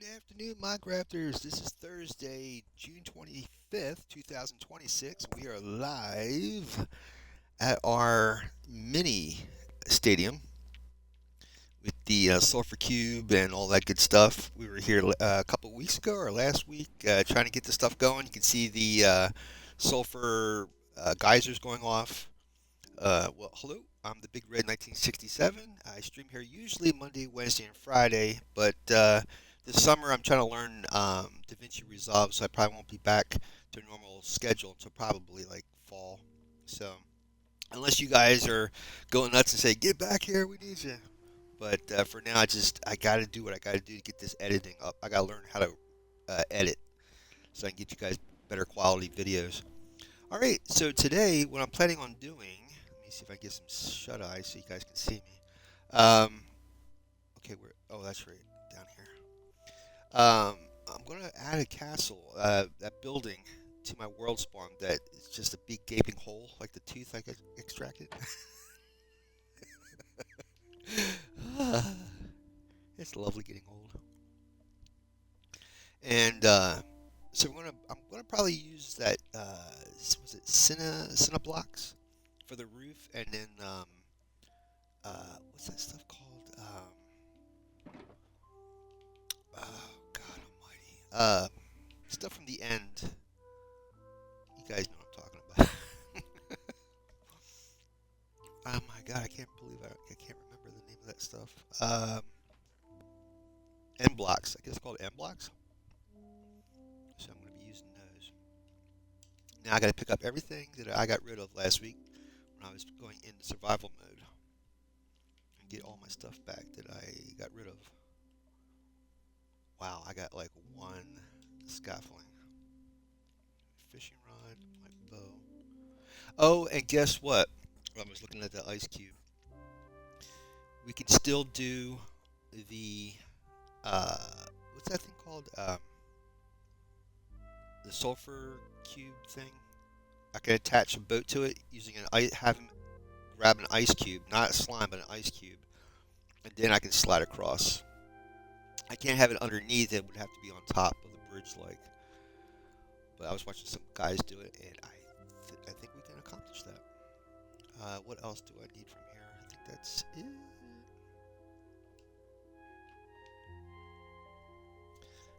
Good afternoon, Minecrafters. This is Thursday, June 25th, 2026. We are live at our mini stadium with the Sulfur Cube and all that good stuff. We were here a couple weeks ago or last week trying to get the stuff going. You can see the sulfur geysers going off. Hello. I'm the Big Red 1967. I stream here usually Monday, Wednesday, and Friday, but this summer I'm trying to learn DaVinci Resolve, so I probably won't be back to a normal schedule until probably like fall. So, unless you guys are going nuts and say, "Get back here, we need you." But for now, I gotta do what I gotta do to get this editing up. I gotta learn how to edit so I can get you guys better quality videos. All right, so today, what I'm planning on doing, let me see if I get some shut eye so you guys can see me. Um, okay, oh, that's right, down here. I'm going to add a castle, that building, to my world spawn that is just a big gaping hole, like the tooth I got extracted. It's lovely getting old. And so I'm gonna probably use that. Was it Cinna blocks for the roof, and then what's that stuff called? Oh God Almighty. Stuff from the end. You guys know what I'm talking about. Oh my God, I can't believe I can't remember the name of that stuff. End blocks. I guess it's called end blocks. So I'm gonna be using those. Now I got to pick up everything that I got rid of last week when I was going into survival mode and get all my stuff back that I got rid of. Wow, I got like one scaffolding, fishing rod, my bow. Oh, and guess what? I was looking at the ice cube. We can still do the uh, what's that thing called? The sulfur cube thing. I can attach a boat to it using have him grab an ice cube, not a slime, but an ice cube, and then I can slide across. I can't have it underneath; it would have to be on top of the bridge, like. But I was watching some guys do it, and I think we can accomplish that. What else do I need from here? I think that's it.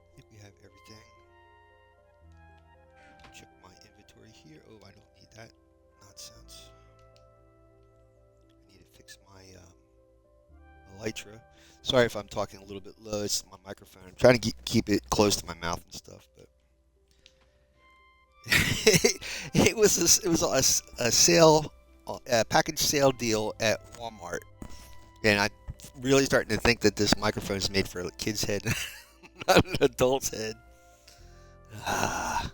I think we have everything. Check my inventory here. Oh, I don't need that nonsense. I need to fix my elytra. Sorry if I'm talking a little bit low. It's my microphone. I'm trying to keep it close to my mouth and stuff, but it was a sale, a package sale deal at Walmart, and I'm really starting to think that this microphone is made for a kid's head, not an adult's head. Ah,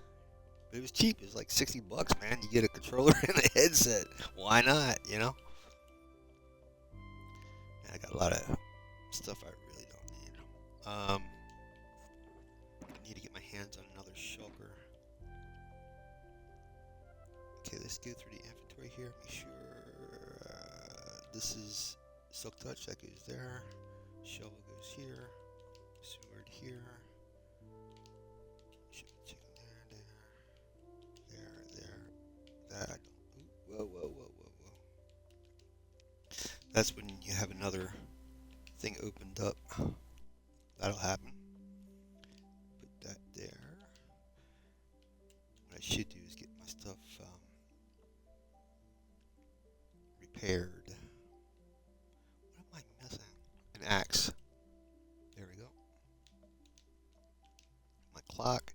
it was cheap. It was like $60, man. You get a controller and a headset. Why not? You know. And I got a lot of stuff I really don't need. I need to get my hands on another shulker. Okay, let's go through the inventory here. Make sure this is Silk Touch. That goes there. Shovel goes here. Sword here. Should be chicken there. That I don't. Whoa, whoa, whoa, whoa, whoa. That's when you have another thing opened up. That'll happen. Put that there. What I should do is get my stuff repaired. What am I missing? An axe. There we go. My clock.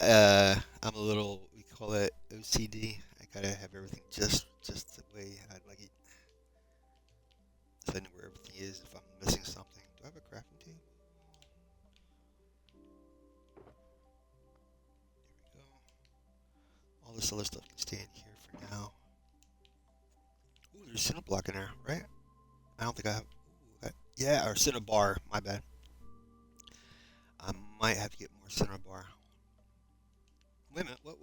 I'm a little, we call it OCD. I gotta have everything just the way I'd like it. So I know where everything is. If I'm missing something, do I have a crafting table? There we go. All this other stuff can stay in here for now. Ooh, there's a cinder block in there, right? I don't think I have. Ooh, yeah, or cinder bar. My bad. I might have to get more cinder bar. Wait a minute. What?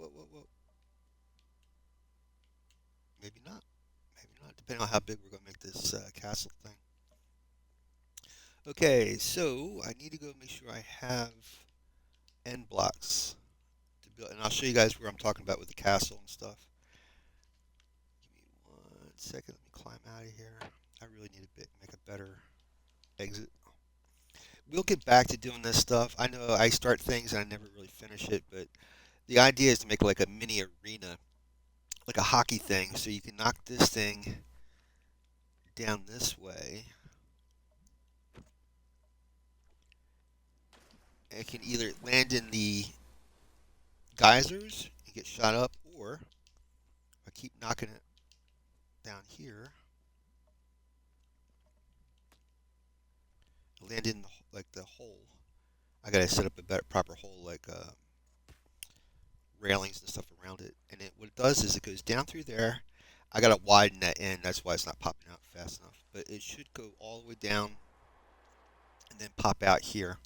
Maybe not. Maybe not. Depending on how big we're gonna make this castle thing. Okay, so I need to go make sure I have end blocks to build, and I'll show you guys where I'm talking about with the castle and stuff. Give me 1 second. Let me climb out of here. I really need to make a better exit. We'll get back to doing this stuff. I know I start things and I never really finish it, but the idea is to make like a mini arena, like a hockey thing, so you can knock this thing down this way. It can either land in the geysers and get shot up, or if I keep knocking it down here, land in like the hole. I gotta set up a better proper hole, like railings and stuff around it. And what it does is it goes down through there. I gotta widen that end. That's why it's not popping out fast enough. But it should go all the way down and then pop out here,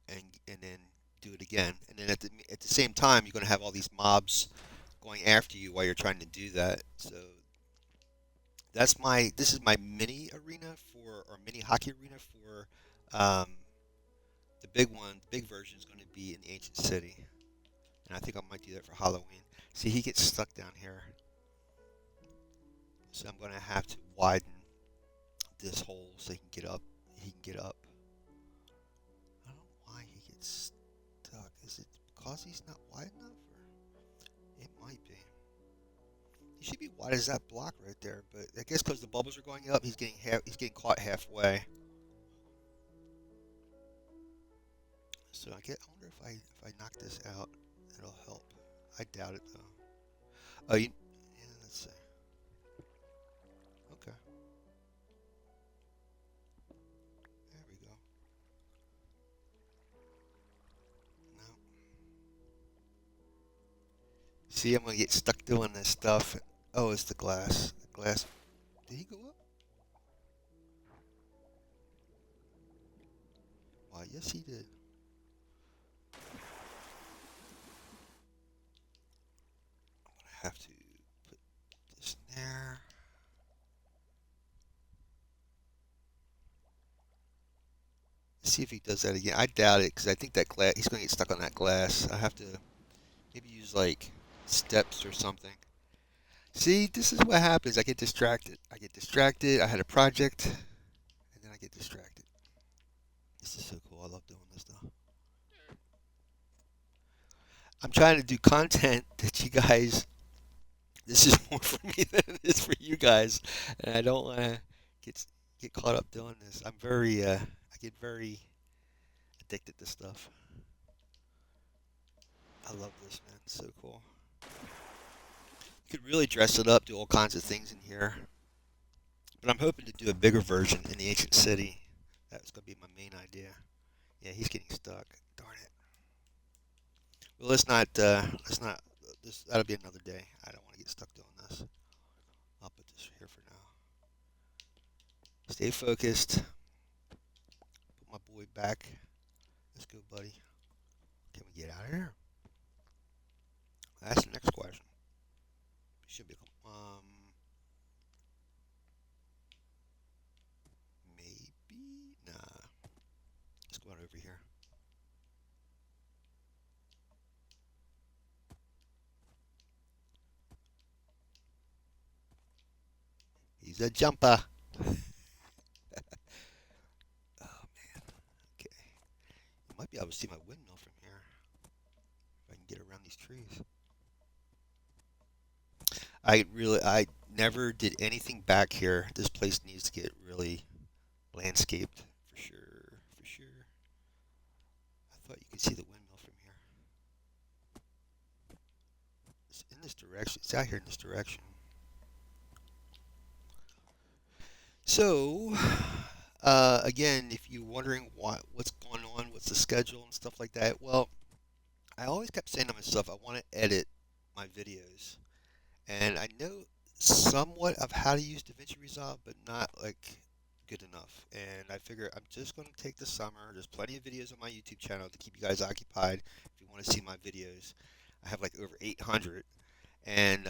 and then do it again. And then at the same time, you're gonna have all these mobs going after you while you're trying to do that. So this is my mini arena or mini hockey arena for um, the big one. The big version is going to be in the ancient city, and I think I might do that for Halloween. See, he gets stuck down here, so I'm going to have to widen this hole so he can get up. He can get up. I don't know why he gets stuck. Is it because he's not wide enough, or it might be? He should be wide as that block right there, but I guess because the bubbles are going up, he's getting caught halfway. So I wonder if I knock this out, it'll help. I doubt it though. Oh, yeah, let's see. Okay, there we go. No, see, I'm gonna get stuck doing this stuff. Oh, it's the glass. The glass. Did he go up? Why, yes, he did. I have to put this in there. See if he does that again. I doubt it because I think that glass. He's gonna get stuck on that glass. I have to maybe use like steps or something. See, this is what happens. I get distracted. I get distracted. I had a project, and then I get distracted. This is so cool. I love doing this stuff. I'm trying to do content that you guys. This is more for me than it is for you guys, and I don't want to get get caught up doing this. I get very addicted to stuff. I love this, man. It's so cool. You could really dress it up, do all kinds of things in here. But I'm hoping to do a bigger version in the ancient city. That's gonna be my main idea. Yeah, he's getting stuck. Darn it. Well, let's not. That'll be another day. I don't want to get stuck doing this. I'll put this here for now. Stay focused. Put my boy back. Let's go, buddy. Can we get out of here? That's the next question. Should be. Maybe. Nah. Let's go out over here. He's a jumper. Oh man. Okay. You might be able to see my windmill from here if I can get around these trees. I never did anything back here. This place needs to get really landscaped for sure, for sure. I thought you could see the windmill from here. It's in this direction. It's out here in this direction. So, again, if you're wondering what's going on, what's the schedule and stuff like that, well, I always kept saying to myself, I want to edit my videos, and I know somewhat of how to use DaVinci Resolve, but not like good enough. And I figure I'm just going to take the summer. There's plenty of videos on my YouTube channel to keep you guys occupied if you want to see my videos. I have like over 800, and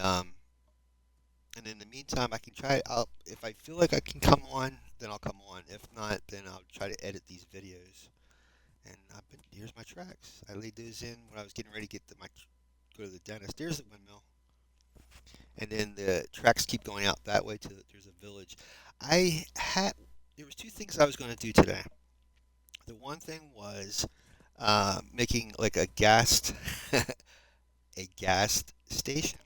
And in the meantime, I can try. If I feel like I can come on, then I'll come on. If not, then I'll try to edit these videos. And here's my tracks. I laid those in when I was getting ready to go to the dentist. There's the windmill, and then the tracks keep going out that way to there's a village. I had there was two things I was going to do today. The one thing was making like a gas a gas station.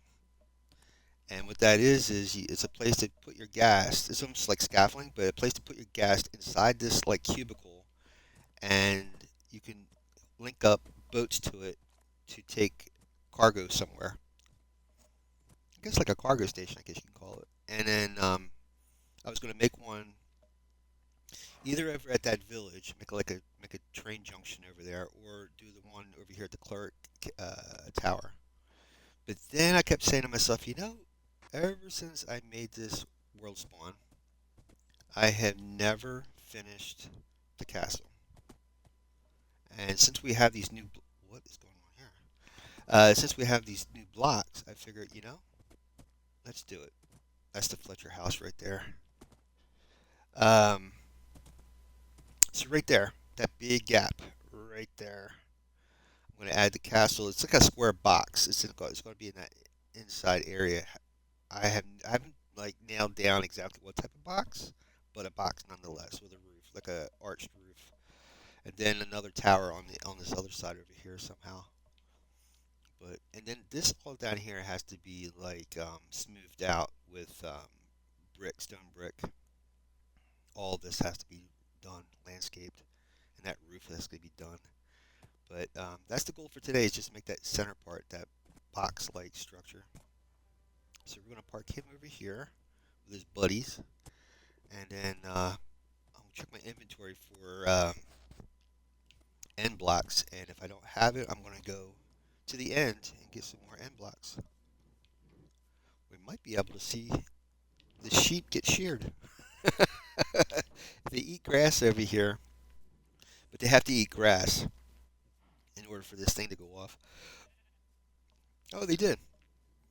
And what that is it's a place to put your gas. It's almost like scaffolding, but a place to put your gas inside this like cubicle, and you can link up boats to it to take cargo somewhere. I guess like a cargo station, I guess you can call it. And then I was gonna make one either over at that village, make a train junction over there, or do the one over here at the Clark Tower. But then I kept saying to myself, ever since I made this world spawn, I have never finished the castle. And since we have these what is going on here? Since we have these new blocks, I figured, let's do it. That's the Fletcher house right there. Um, so right there, that big gap right there. I'm going to add the castle. It's like a square box. It's going to be in that inside area. I haven't like nailed down exactly what type of box, but a box nonetheless with a roof, like a arched roof, and then another tower on this other side over here somehow. But and then this all down here has to be like smoothed out with stone brick. All this has to be done, landscaped, and that roof has to be done. But that's the goal for today is just make that center part, that box-like structure. So we're gonna park him over here with his buddies, and then I'll check my inventory for end blocks. And if I don't have it, I'm gonna go to the end and get some more end blocks. We might be able to see the sheep get sheared. They eat grass over here, but they have to eat grass in order for this thing to go off. Oh, they did.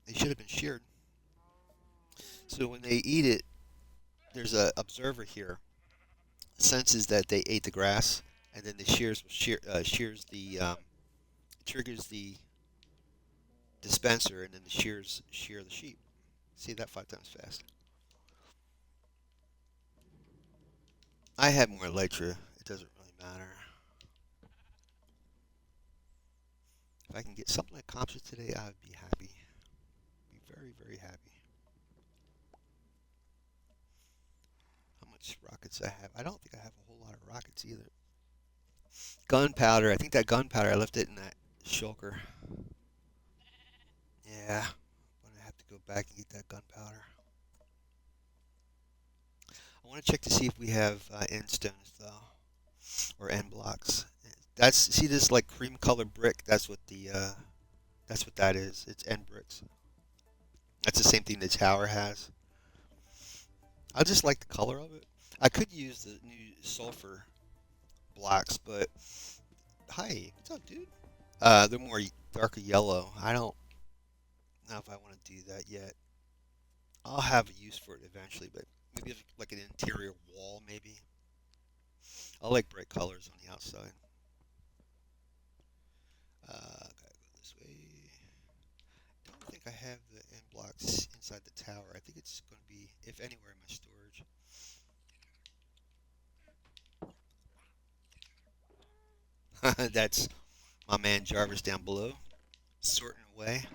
They should have been sheared. So when they eat it, there's a observer here senses that they ate the grass, and then the shears the triggers the dispenser, and then the shears shear the sheep. See that 5 times fast. I have more elytra. It doesn't really matter. If I can get something accomplished today, I would be happy. Be very, very happy. How much rockets I have? I don't think I have a whole lot of rockets either. Gunpowder. I think that gunpowder, I left it in that shulker. Yeah, I'm gonna have to go back and get that gunpowder. I want to check to see if we have end stones though, or end blocks. See this like cream colored brick. That's what that is. It's end bricks. That's the same thing the tower has. I just like the color of it. I could use the new sulfur blocks, but hi, what's up, dude? They're more darker yellow. I don't know if I want to do that yet. I'll have a use for it eventually, but maybe like an interior wall, maybe. I like bright colors on the outside. Gotta go this way. I don't think I have the end blocks inside the tower. I think it's going to be, if anywhere, in my storage. That's my man Jarvis down below, sorting away.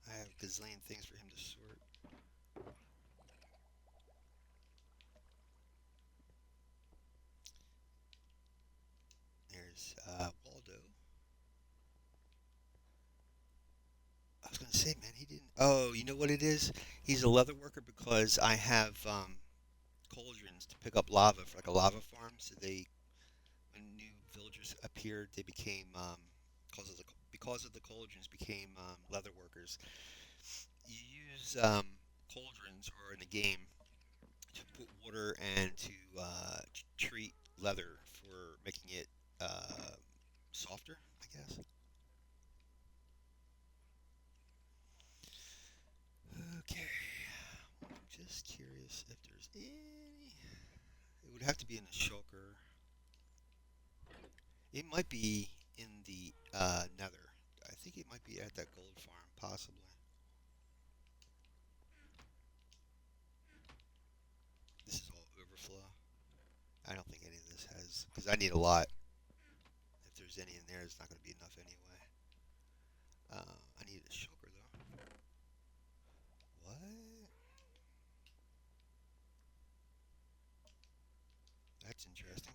I have a gazillion things for him to sort. There's Waldo. I was going to say, man, he didn't. Oh, you know what it is? He's a leather worker because I have cauldrons to pick up lava for like a lava farm. So when new villagers appeared, they became because of the cauldrons became leather workers. You use cauldrons or in the game to put water and to treat leather for making it softer, I guess. Okay. It would have to be in a shulker. It might be in the Nether. I think it might be at that gold farm, possibly. This is all overflow. I don't think any of this has, because I need a lot. If there's any in there, it's not going to be enough anyway. I need a shulker though. What? That's interesting.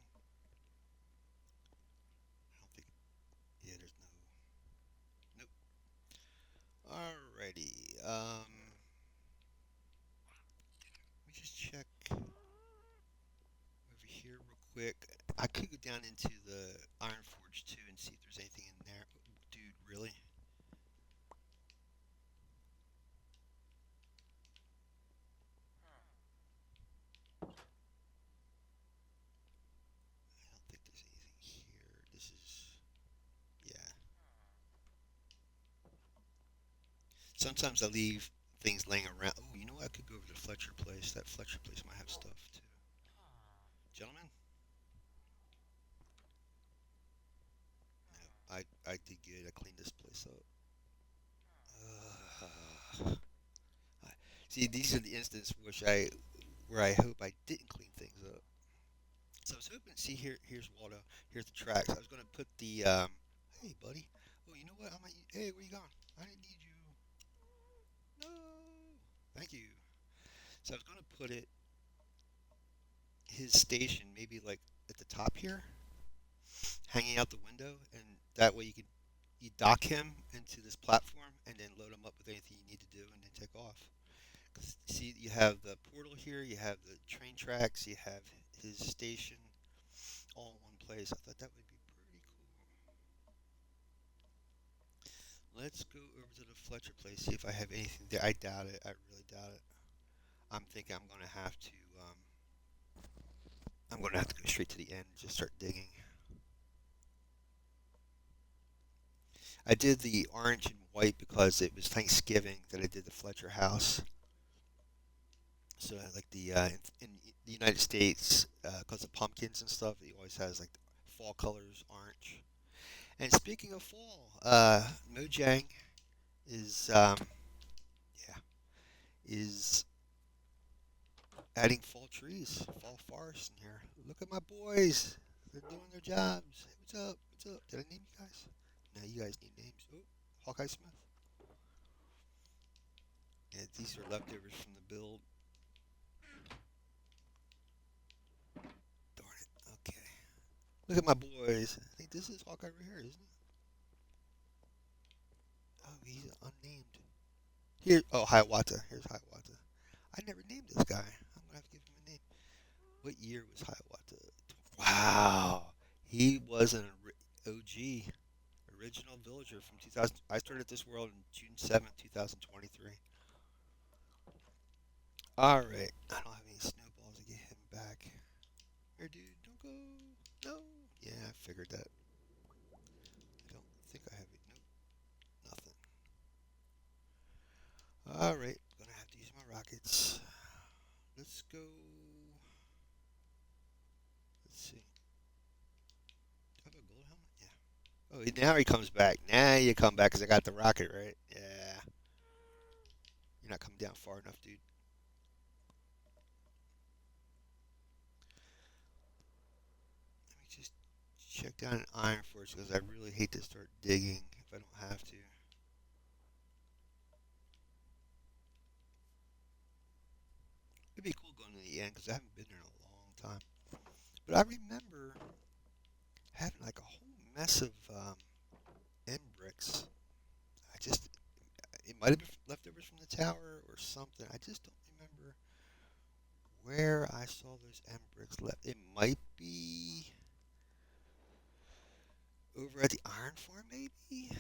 I don't think. Yeah, there's no. Nope. Alrighty. Let me just check over here real quick. I could go down into the Iron Forge too and see if there's anything in there. Dude, really? I don't think there's anything here. This is. Yeah. Sometimes I leave things laying around. Oh, you know what? I could go over to Fletcher Place. That Fletcher Place might have stuff too. Gentlemen? No, I did good. I cleaned this place up. Uh, See, these are the instances where I hope I didn't clean things up. So I was hoping. See here, here's Waldo. Here's the tracks. I was gonna put the. Hey, buddy. Oh, you know what? Hey, where you going? I didn't need you. No. Thank you. So I was gonna put it his station maybe like at the top here, hanging out the window, and that way you dock him into this platform and then load him up with anything you need to do and then take off. 'Cause see, you have the portal here, you have the train tracks, you have his station all in one place. I thought that would be pretty cool. Let's go over to the Fletcher place, see if I have anything there. I doubt it. I really doubt it. I'm thinking um, I'm gonna have to go straight to the end and just start digging. I did the orange and white because it was Thanksgiving that I did the Fletcher house. So like in the United States, because of pumpkins and stuff, it always has like fall colors, orange. And speaking of fall, Mojang is yeah is adding fall trees, fall forests in here. Look at my boys; they're doing their jobs. Hey, what's up? What's up? Did I name you guys? No, you guys need names. Oh, Hawkeye Smith. Yeah, these are leftovers from the build. Darn it. Okay. Look at my boys. I think this is Hawkeye right here, isn't it? Oh, he's unnamed. Here. Oh, Hiawatha. Here's Hiawatha. I never named this guy. I'm gonna have to give him a name. What year was Hiawatha? Wow. He was an OG, original villager from 2000. I started this world in June 7th, 2023. All right. I don't have any snowballs to get him back. Here, dude. Don't go. No. Yeah, I figured that. I don't think I have it. Nope. Nothing. All right. Gonna have to use my rockets. Let's go. Let's see. Do I have a gold helmet? Yeah. Oh, now he comes back. Now you come back because I got the rocket, right? Yeah. You're not coming down far enough, dude. Let me just check down an iron forge because I really hate to start digging if I don't have to. It'd be cool going to the end because I haven't been there in a long time. But I remember having like a whole mess of end bricks. I just, it might have been leftovers from the tower or something. I just don't remember where I saw those end bricks left. It might be over at the iron farm, maybe?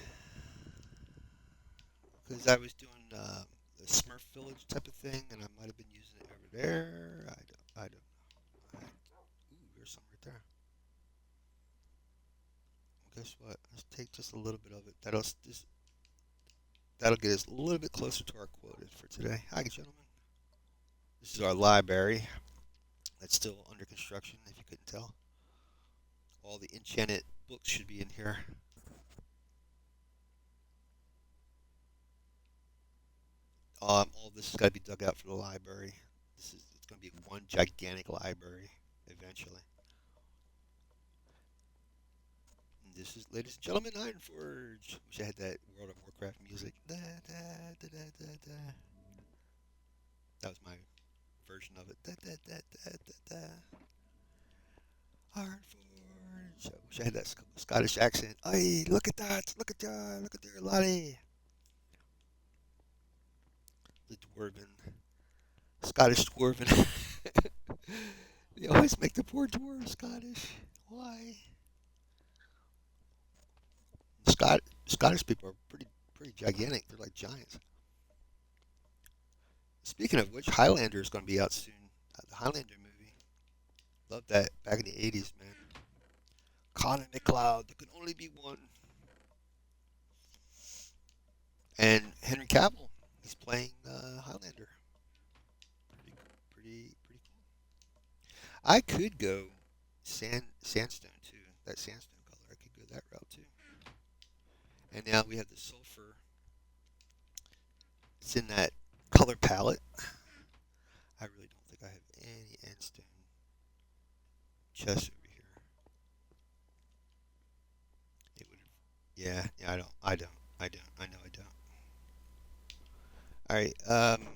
Because I was doing the Smurf Village type of thing, and I might have been using it over there. I don't know. Ooh, there's some right there. Well, guess what? Let's take just a little bit of it. That'll get us a little bit closer to our quota for today. Hi, gentlemen. This is our library. That's still under construction, if you couldn't tell. All the enchanted books should be in here. All this has got to be dug out for the library. It's going to be one gigantic library eventually. And this is, ladies and gentlemen, Ironforge. Wish I had that World of Warcraft music. Da, da, da, da, da, da. That was my version of it. Da, da, da, da, da, da. Ironforge. I wish I had that Scottish accent. Hey, look at that! Look at that! Look at there, laddie! The dwarven, Scottish dwarven. They always make the poor dwarves Scottish. Why? Scottish people are pretty gigantic. They're like giants. Speaking of which, Highlander is going to be out soon. The Highlander movie. Loved that back in the 80s, man. Colin McLeod. There could only be one. And Henry Cavill. He's playing Highlander. Pretty cool. I could go sandstone too. That sandstone color. I could go that route too. And now we have the sulfur. It's in that color palette. I really don't think I have any endstone chest over here. It would. Yeah. I know I don't. All right. Where am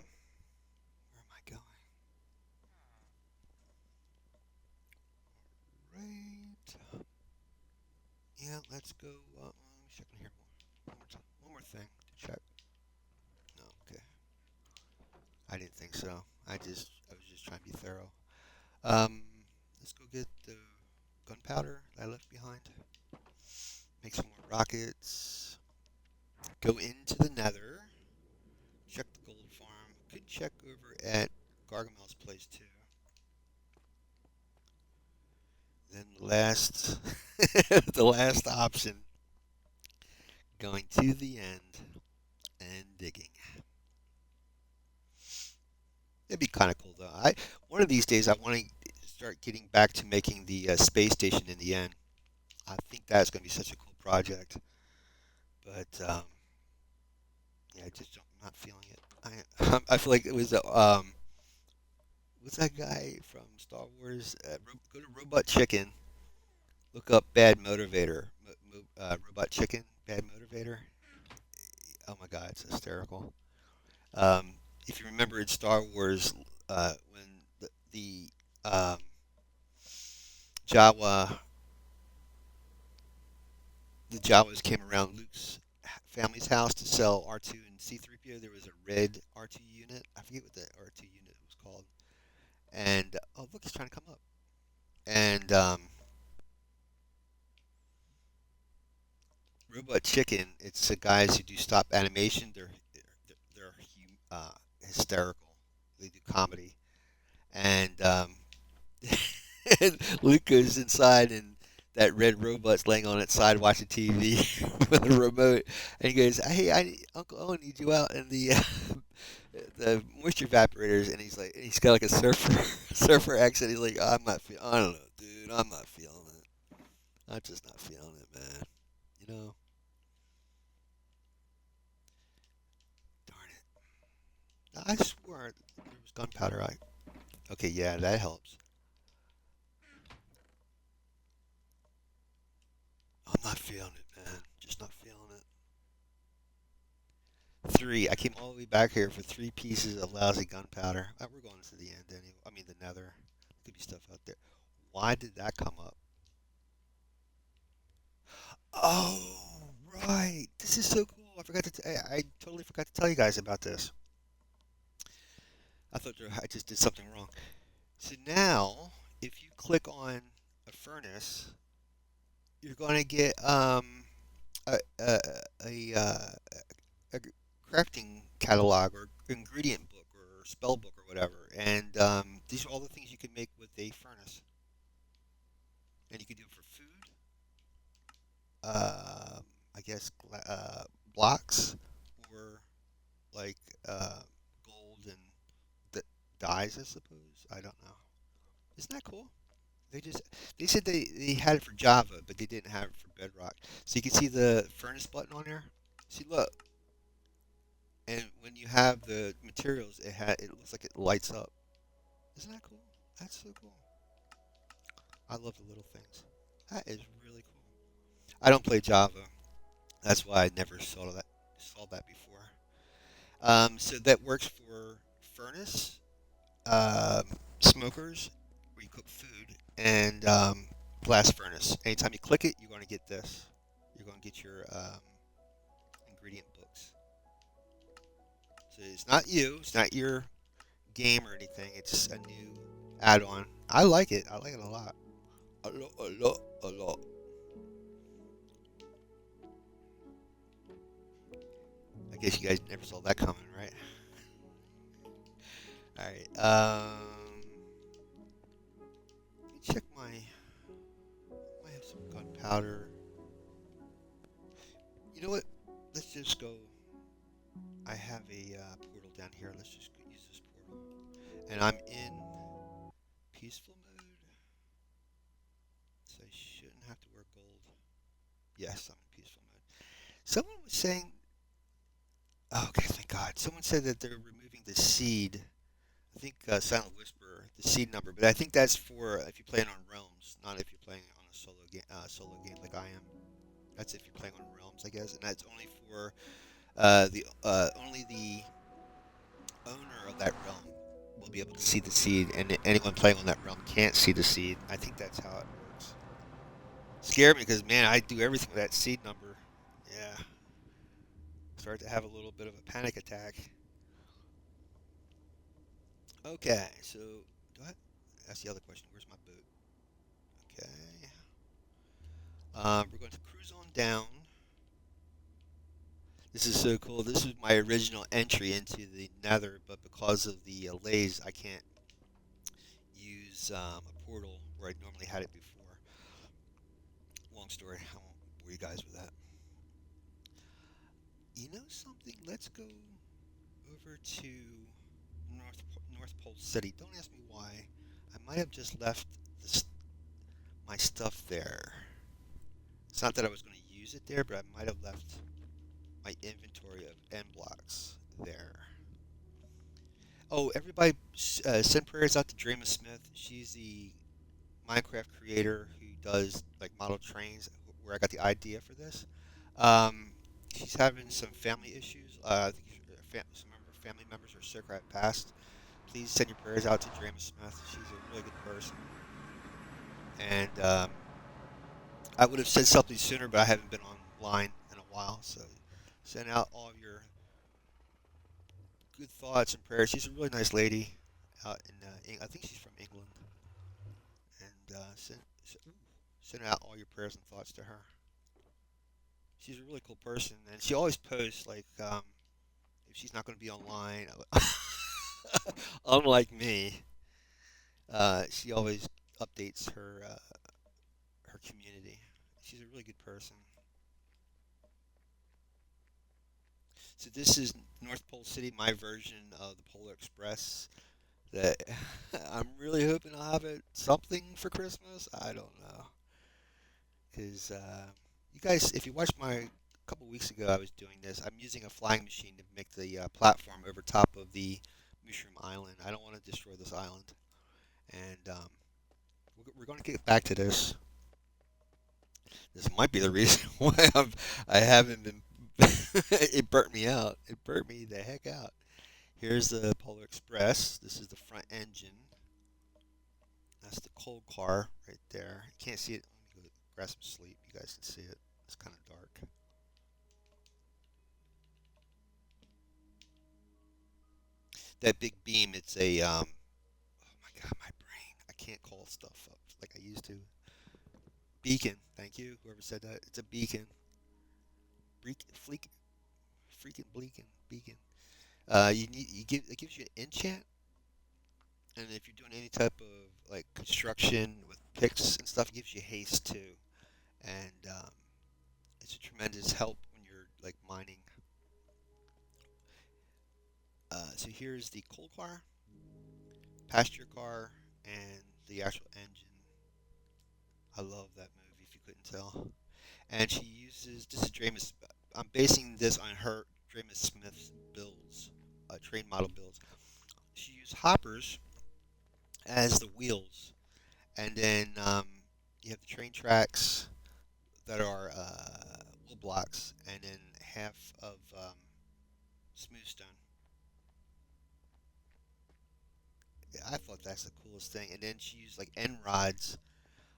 I going? Right. Yeah. Let's go. Let me check in here one more time. One more thing to check. No. Okay. I didn't think so. I was just trying to be thorough. Um. Let's go get the gunpowder that I left behind. Make some more rockets. Go into the nether. Check the gold farm. Could check over at Gargamel's place too. Then last, the last option, going to the end and digging. It'd be kind of cool though. One of these days I want to start getting back to making the space station in the end. I think that's going to be such a cool project. But yeah, I just don't, I'm not feeling it. I feel like it was what's that guy from Star Wars? Go to Robot Chicken. Look up Bad Motivator. Robot Chicken. Bad Motivator. Oh my God, it's hysterical. Um, if you remember in Star Wars, when the Jawa the Jawas came around Luke's family's house to sell R2 and C3PO, there was a red R2 unit. I forget what the R2 unit was called. And oh look, he's trying to come up. And Robot Chicken, it's the guys who do stop animation. They're hysterical. They do comedy, and and Luke goes inside, and that red robot's laying on its side watching TV with a remote, and he goes, "Hey, Uncle Owen needs you out in the the moisture evaporators," and he's got like a surfer accent. He's like, I don't know, dude, I'm not feeling it. I'm just not feeling it, man. You know, darn it. I swore there was gunpowder. Okay, yeah, that helps. I'm not feeling it, man. Just not feeling it. Three. I came all the way back here for 3 pieces of lousy gunpowder. We're going to the end anyway. I mean, the nether. Could be stuff out there. Why did that come up? Oh, right. This is so cool. I totally forgot to tell you guys about this. I just did something wrong. So now, if you click on a furnace, you're going to get a, a, a, a crafting catalog or ingredient book or spell book or whatever. And these are all the things you can make with a furnace. And you can do it for food, I guess, blocks, or like gold and dyes, I suppose. I don't know. Isn't that cool? They just they said they had it for Java, but they didn't have it for Bedrock. So you can see the furnace button on there. See, look, and when you have the materials, it looks like it lights up. Isn't that cool? That's so cool. I love the little things. That is really cool. I don't play Java. That's why I never saw that before. So that works for furnace, um, smokers, where you cook food, and blast furnace. Anytime you click it, you're going to get this. You're going to get your ingredient books. So it's not you. It's not your game or anything. It's a new add-on. I like it. I like it a lot. A lot, a lot, a lot. I guess you guys never saw that coming, right? All right. Let me check my. I have some gunpowder. You know what? Let's just go. I have a portal down here. Let's just use this portal. And I'm in peaceful mode, so I shouldn't have to wear gold. Yes, I'm in peaceful mode. Someone was saying, oh, okay, thank God. Someone said that they're removing the seed. I think Silent Whisper, the seed number, but I think that's for if you're playing on realms, not if you're playing on a solo game like I am. That's if you're playing on realms, I guess, and that's only for the only the owner of that realm will be able to see the seed, and anyone playing on that realm can't see the seed. I think that's how it works. Scared me because man, I do everything with that seed number. Yeah, start to have a little bit of a panic attack. Okay, so do I? That's the other question. Where's my boat? Okay, we're going to cruise on down. This is so cool. This was my original entry into the Nether, but because of the lays, I can't use a portal where I normally had it before. Long story. I won't bore you guys with that. You know something? Let's go over to North Pole City. Don't ask me why. I might have just left this, my stuff there. It's not that I was going to use it there, but I might have left my inventory of end blocks there. Oh, everybody, send prayers out to Dreama Smith. She's the Minecraft creator who does like model trains, where I got the idea for this. Um, she's having some family issues. I think some of her family members are sick or have passed. Please send your prayers out to Dreama Smith. She's a really good person. And I would have said something sooner, but I haven't been online in a while. So send out all of your good thoughts and prayers. She's a really nice lady out in, I think she's from England. And send out all your prayers and thoughts to her. She's a really cool person, and she always posts like if she's not going to be online. Unlike me, she always updates her community. She's a really good person. So this is North Pole City, my version of the Polar Express. That I'm really hoping I'll have it something for Christmas. I don't know, because you guys, if you watched my a couple weeks ago, I was doing this. I'm using a flying machine to make the platform over top of the Mushroom Island. I don't want to destroy this island, and we're going to get back to this. This might be the reason why I haven't been. It burnt me out. It burnt me the heck out. Here's the Polar Express. This is the front engine. That's the coal car right there. You can't see it. Let me go grab some sleep. You guys can see it. It's kind of dark. That big beam. It's a oh my god, my brain. I can't call stuff up like I used to. Beacon. Thank you. Whoever said that. It's a beacon. Fleek, freaking beacon. It gives you an enchant, and if you're doing any type of like construction with picks and stuff, it gives you haste too, and it's a tremendous help when you're like mining. So here's the coal car, pasture car, and the actual engine. I love that movie, if you couldn't tell. And she uses, this is Dramis, I'm basing this on her, Dramis Smith's builds, train model builds. She used hoppers as the wheels, and then you have the train tracks that are wheel blocks, and then half of smooth stone. Yeah, I thought that's the coolest thing. And then she used like end rods.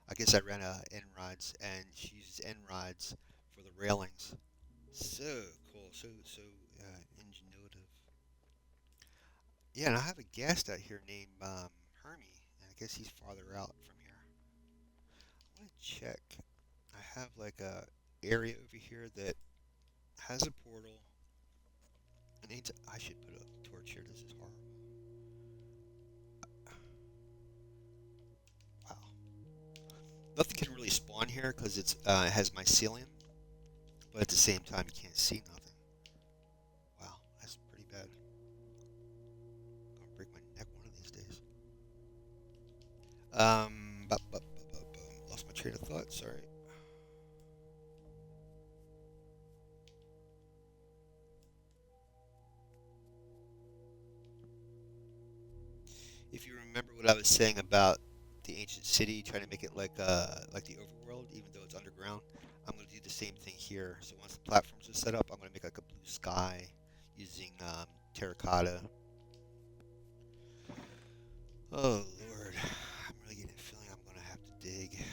I guess I ran out of end rods, and she uses end rods for the railings. So cool, so ingenuitive. Yeah, and I have a guest out here named Hermie, and I guess he's farther out from here. I want to check. I have like a area over here that has a portal. I should put a torch here. This is horrible. Wow. Nothing can really spawn here because it has mycelium, but at the same time you can't see nothing. Wow, that's pretty bad. I'm gonna break my neck one of these days. Lost my train of thought. Sorry. If you remember what I was saying about the ancient city, trying to make it like the overworld, even though it's underground, I'm going to do the same thing here. So once the platforms are set up, I'm going to make like a blue sky using terracotta. Oh Lord, I'm really getting a feeling I'm going to have to dig.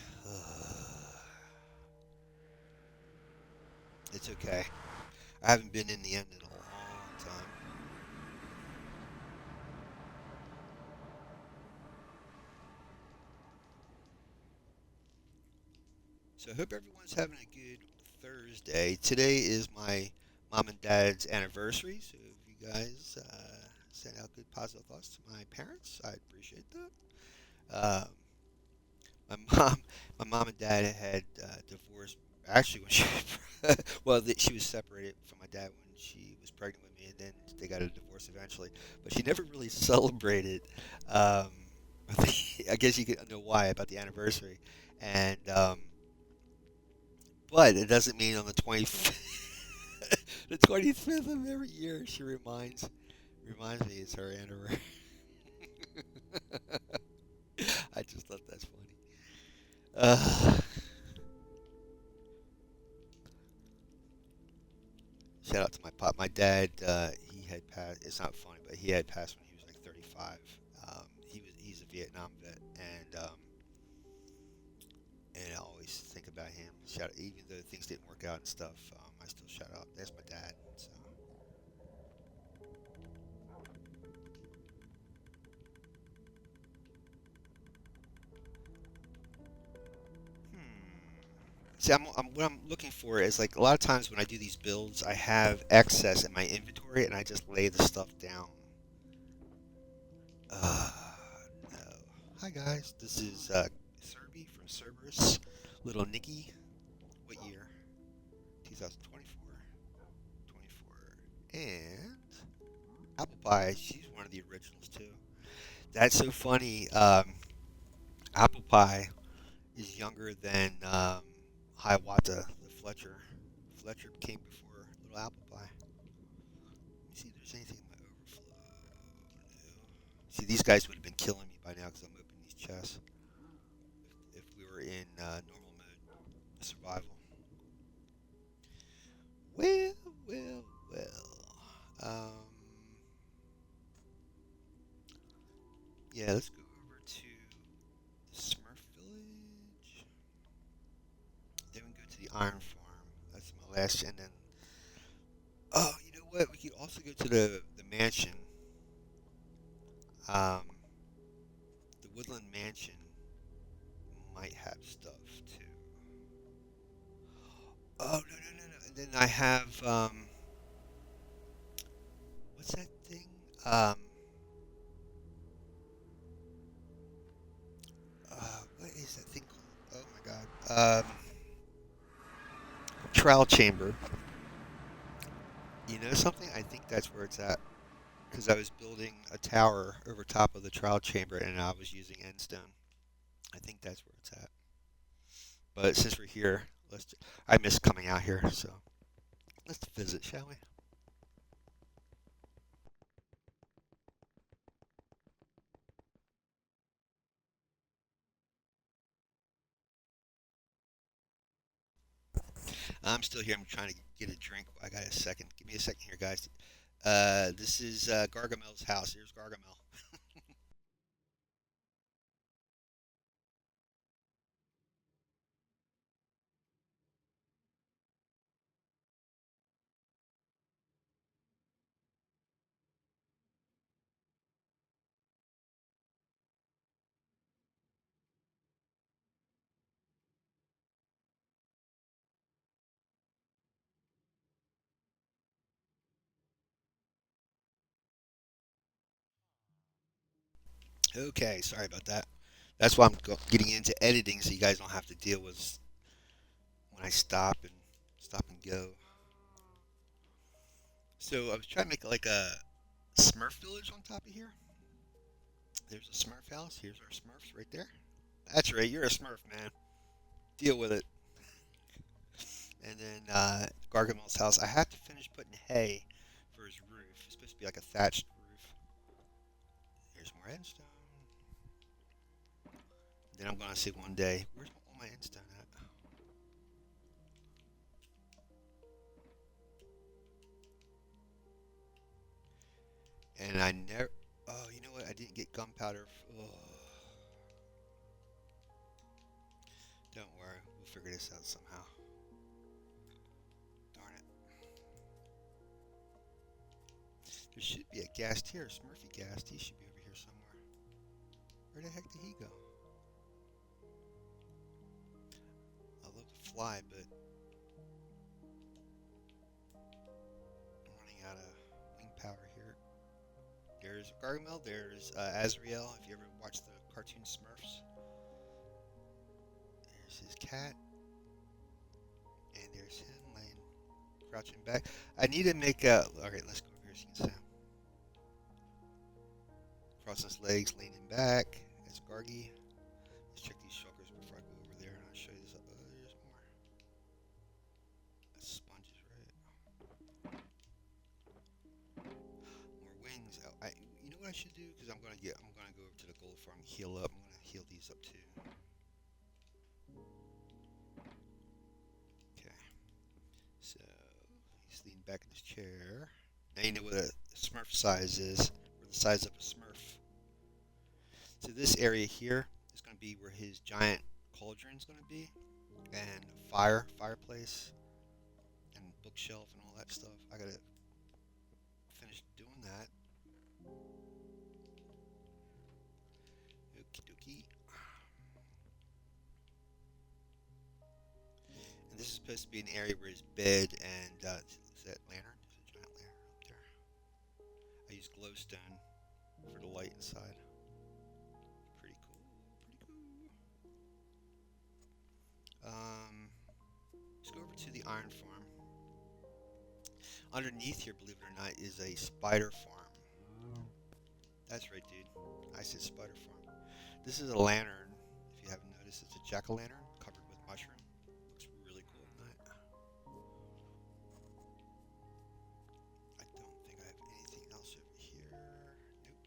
It's okay. I haven't been in the end in a long time. So I hope everyone's having a good Thursday. Today is my mom and dad's anniversary, so if you guys send out good positive thoughts to my parents, I'd appreciate that. My mom, my mom and dad had divorced. Actually, when she well, she was separated from my dad when she was pregnant with me, and then they got a divorce eventually. But she never really celebrated. Um, I guess you could know why about the anniversary, and but it doesn't mean on the 25th, the 25th of every year, she reminds me it's her anniversary. I just thought that's funny. Uh, Shout out to my pop. My dad, he had passed. It's not funny, but he had passed when he was like 35. He's a Vietnam vet, and I always think about him. Even though things didn't work out and stuff, I still shout out. That's my dad. So. Hmm. See, what I'm looking for is like a lot of times when I do these builds, I have excess in my inventory and I just lay the stuff down. Uh, no. Hi guys, this is Serby from Cerberus, Little Nikki. What year? 2024. 24. And Apple Pie, she's one of the originals too. That's so funny. Apple Pie is younger than Hiawatha, the Fletcher. Fletcher came before Little Apple Pie. Let me see if there's anything in my overflow. No. See, these guys would have been killing me by now because I'm opening these chests. If we were in normal mode, survival. Well, well, well. Yeah, let's go over to the Smurf Village. Then we go to the Iron Farm. That's my last, and then oh, you know what? We could also go to the mansion. Um, the Woodland Mansion might have stuff too. Oh no no no no! And then I have what's that thing? What is that thing called? Oh my god. Trial chamber. You know something? I think that's where it's at. Because I was building a tower over top of the trial chamber and I was using endstone. I think that's where it's at. But since we're here, I miss coming out here, so let's visit, shall we? I'm still here. I'm trying to get a drink. I got a second. Give me a second here, guys. This is Gargamel's house. Here's Gargamel. Okay, sorry about that. That's why I'm getting into editing, so you guys don't have to deal with when I stop and go. So I was trying to make like a Smurf village on top of here. There's a Smurf house. Here's our Smurfs right there. That's right. You're a Smurf, man. Deal with it. And then Gargamel's house. I have to finish putting hay for his roof. It's supposed to be like a thatched roof. Here's more endstone. Then I'm gonna see one day. Where's all my endstone at? And I never. Oh, you know what? I didn't get gunpowder. Oh, don't worry. We'll figure this out somehow. Darn it. There should be a ghast here. Smurfy ghast. He should be over here somewhere. Where the heck did he go? I love to fly, but I'm running out of wing power here. There's Gargamel. There's Azrael. If you ever watched the cartoon Smurfs, there's his cat, and there's him laying crouching back. I need to make a. Okay, let's go over here so you can see him. Cross his legs, leaning back. That's Gargi. Let's check these shulkers before I go over there, and I'll show you this. There's more. That's sponges, right? More wings. You know what I should do? Because I'm gonna go over to the gold farm and heal up. I'm gonna heal these up too. Okay. So he's leaning back in his chair. Now you know what a Smurf size is, or the size of a Smurf. So this area here is going to be where his giant cauldron is going to be, and fireplace, and bookshelf and all that stuff. I gotta finish doing that. Okie dokie. And this is supposed to be an area where his bed and is that lantern? There's a giant lantern up there. I use glowstone for the light inside. Pretty cool. Pretty cool. Let's go over to the iron farm. Underneath here, believe it or not, is a spider farm. That's right, dude. I said spider farm. This is a lantern. If you haven't noticed, it's a jack-o'-lantern covered with mushroom. Looks really cool at night. I don't think I have anything else over here. Nope.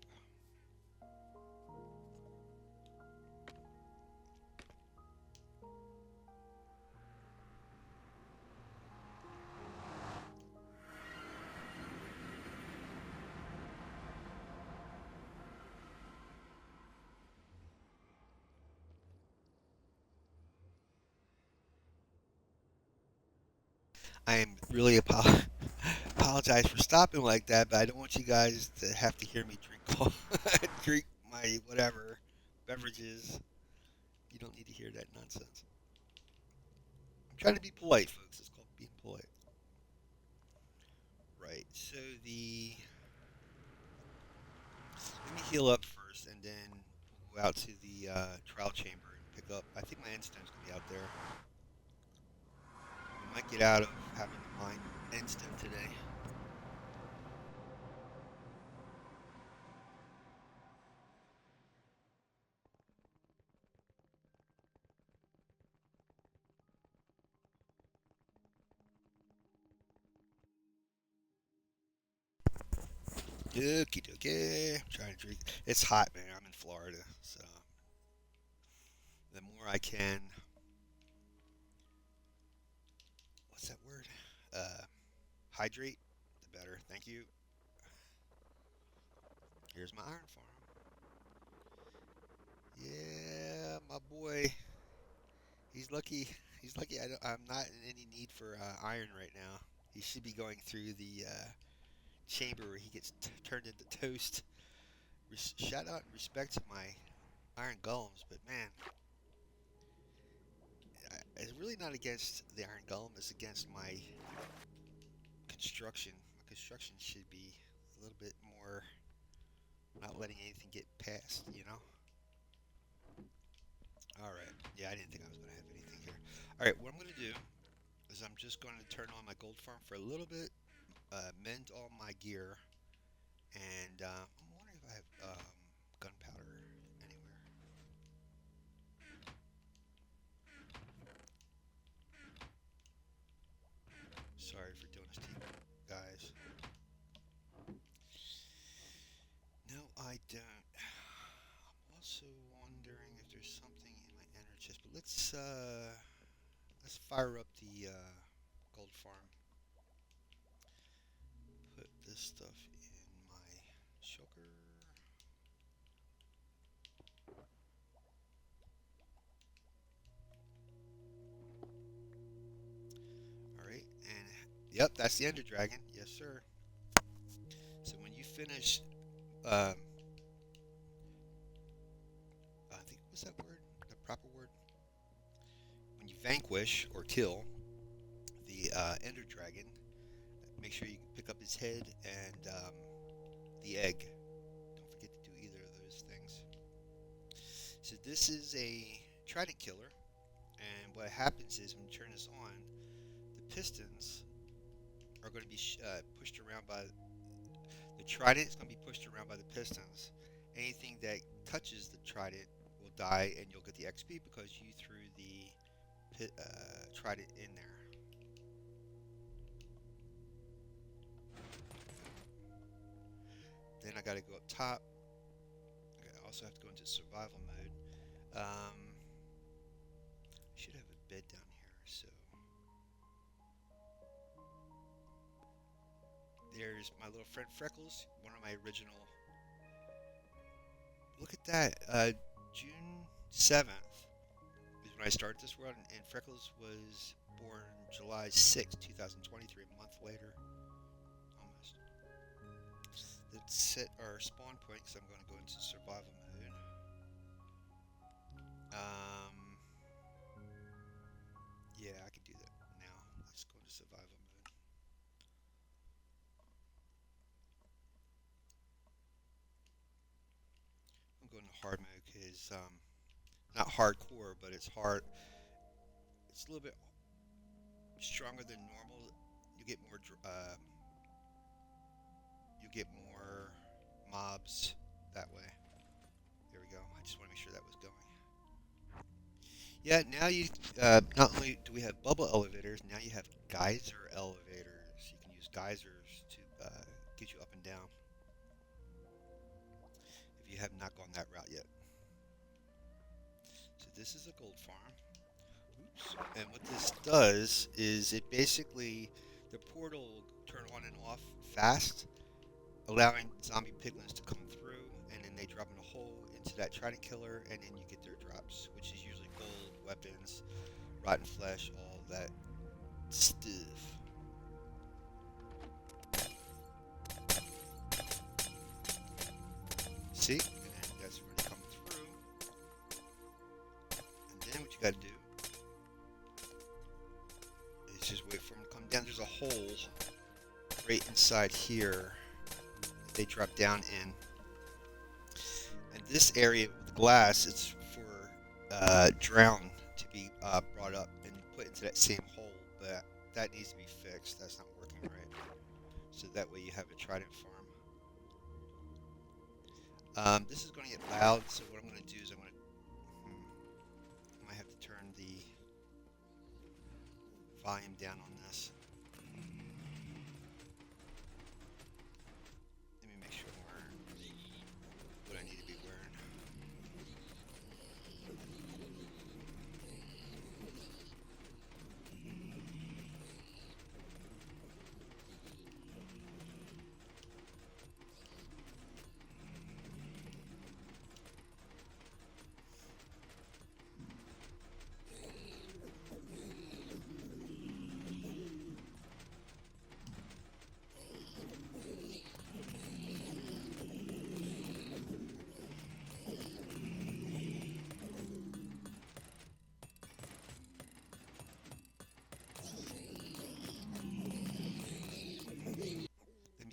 I am really apologize for stopping like that, but I don't want you guys to have to hear me drink my whatever beverages. You don't need to hear that nonsense. I'm trying to be polite, folks. It's called being polite. Right. So the let me heal up first, and then we'll go out to the trial chamber and pick up. I think my endstone's gonna be out there. We might get out of having to mine endstone today. Okie dokie. I'm trying to drink. It's hot, man. I'm in Florida, so the more I can, what's that word? Uh, hydrate, the better. Thank you. Here's my iron farm. Yeah, my boy. He's lucky. He's lucky. I'm not in any need for iron right now. He should be going through the chamber where he gets turned into toast. Shout out and respect to my iron golems, but man, it's really not against the iron golem. It's against my construction. My construction should be a little bit more not letting anything get past. All right. Yeah, I didn't think I was going to have anything here. All right, what I'm going to do is I'm just going to turn on my gold farm for a little bit, mend all my gear, and I'm wondering if I have gunpowder anywhere. Sorry for doing this to you guys. No, I don't. I'm also wondering if there's something in my ender chest, but let's fire up the gold farm. Put this stuff in my shulker. All right, and yep, that's the ender dragon. Yes, sir. So when you finish, um, I think what's that word? The proper word? When you vanquish or kill the ender dragon, make sure you pick up his head and the egg. Don't forget to do either of those things. So this is a trident killer, and what happens is when you turn this on, the pistons are going to be pushed around by the trident. Is going to be pushed around by the pistons. Anything that touches the trident will die, and you'll get the XP because you threw the trident in there. Then I got to go up top. I also have to go into survival mode. I should have a bed down here, so there's my little friend Freckles, one of my original. Look at that, June 7th is when I started this run, and Freckles was born July 6th, 2023, a month later, almost. Let's set our spawn point because I'm going to go into survival mode. Um, yeah, I can do that now. Let's go into survival mode. I'm going to hard mode because not hardcore, but it's hard. It's a little bit stronger than normal. You get more. You get more mobs that way. There we go. I just want to make sure that was going. Yeah, now you not only do we have bubble elevators, now you have geyser elevators. You can use geysers to get you up and down if you have not gone that route yet. So this is a gold farm. Oops. And what this does is it basically the portal will turn on and off fast, allowing zombie piglins to come through, and then they drop in a hole into that trident killer, and then you get their drops, which is usually gold, weapons, rotten flesh, all that stuff. See? And then that's where they come through. And then what you gotta do is just wait for them to come down. There's a hole right inside here that they drop down in. And this area with the glass, it's for drown to be brought up and put into that same hole, but that needs to be fixed. That's not working right. So that way you have a trident farm. This is going to get loud, so what I'm going to do is I might have to turn the volume down on this. Let me make sure.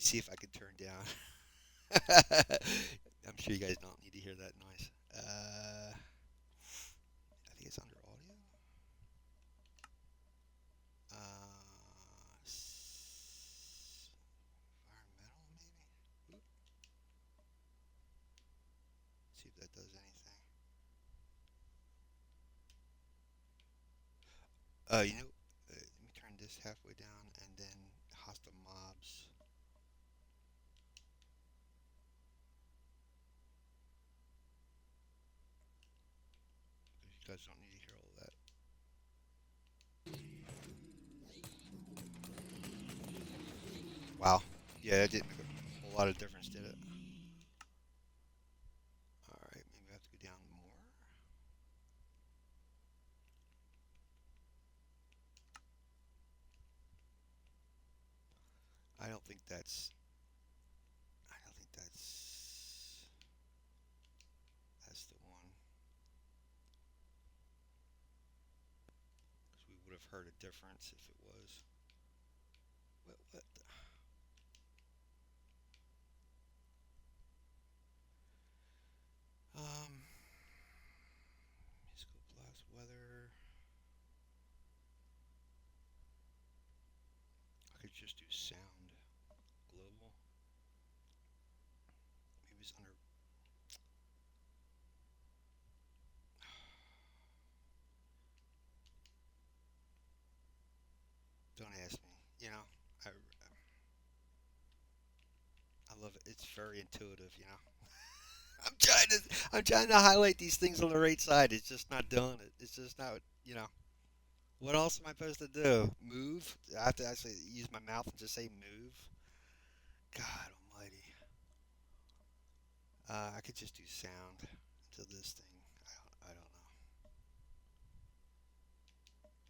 see if I can turn down. I'm sure you guys don't need to hear that noise. I think it's under audio. Environmental, maybe? Oop. See if that does anything. You know, let me turn this halfway down and then hostile mobs. You guys don't need to hear all that. Wow. Yeah, that didn't make a whole lot of difference, did it? All right, maybe I have to go down more. I don't think that's. I don't think that's the one. Because we would have heard a difference if it was. What the? Musical blast weather. I could just do sound global. Maybe it's under. Don't ask me. You know, I love it. It's very intuitive. You know, I'm trying to highlight these things on the right side. It's just not doing it. It's just not. You know, what else am I supposed to do? Move? I have to actually use my mouth and just say move. God Almighty. I could just do sound to this thing. I don't know.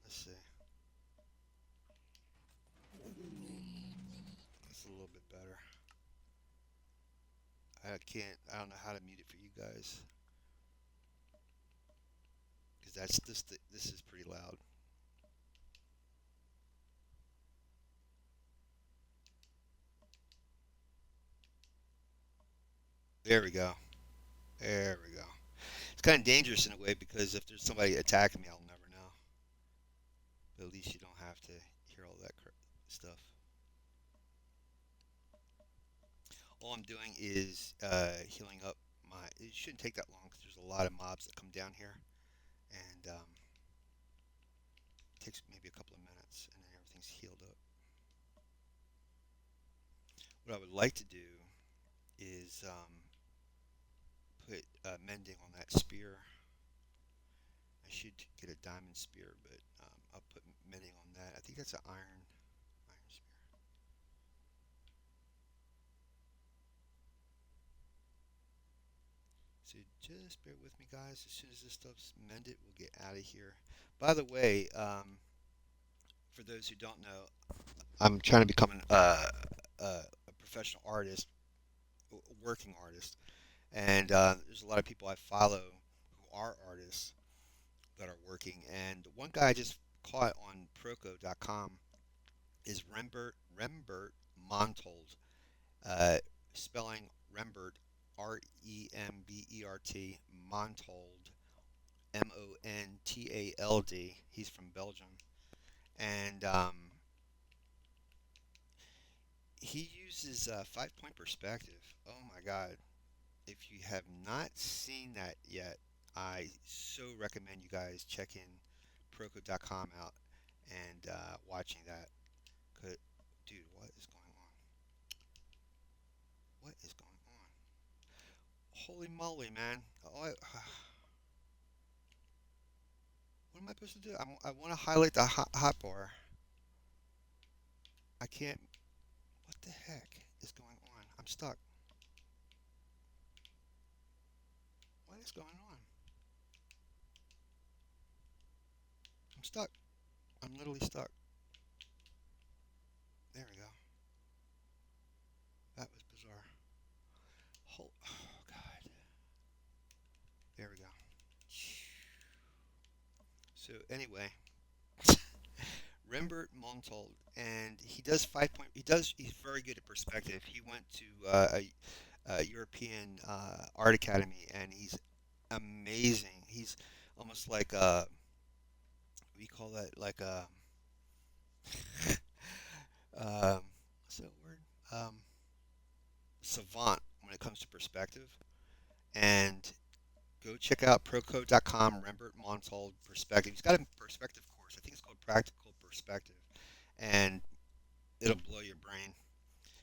Let's see. That's a little bit better. I can't. I don't know how to mute it for you guys because that's this. This is pretty loud. There we go. There we go. It's kind of dangerous in a way because if there's somebody attacking me, I'll never know. But at least you don't have to hear all that stuff. All I'm doing is healing up my. It shouldn't take that long because there's a lot of mobs that come down here, and it takes maybe a couple of minutes, and then everything's healed up. What I would like to do is put mending on that spear. I should get a diamond spear, but I'll put mending on that. I think that's an iron spear. So just bear with me, guys. As soon as this stuff's mended, we'll get out of here. By the way, for those who don't know, I'm trying to become a professional artist, a working artist, and there's a lot of people I follow who are artists that are working. And one guy I just caught on Proco.com is Rembert Montold, uh, spelling Rembert Rembert Montold Montald. He's from Belgium, and he uses 5 point perspective. Oh my God! If you have not seen that yet, I so recommend you guys check in Proco.com out and watching that. Dude, what is going on? What is going on? Holy moly, man! What am I supposed to do? I want to highlight the hot bar. I can't. What the heck is going on? I'm stuck. What is going on? I'm stuck. I'm literally stuck. There we go. That was bizarre. Oh God. There we go. So anyway, Rembert Montold, and he does 5 point. He's very good at perspective. He went to a European art academy, and he's amazing. He's almost like a, we call that like a what's that word? Um, Savant when it comes to perspective. And go check out procode.com, Rembert Montold Perspective. He's got a perspective course. I think it's called Practical Perspective. And it'll blow your brain.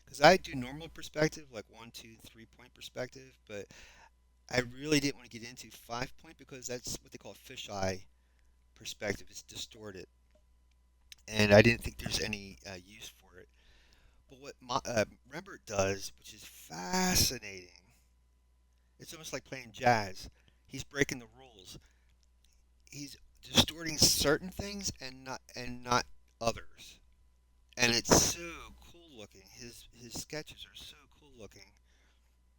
Because I do normal perspective, like 1, 2, 3 point perspective, but I really didn't want to get into 5 point because that's what they call fisheye perspective. It's distorted. And I didn't think there's any use for it. But what Rembert does, which is fascinating, it's almost like playing jazz. He's breaking the rules. He's distorting certain things and not others. And it's so cool looking. His sketches are so cool looking.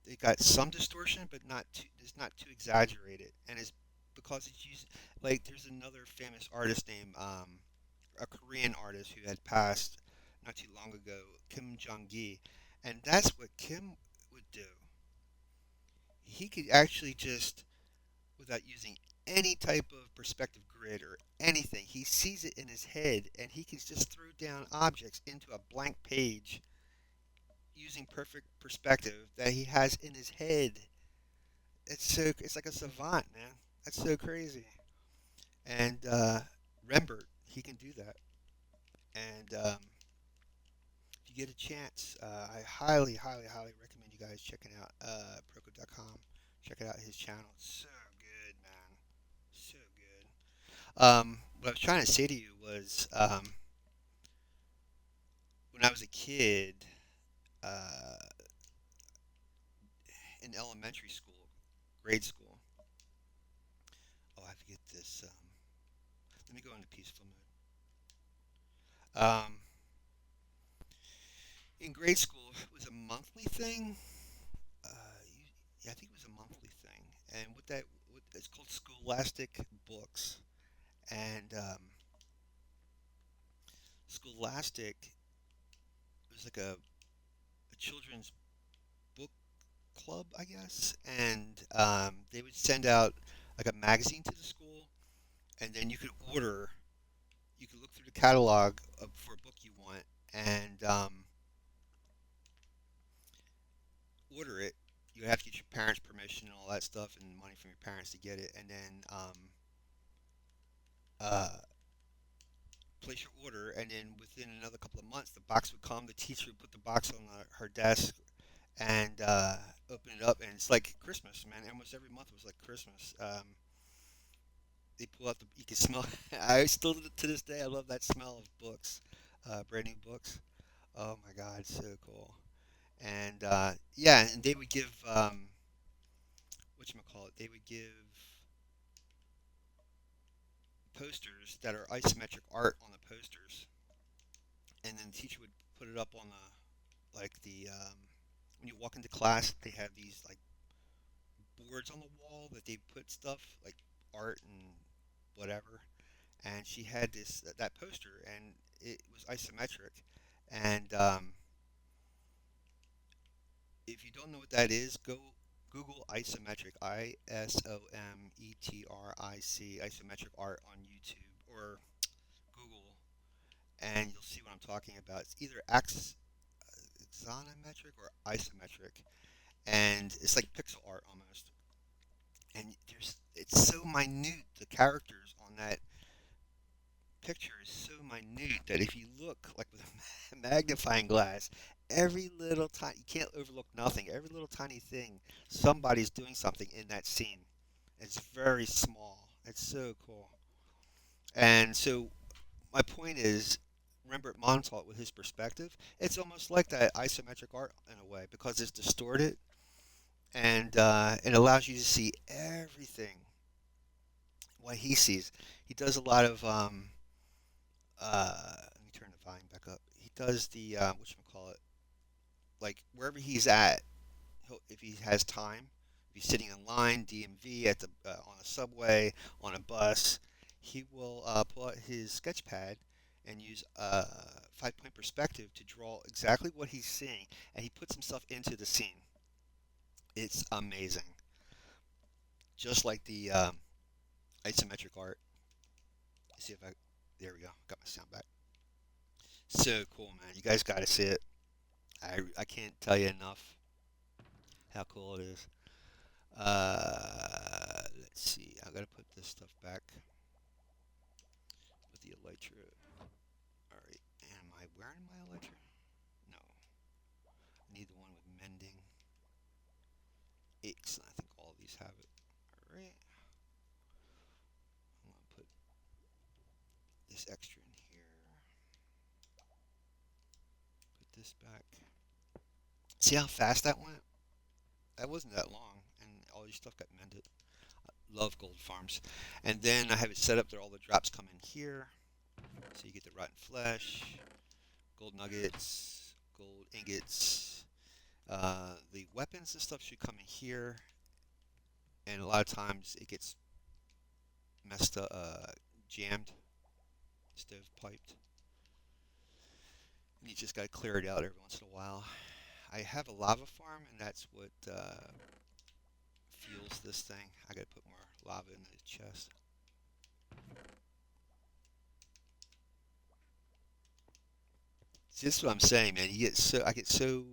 They got some distortion, but not too. It's not too exaggerated, and it's because it's used. Like there's another famous artist named a Korean artist who had passed not too long ago, Kim Jong Gi, and that's what Kim would do. He could actually just, without using any type of perspective grid or anything, he sees it in his head, and he can just throw down objects into a blank page using perfect perspective that he has in his head. It's like a savant, man. That's so crazy. And Rembert, he can do that. And if you get a chance, I highly, highly, highly recommend you guys checking out Proco.com. Check out his channel. It's so good, man. So good. What I was trying to say to you was when I was a kid uh, in elementary school, grade school. Oh, I forget this. Let me go into peaceful mode. In grade school, it was a monthly thing. Yeah, I think it was a monthly thing, and it's called Scholastic Books, and Scholastic was like a children's book club, I guess, and they would send out like a magazine to the school, and then you could look through the catalog for a book you want, and order it. You have to get your parents' permission and all that stuff, and money from your parents to get it, and then uh, place your order, and then within another couple of months, the box would come. The teacher would put the box on her desk and open it up, and it's like Christmas, man. Almost every month was like Christmas. They pull out you can smell. I still to this day, I love that smell of books, brand new books. Oh my God, so cool. And yeah, and they would give whatchamacallit, they would give posters that are isometric art on the posters, and then the teacher would put it up on the when you walk into class, they have these like boards on the wall that they put stuff like art and whatever. And she had that poster, and it was isometric. And if you don't know what that is, go Google isometric, Isometric, isometric art on YouTube or Google, and you'll see what I'm talking about. It's either axonometric or isometric, and it's like pixel art almost. And it's so minute. The characters on that picture is so minute that if you look like with a magnifying glass, every little tiny, you can't overlook nothing. Every little tiny thing, somebody's doing something in that scene. It's very small. It's so cool. And so my point is, Rembert Montauk with his perspective, it's almost like that isometric art in a way because it's distorted and it allows you to see everything what he sees. He does a lot of let me turn the volume back up. He does the whatchamacallit, like wherever he's at, if he has time, if he's sitting in line, DMV, at the on a subway, on a bus, he will pull out his sketch pad and use a 5-point perspective to draw exactly what he's seeing, and he puts himself into the scene. It's amazing. Just like the isometric art. Let's see if I. There we go. Got my sound back. So cool, man. You guys got to see it. I can't tell you enough how cool it is. Let's see. I gotta put this stuff back with the elytra. All right. Am I wearing my elytra? No. I need the one with mending. Excellent. I think all of these have it. All right. I'm gonna put this extra in here. Put this back. See how fast that went? That wasn't that long, and all your stuff got mended. Love gold farms. And then I have it set up that all the drops come in here. So you get the rotten flesh, gold nuggets, gold ingots. The weapons and stuff should come in here. And a lot of times it gets messed up, jammed, stovepiped. And you just got to clear it out every once in a while. I have a lava farm, and that's what fuels this thing. I got to put more lava in the chest. See, this is what I'm saying, man. I get so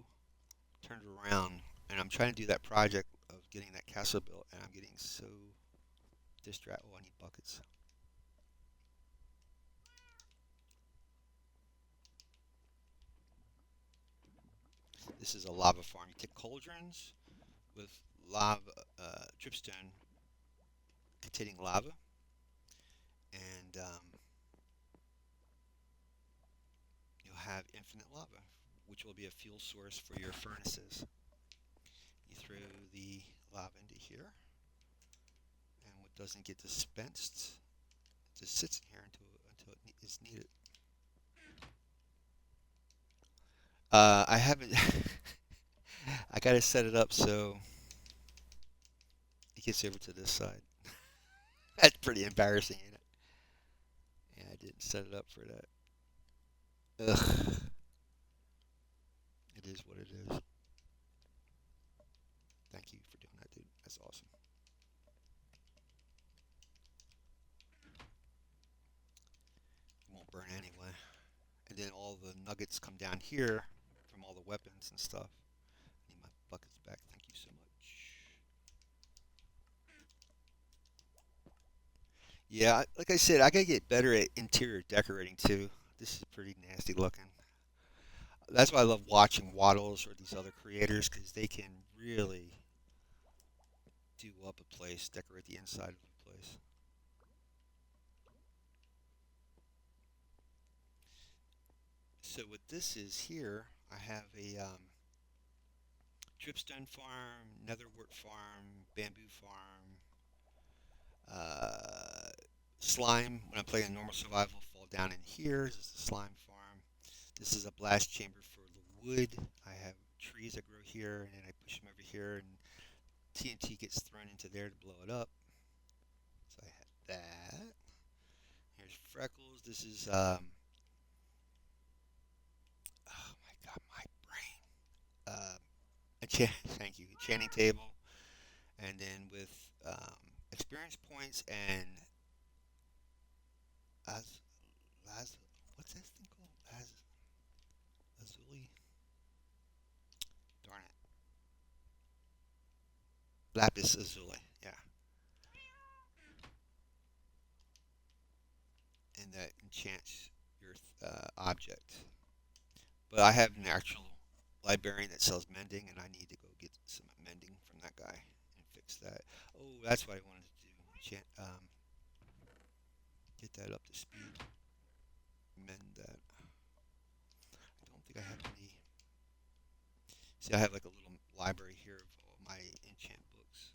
turned around, and I'm trying to do that project of getting that castle built, and I'm getting so distracted. Oh, I need buckets. This is a lava farm. You take cauldrons with lava, dripstone containing lava, and you'll have infinite lava, which will be a fuel source for your furnaces. You throw the lava into here, and what doesn't get dispensed just sits in here until it is needed. I haven't. I gotta set it up so it gets over to this side. That's pretty embarrassing, ain't it? Yeah, I didn't set it up for that. Ugh. It is what it is. Thank you for doing that, dude. That's awesome. It won't burn anyway. And then all the nuggets come down here from all the weapons and stuff. I need my buckets back. Thank you so much. Yeah, like I said, I gotta get better at interior decorating too. This is pretty nasty looking. That's why I love watching Waddles or these other creators because they can really do up a place, decorate the inside of a place. So what this is here, I have a dripstone farm, netherwort farm, bamboo farm, uh, slime. When I'm playing normal survival, fall down in here. This is the slime farm. This is a blast chamber for the wood. I have trees that grow here, and then I push them over here, and TNT gets thrown into there to blow it up. So I have that. Here's Freckles. This is oh my god, my brain. Thank you. Enchanting table, and then with experience points and as Laz, what's that thing called? Lazuli. Darn it. Lapis Lazuli. Yeah, and that enchants your object. But I have an actual librarian that sells mending, and I need to go get some mending from that guy and fix that. Oh, that's what I wanted to do. Get that up to speed. Mend that. I don't think I have any. See, I have like a little library here of all my enchant books.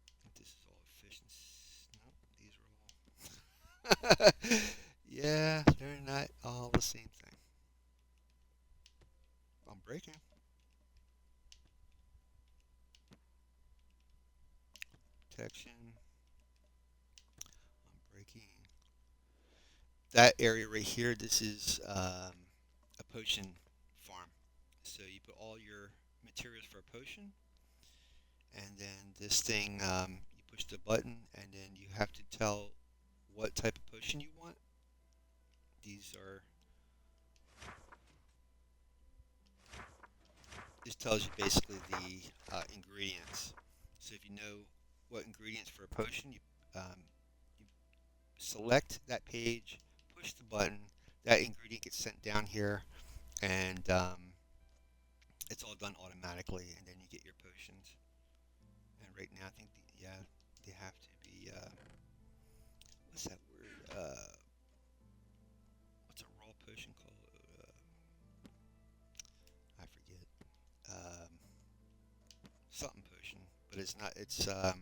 I think this is all efficiency. No, these are all. Yeah, they're not all the same thing. I'm breaking. Protection. that area right here, this is a potion farm. So you put all your materials for a potion, and then this thing, you push the button, and then you have to tell what type of potion you want. These are, this tells you basically the ingredients. So if you know what ingredients for a potion, you select that page, push the button, that ingredient gets sent down here, and it's all done automatically, and then you get your potions. And right now, I think, yeah, they have to be, what's that word? What's a raw potion called? I forget. Um, Something potion, but it's not, it's, raw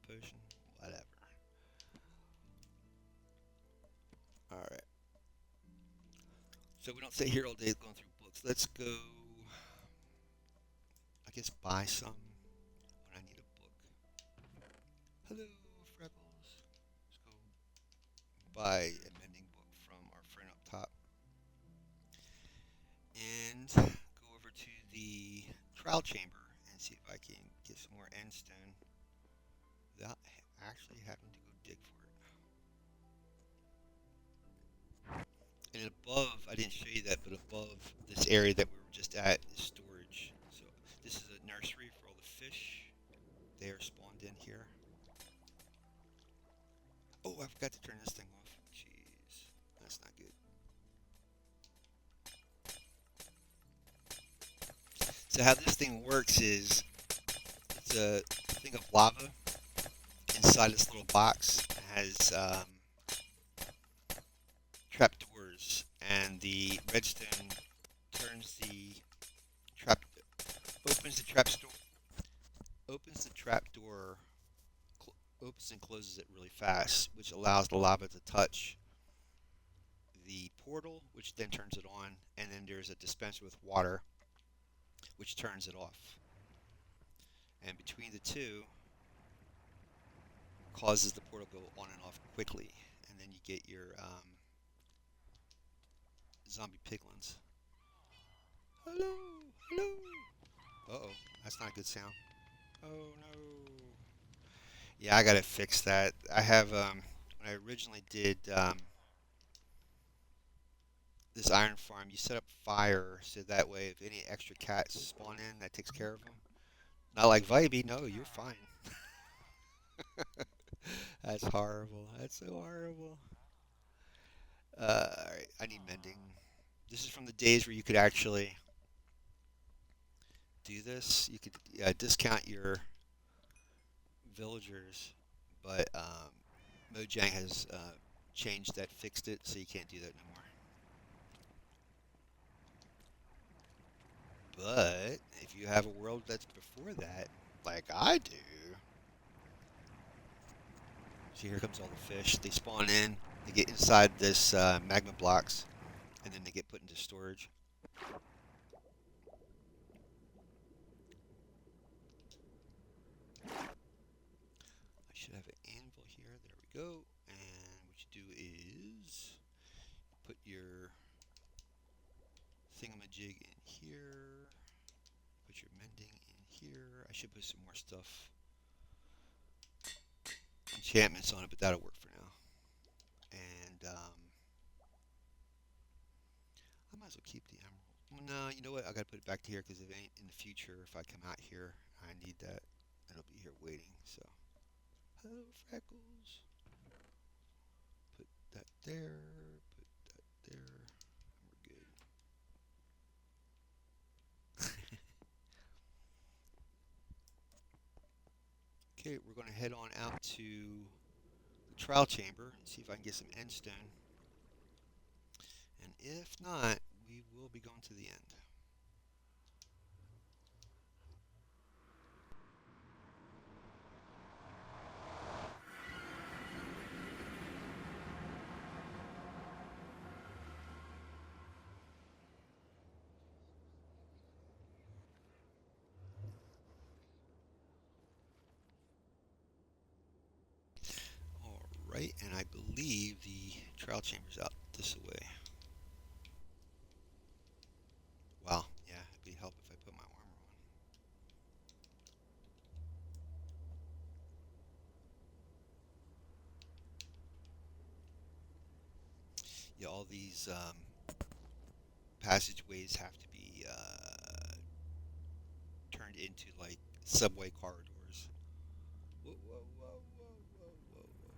potion? Whatever. Alright. So we don't sit here all day going through books. Let's go, I guess, buy some when I need a book. Hello, Freckles. Let's go buy a mending book from our friend up top. And go over to the trial chamber and see if I can get some more end stone without actually having to go dig for it. And above, I didn't show you that, but above this area that we were just at is storage. So this is a nursery for all the fish. They are spawned in here. Oh, I forgot to turn this thing off. Jeez, that's not good. So how this thing works is it's a thing of lava inside this little box. It has trapdoors, and the redstone turns the trap, opens the trap door, opens the trap door, opens and closes it really fast, which allows the lava to touch the portal, which then turns it on, and then there's a dispenser with water, which turns it off. And between the two, causes the portal to go on and off quickly, and then you get your zombie piglins. Hello, hello. Uh-oh, that's not a good sound. Oh no. Yeah, I gotta fix that. I have when I originally did this iron farm, you set up fire so that way if any extra cats spawn in, that takes care of them. Not like Vibey, no, you're fine. That's horrible. That's so horrible. Alright, I need mending. This is from the days where you could actually do this. You could discount your villagers, but Mojang has changed that, fixed it, so you can't do that no more. But if you have a world that's before that, like I do, see, here comes all the fish. They spawn in, they get inside this magma blocks, and then they get put into storage. I should have an anvil here. There we go. And what you do is put your thingamajig in here. Put your mending in here. I should put some more stuff, enchantments on it, but that'll work for now. And I might as well keep the emerald. Well, no, you know what? I gotta put it back to here because if it ain't in the future, if I come out here, I need that. It'll be here waiting. So, hello, Freckles. Put that there. Put that there. And we're good. Okay, we're going to head on out to the trial chamber and see if I can get some end stone. And if not, we will be going to the end. right, and I believe the trial chamber's out this way. Wow, yeah, it'd be help if I put my armor on. Yeah, all these passageways have to be turned into like subway corridors. Whoa, whoa, whoa, whoa, whoa, whoa, whoa.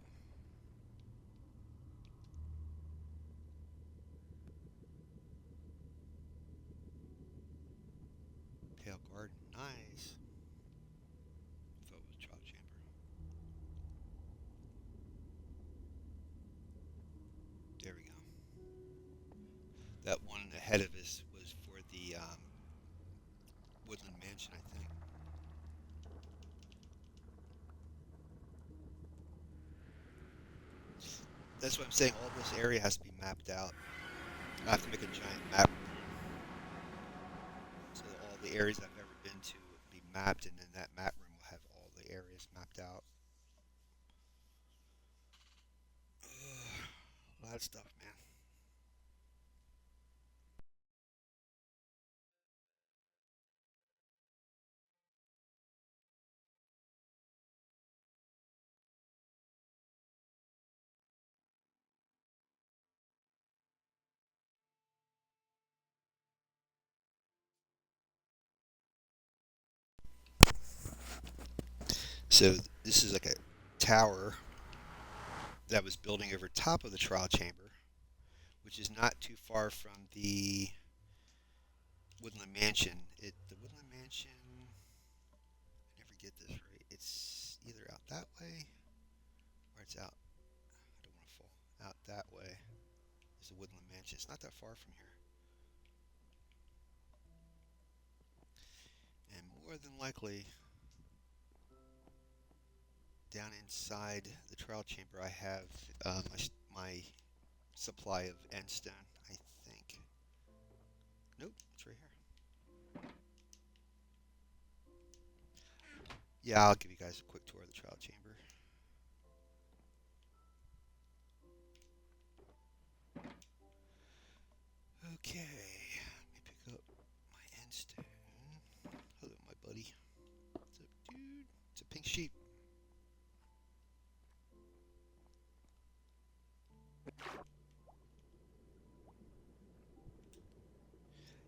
Pale Garden, nice. Thought it was trial chamber. There we go. That one ahead of us was for the Woodland Mansion, I think. That's what I'm saying. All this area has to be mapped out. I have to make a giant map so that all the areas I've ever been to will be mapped, and then that map room will have all the areas mapped out. A lot of stuff, man. So this is like a tower that was building over top of the trial chamber, which is not too far from the Woodland Mansion. The Woodland Mansion. I never get this right. It's either out that way or it's out. I don't want to fall out that way. Is the Woodland Mansion? It's not that far from here, and more than likely, down inside the trial chamber, I have my supply of endstone. I think. Nope, it's right here. Yeah, I'll give you guys a quick tour of the trial chamber. Okay, let me pick up my endstone. Hello, my buddy. What's up, dude? It's a pink sheep.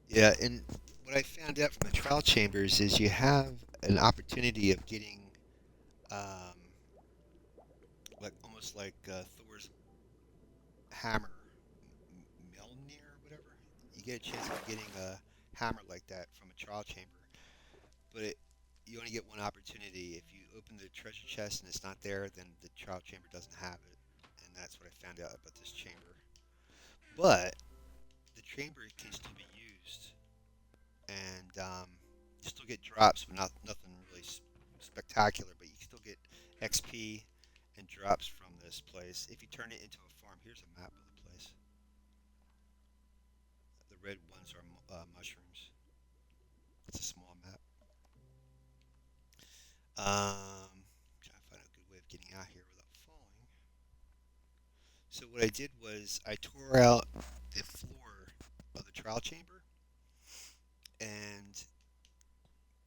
Yeah, and what I found out from the trial chambers is you have an opportunity of getting, um, like almost like Thor's hammer, Mjolnir or whatever. You get a chance of getting a hammer like that from a trial chamber, but you only get one opportunity. If you open the treasure chest and it's not there, then the trial chamber doesn't have it, and that's what I found out about this chamber. But the chamber can still be used, and you still get drops, but nothing really spectacular. But you can still get XP and drops from this place if you turn it into a farm. Here's a map of the place. The red ones are mushrooms. It's a small map. Trying to find a good way of getting out here without falling. So what I did was I tore out the floor of the trial chamber and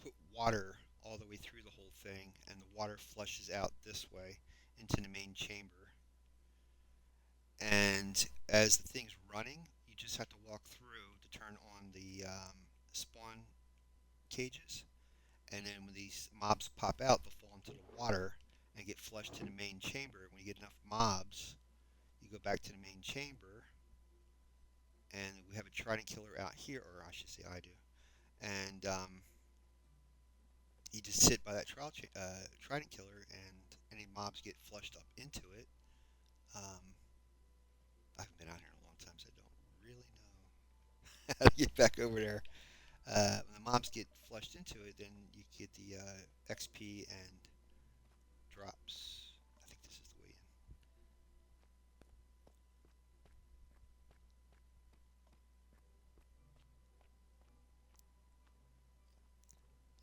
put water all the way through the whole thing, and the water flushes out this way into the main chamber. And as the thing's running, you just have to walk through to turn on the spawn cages, and then when these mobs pop out, they'll fall into the water and get flushed to the main chamber. When you get enough mobs, you go back to the main chamber, and we have a trident killer out here, or I should say I do, and you just sit by that trident killer, and any mobs get flushed up into it. Um, I haven't been out here in a long time, so I don't really know how to get back over there. When the mobs get flushed into it, then you get the XP and drops. I think this is the way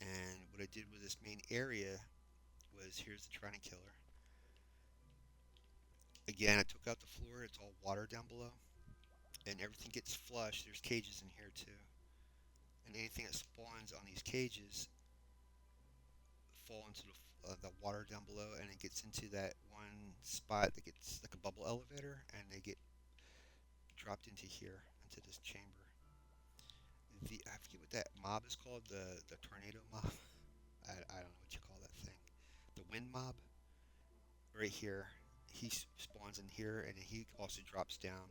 in. And what I did with this main area was here's the trident killer. again, I took out the floor. It's all water down below, and everything gets flushed. There's cages in here too, and anything that spawns on these cages fall into the water down below, and it gets into that one spot that gets like a bubble elevator, and they get dropped into here, into this chamber. I forget what that mob is called, the tornado mob. I don't know what you call that thing. The wind mob, right here. He spawns in here, and he also drops down,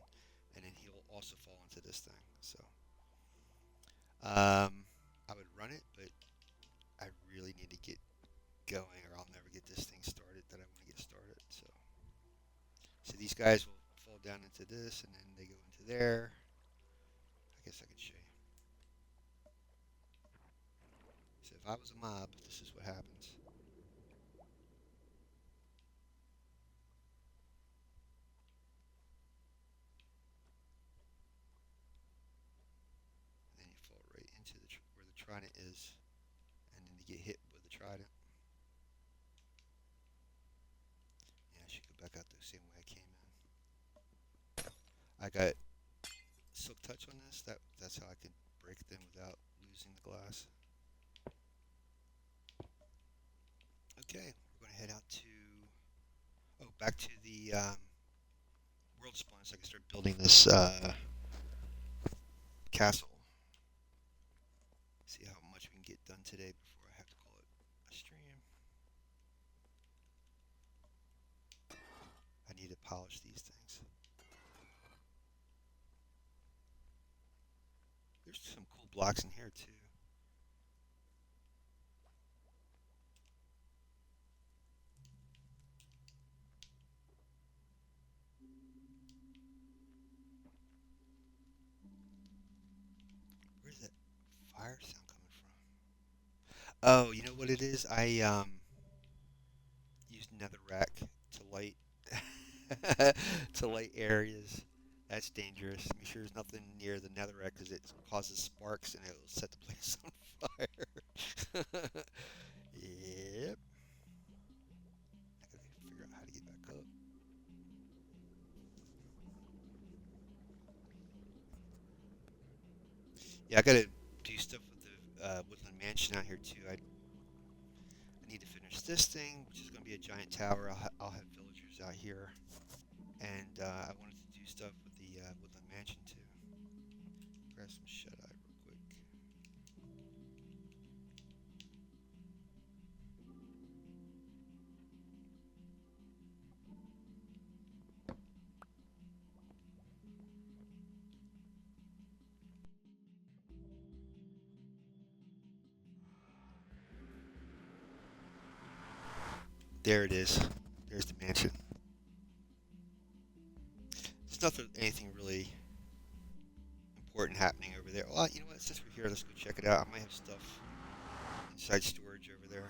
and then he'll also fall into this thing. So, I would run it, but I really need to get going, or I'll never get this thing started that I want to get started. So these guys will fall down into this, and then they go into there. I guess I could show you. So if I was a mob, this is what happens. And then you fall right into where the trident is, and then you get hit with the trident. Yeah, I should go back out the same way I came in. I got silk touch on this. That's how I can break them without losing the glass. Okay, we're gonna head out to back to the world spawn so I can start building this castle. See how much we can get done today before I have to call it a stream. I need to polish these things. There's some cool blocks in here too. Where's that fire sound coming from? Oh, you know what it is? I used netherrack to light to light areas. That's dangerous. Make sure there's nothing near the netherrack because it causes sparks and it'll set the place on fire. Yep. I gotta figure out how to get back up. Yeah, I gotta do stuff with the Woodland Mansion out here too. I need to finish this thing, which is gonna be a giant tower. I'll have villagers out here, and I wanted to do stuff with the Woodland Mansion too. Grab some shut eye real quick. There it is. There's the mansion. There's nothing, anything really important happening over there. Well, you know what? Since we're here, let's go check it out. I might have stuff inside storage over there.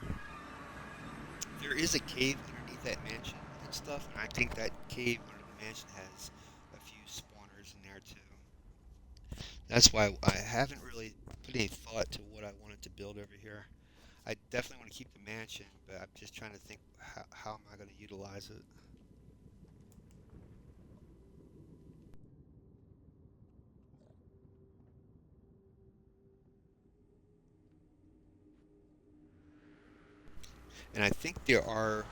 There is a cave underneath that mansion and stuff, and I think that cave under the mansion has a few spawners in there too. That's why I haven't really put any thought to what I wanted to build over here. I definitely want to keep the mansion, but I'm just trying to think how am I going to utilize it. And I think there are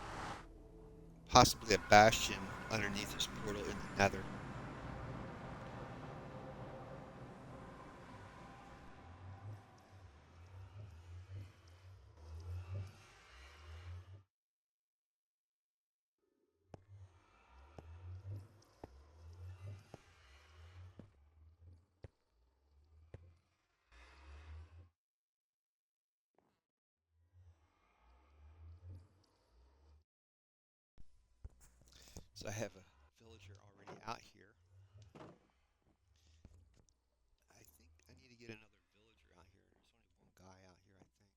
possibly a bastion underneath this portal in the nether. So I have a villager already out here. I think I need to get another villager out here. There's only one guy out here, I think.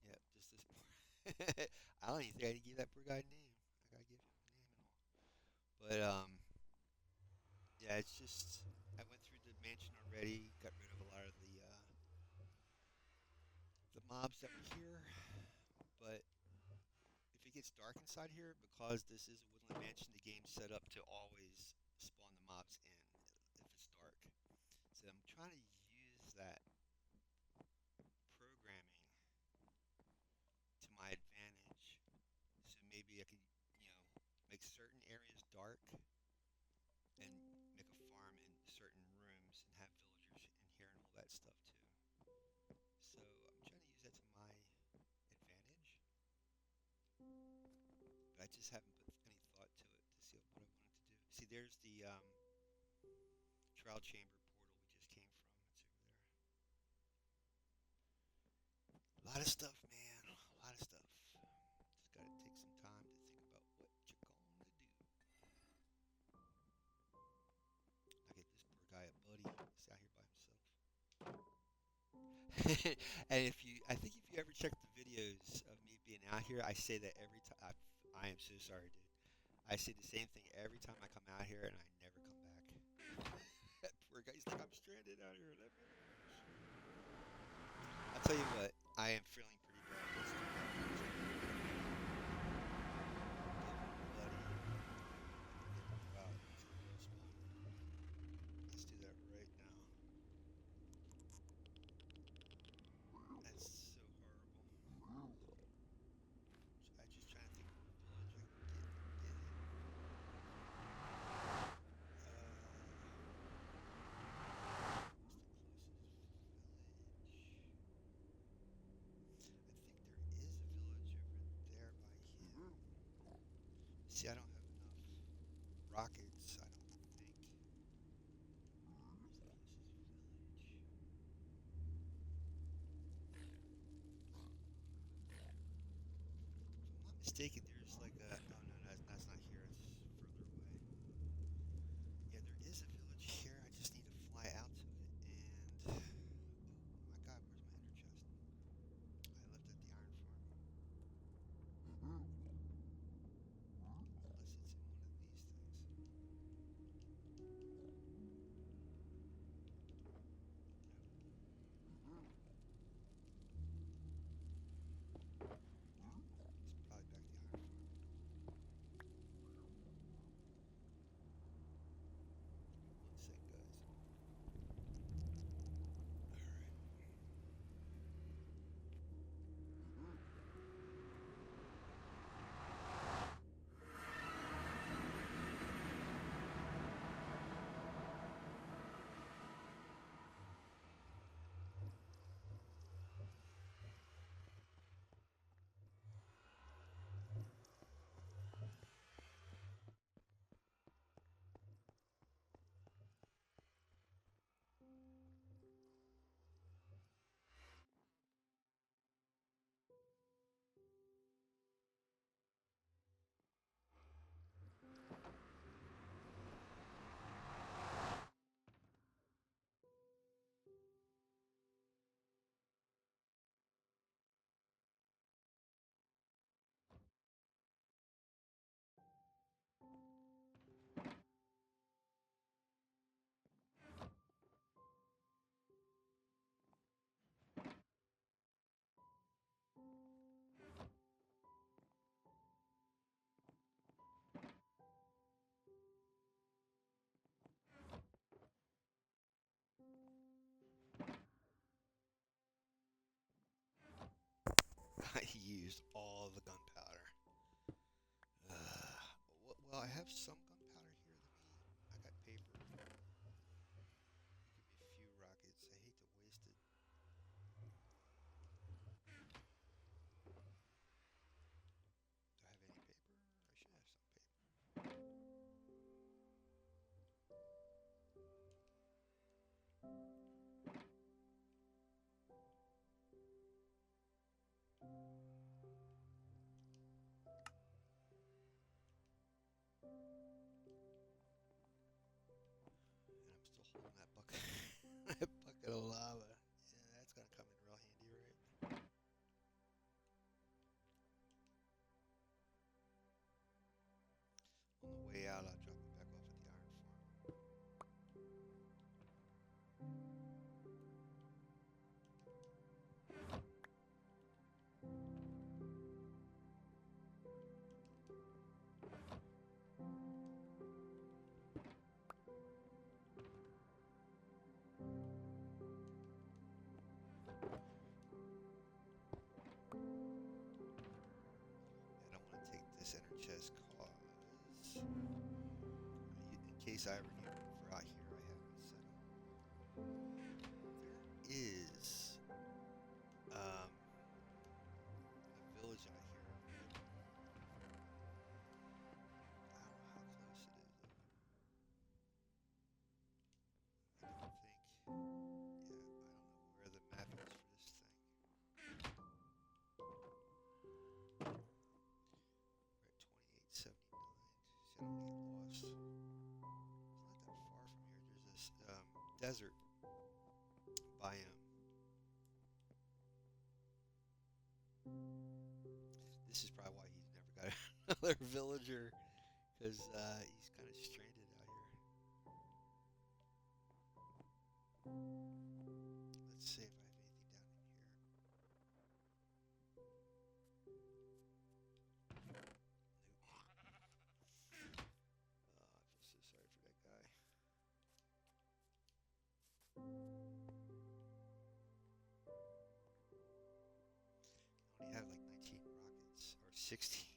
Yep, just this poor. I don't even think I need to give that poor guy a name. I gotta give him a name and all. But yeah, it's just I went through the mansion already. Got rid of a lot of the mobs that were here. But if it gets dark inside here, because this is a woodland the mansion, the game's set up to always spawn the mobs in if it's dark. So I'm trying to use that programming to my advantage. So maybe I could, you know, make certain areas dark and make a farm in certain rooms and have villagers in here and all that stuff too. So I'm trying to use that to my advantage, but I just haven't put any thought to it to see what I wanted to do. See, there's the trial chamber portal we just came from. It's over there. A lot of stuff, man. A lot of stuff. Just gotta take some time to think about what you're gonna do. I get this poor guy a buddy. He's out here by himself. And I think if you ever check the videos of me being out here, I say that every time. I am so sorry, dude. I say the same thing every time I come out here, and I never come back. That poor guy, he's like, I'm stranded out here. Let me I'll tell you what, I am feeling pretty bad. Let's do that. Buddy. Wow. Let's do that right now. That's so horrible. I just trying to think of a village I can get in. What's the closest village? I think there is a village over there by him. See, I don't have enough rockets, I don't think. Where's the closest village? If I'm not mistaken, there's like a. Oh no, that's not here. It's further away. Yeah, there is a village here. I just need to fly out to it. And oh my God, where's my ender chest? I left it at the iron farm. Unless it's in one of these things. It's probably back at the iron farm. Give me 1 sec, guys. All right. I used all the gunpowder. Well, I have some gunpowder here. I got paper. Give me a few rockets. I hate to waste it. Do I have any paper? I should have some paper. And I'm still holding that bucket, that bucket of lava. Yeah, that's gonna come in real handy, right? On the way out, I'll drop it back off at the iron farm. case I ever need one for out here, I have it set up. There is a village out here. I don't know how close it is though. I don't think. Yeah, I don't know where the map is for this thing. We're at 2879. See, I don't want to get lost. It's not that far from here. There's this desert biome. This is probably why he's never got another villager, because he's kind of stranded out here. Let's see if I have anything down in here. Nope. I feel so sorry for that guy. I only have like 19 rockets, or 16.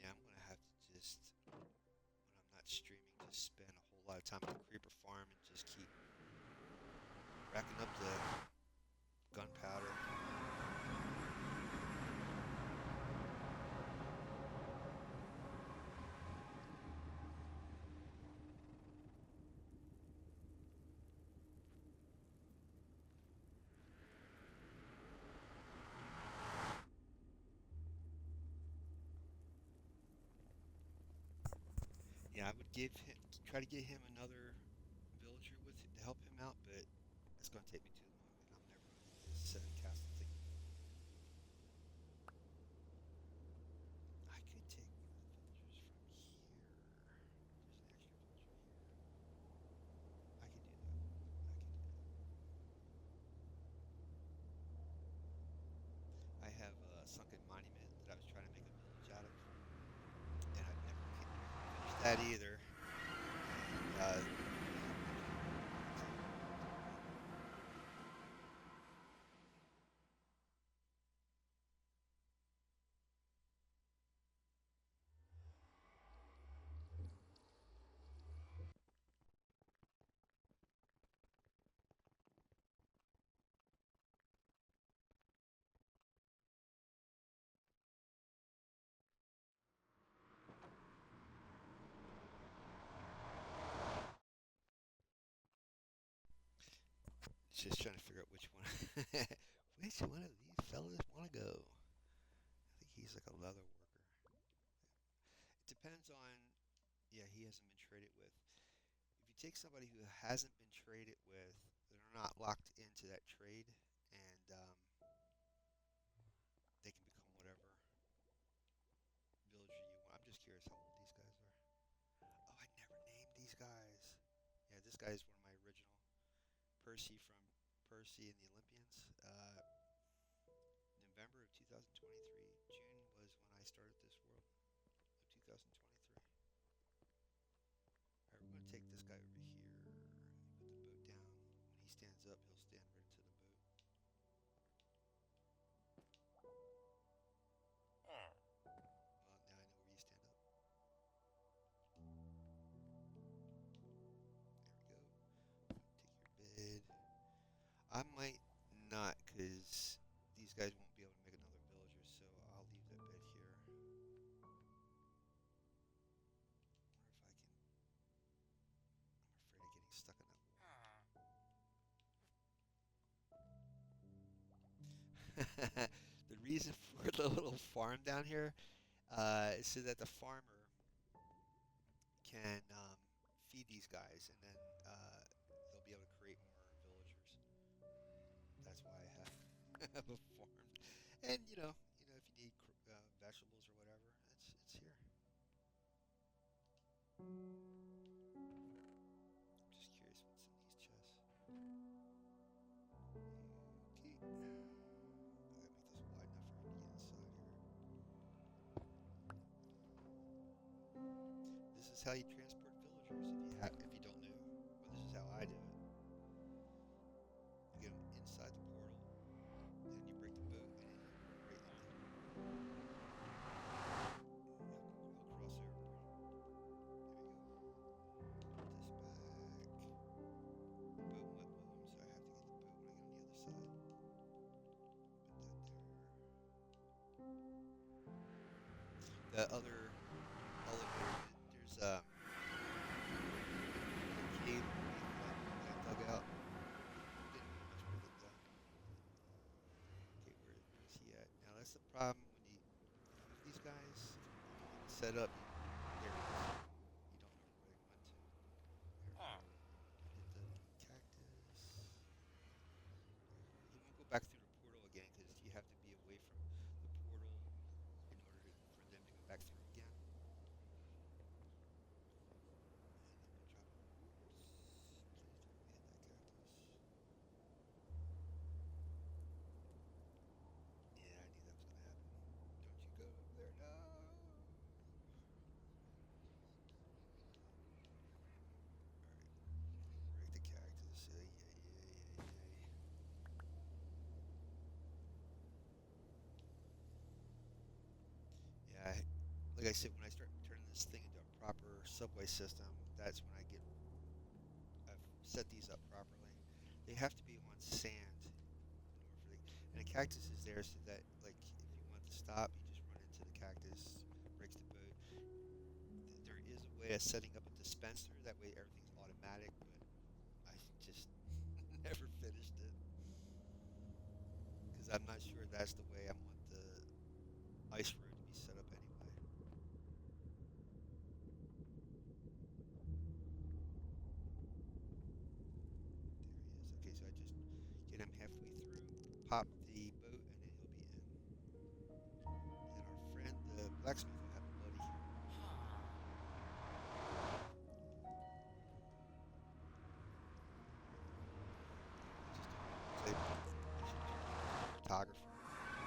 Yeah, I'm gonna have to just, when I'm not streaming, just spend a whole lot of time at the creeper farm and just keep racking up the gunpowder. Yeah, I would try to get him another villager with to help him out, but it's gonna take me too long, and I'm never gonna get this set castle thing. I could take one of the villagers from here. There's an extra villager here. I could do that. I could do that. I have a sunken monument that I was trying to make a village out of, and I've never finished that either. And just trying to figure out which one, which one of these fellas want to go. I think he's like a leather worker. It depends on. Yeah, he hasn't been traded with. If you take somebody who hasn't been traded with, they're not locked into that trade, and they can become whatever villager you want. I'm just curious how old these guys are. Oh, I never named these guys. Yeah, this guy is one of my original. Percy from Percy and the Olympians. November of 2023. June was when I started this world of 2023. Alright, we're going to take this guy over here. Put the boat down. When he stands up, he'll stand right to the boat. Well, now I know where you stand up. There we go. Take your bed. I might not, because these guys won't be able to make another villager, so I'll leave that bed here. I wonder if I can. I'm afraid of getting stuck in that wall. The reason for the little farm down here is so that the farmer can feed these guys, and then they'll be able to create more villagers. That's why I have a farm. And if you need vegetables or whatever, it's here. I'm just curious what's in these chests. Okay. I gotta make this wide enough for him to get inside here. This is how you transport villagers if you don't know. Well, this is how I do it. the other elevator, there's a cave underneath that I dug out. Didn't put much work into that. Okay, where's he at? Now that's the problem when you use these guys. If you want to set up, there he is. You don't know where he went to. There we go. Hit the cactus. He won't go back through the portal again because you have to be away from the portal in order for them to go back through again. And then we'll drop a quartz. Please don't let me hit that cactus. Yeah, I knew that was gonna happen. Don't you go over there, no! All right, break the cactus. Yeah, yeah, yeah, yeah, yeah. Yeah, like I said, when I start turning this thing into a proper subway system, that's when I've set these up properly. They have to be on sand in order for the and the cactus is there so that like if you want to stop, you just run into the cactus, breaks the boat. There is a way of setting up a dispenser that way everything's automatic, but I just never finished it because I'm not sure that's the way I want the ice road to be set up anyway. There he is. Okay, so I just get him halfway through, pop the boat, and then he'll be in. And then our friend, the blacksmith, will have a buddy here. He's just doing normal type. He should turn into a photographer after that.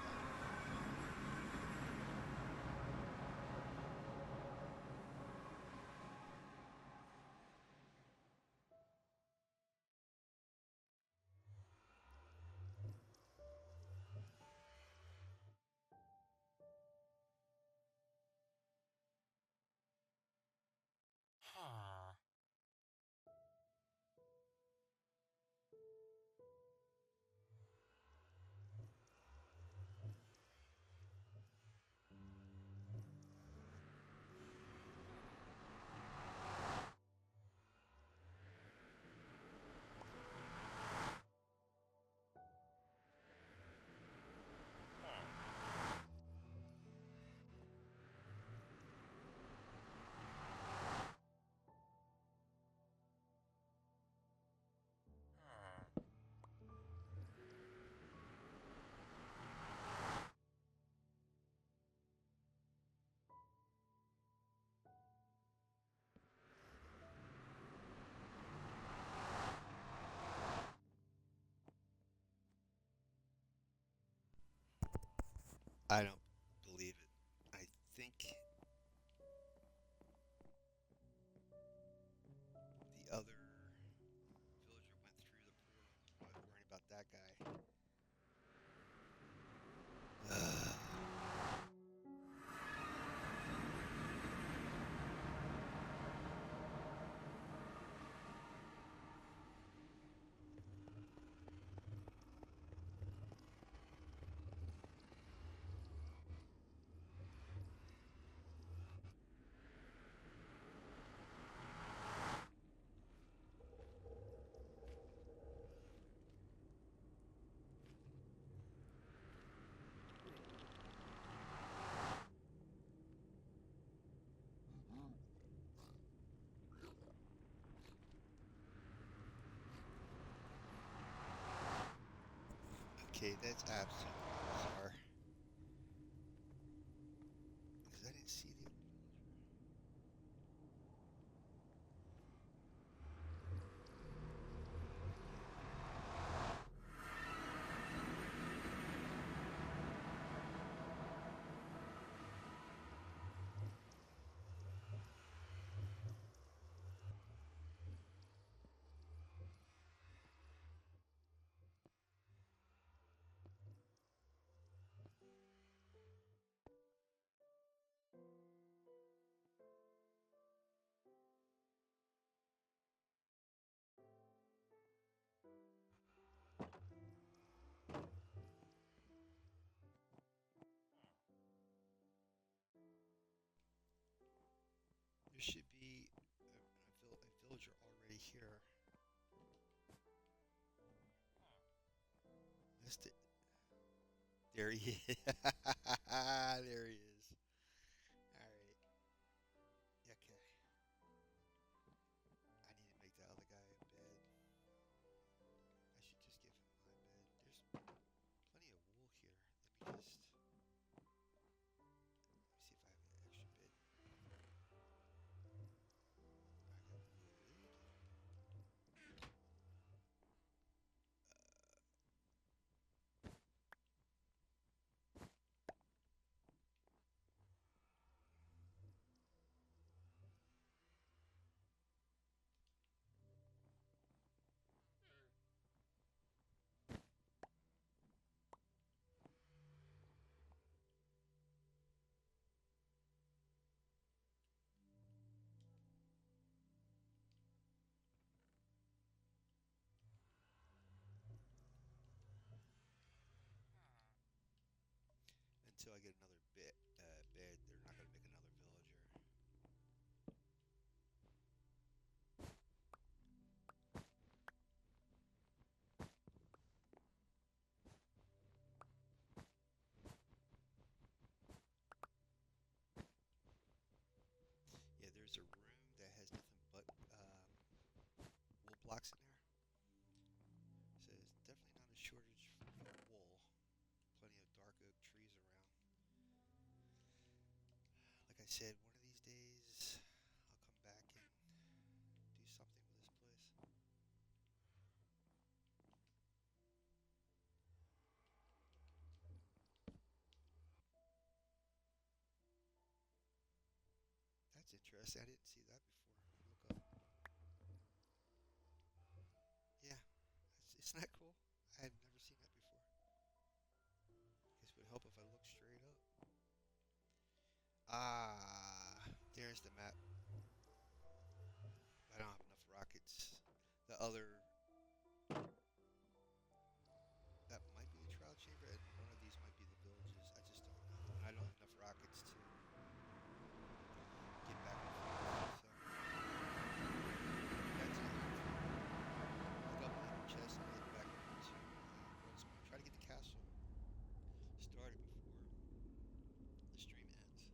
I don't believe it. I think the other villager went through the portal. I'm worried about that guy. Okay, that's absolutely bizarre. Because I didn't see the other villager. villager already here. Missed it. There he is. There he is. Alright. Okay. I need to make the other guy a bed. I should just give him my bed. There's plenty of wool here. Let me just... Let me see if I have an extra bed. I got wood. Until I get another bed, they're not going to make another villager. Yeah, there's a room that has nothing but wool blocks in there. So there's definitely not a shortage of wool. Plenty of dark oak trees around. Like I said, one of these days I'll come back and do something with this place. That's interesting. I didn't see that before. Let me look up. Yeah, isn't that cool? I had never seen that before. Guess it would help if I look straight up. Ah, there's the map. I don't have enough rockets. The other, that might be the trial chamber, and one of these might be the villages. I just don't know. And I don't have enough rockets to get back and forth. So that's it. Pick up the chest and head back into Worldspawn. Try to get the castle started before the stream ends.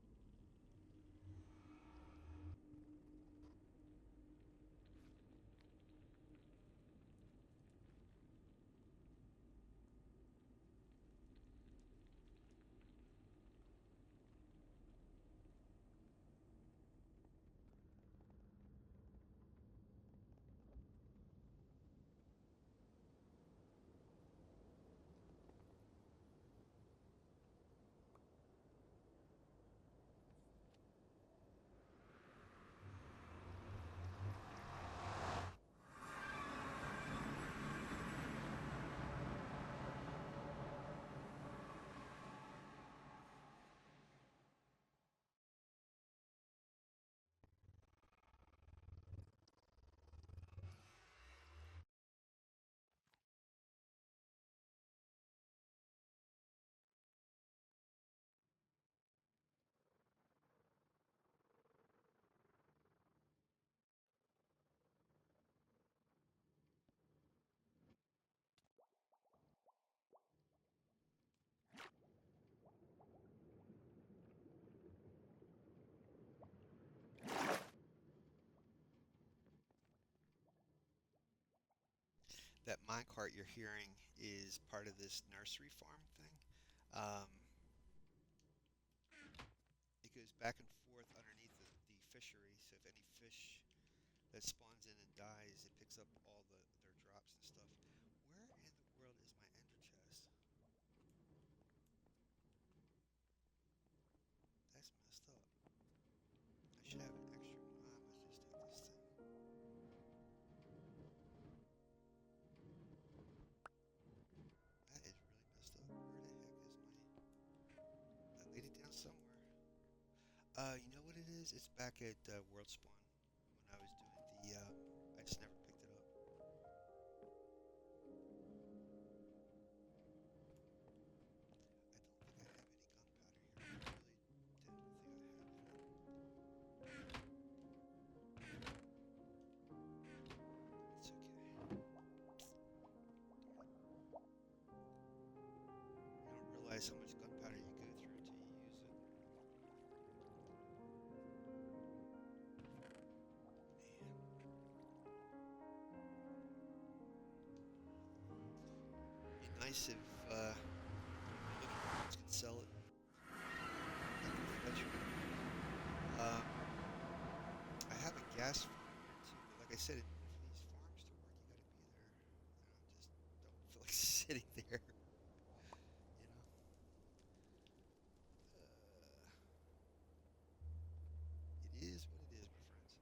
That minecart you're hearing is part of this nursery farm thing. Um, it goes back and forth underneath the fishery, so if any fish that spawns in and dies, it picks up all their drops and stuff. Where in the world is my ender chest? That's messed up. I should have an extra one. I must just take this thing. That is really messed up. Where the heck is my... I laid it down somewhere. You know what it is? It's back at Worldspawn when I was doing the... I just never picked it up. I don't think I have any gunpowder here. I really don't think I have any. realize how much gunpowder you go through until you use it. Man. Be nice if liquor boards could sell it. I have a gas farm here too, but like I said, for these farms to work, you got to be there. Just don't feel like sitting there. You know. It is what it is, my friends.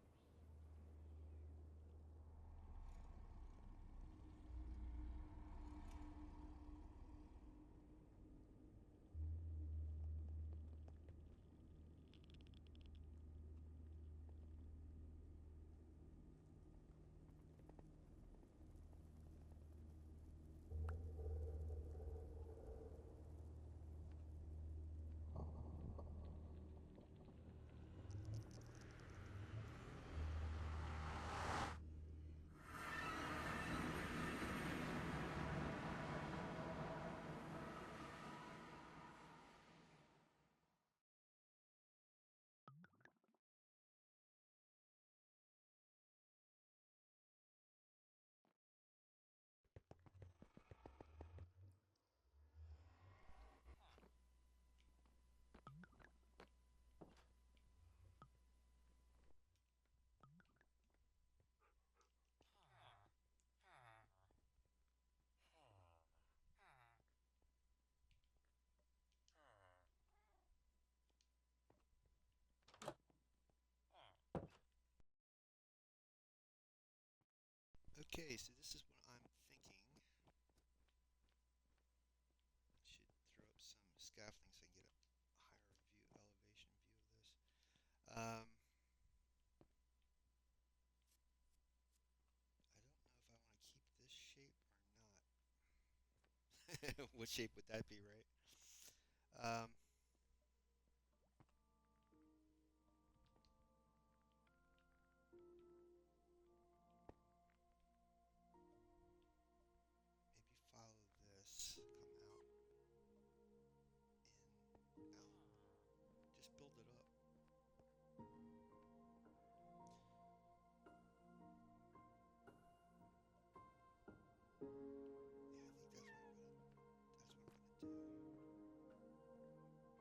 Okay, so this is what I'm thinking. I should throw up some scaffolding so I can get a higher view, elevation view of this. I don't know if I want to keep this shape or not. What shape would that be, right? Um, Maybe follow this, come out, in, out. Just build it up. Yeah, I think that's what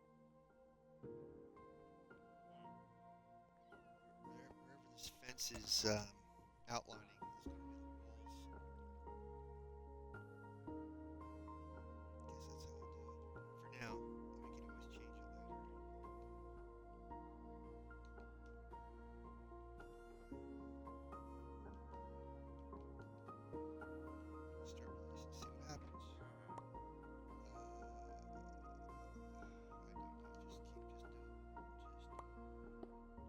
I'm gonna do. Wherever this fence is outlining is gonna be the walls. I guess that's how I'll do it. For now, we can always change it later. Start releasing, see what happens. I don't know. Just do it. Just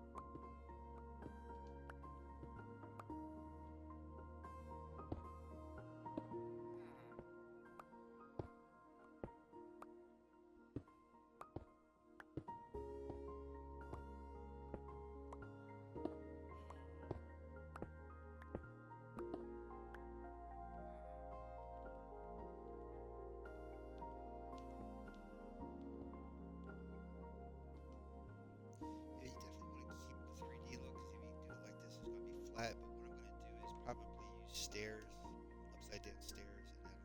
do it. Yeah, you definitely want to keep the 3D look because if you do it like this, it's going to be flat. But what I'm going to do is probably use stairs, upside down stairs, and that'll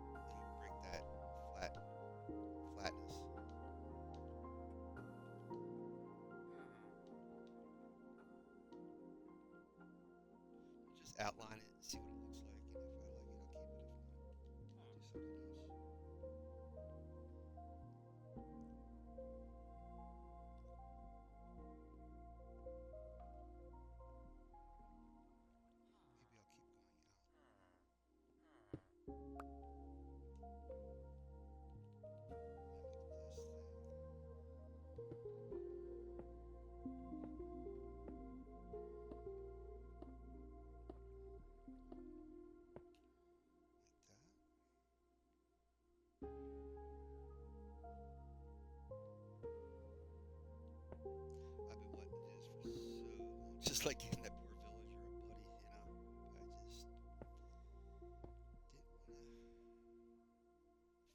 give it'll break that flatness. Just outline it and see what it looks like. And if I like it, I'll keep it. If not, I'll do something else. Maybe I'll keep going out. Mimic this thing. Like that. I've been wanting to do this for so long. Just like getting that poor villager a buddy, you know. I just didn't want to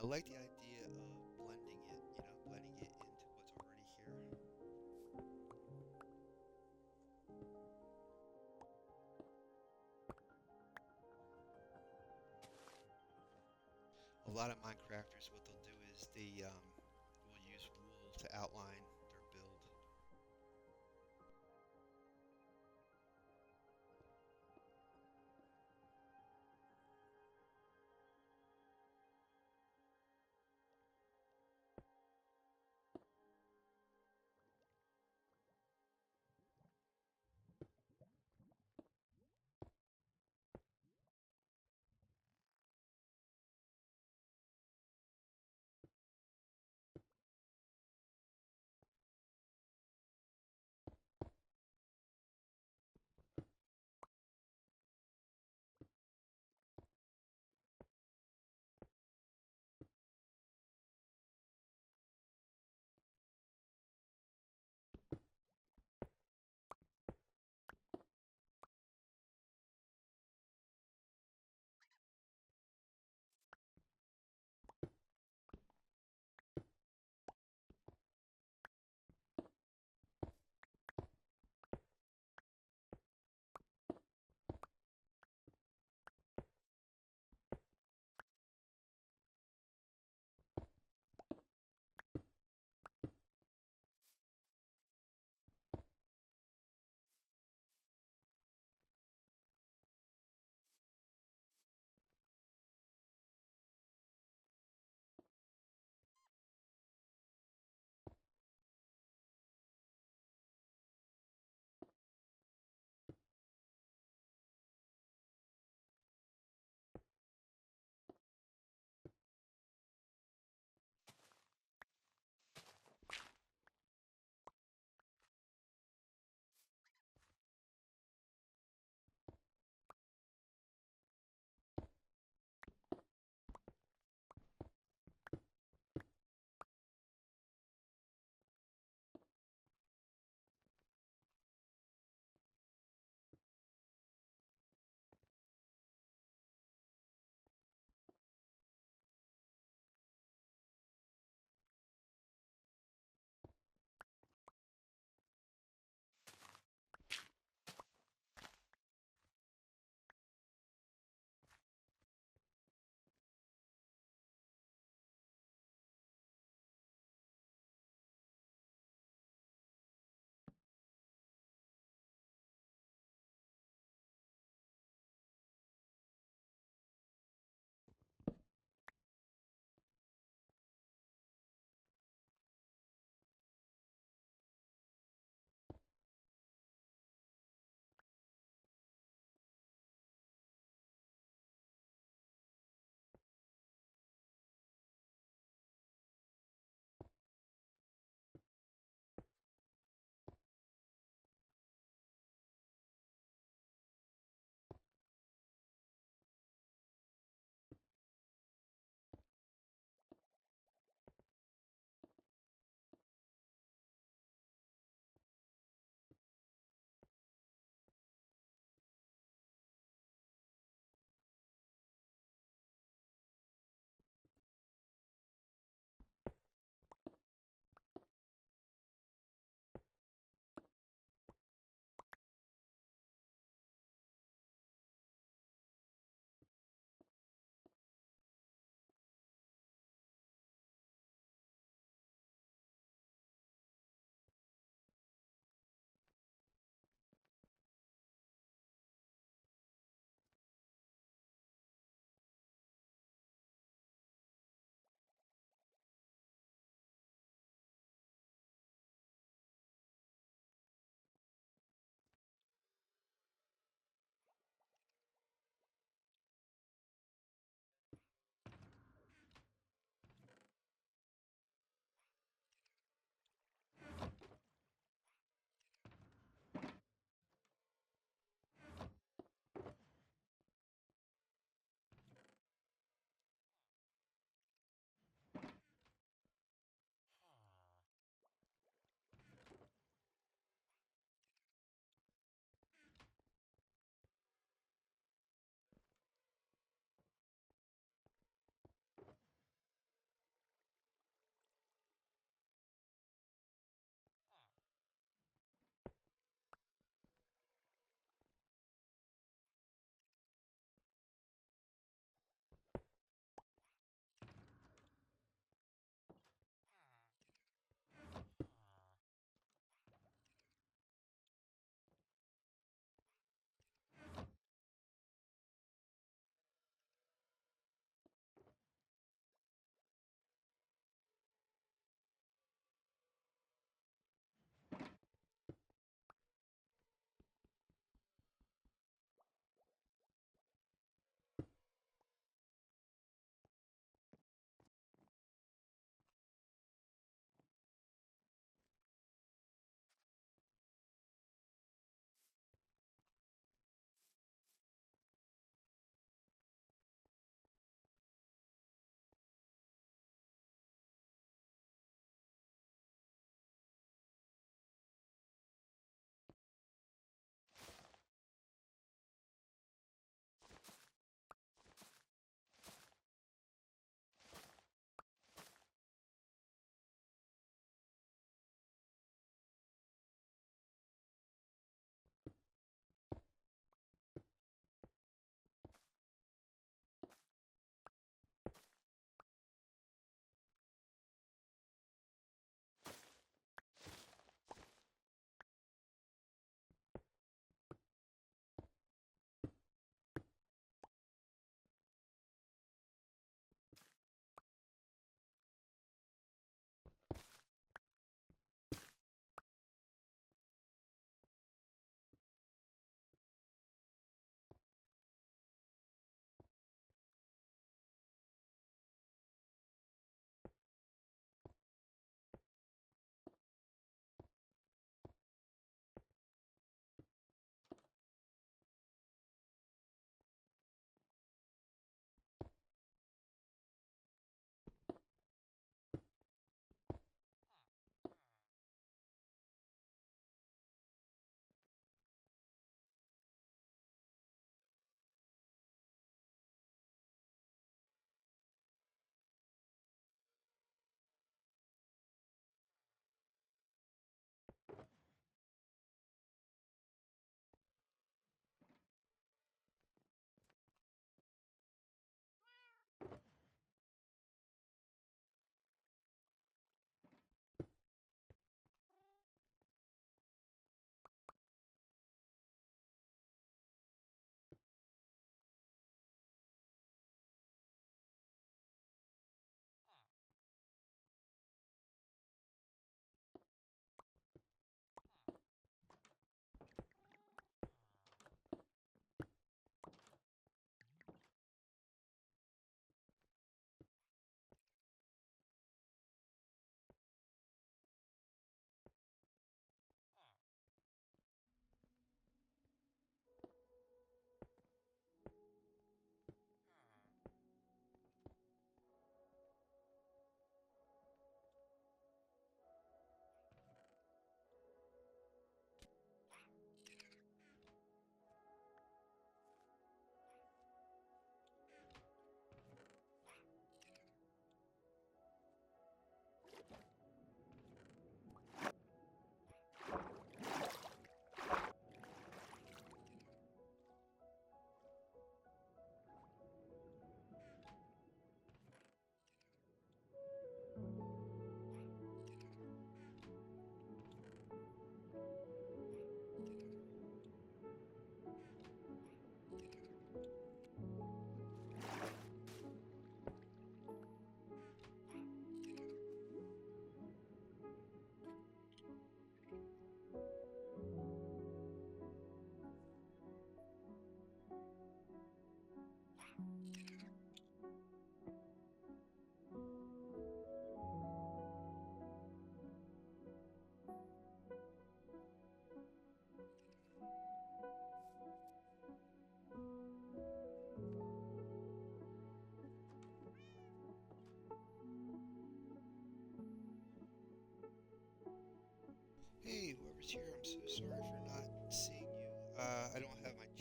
like the idea of blending it, blending it into what's already here. A lot of Minecrafters, what they'll do is they will use wool to outline their build.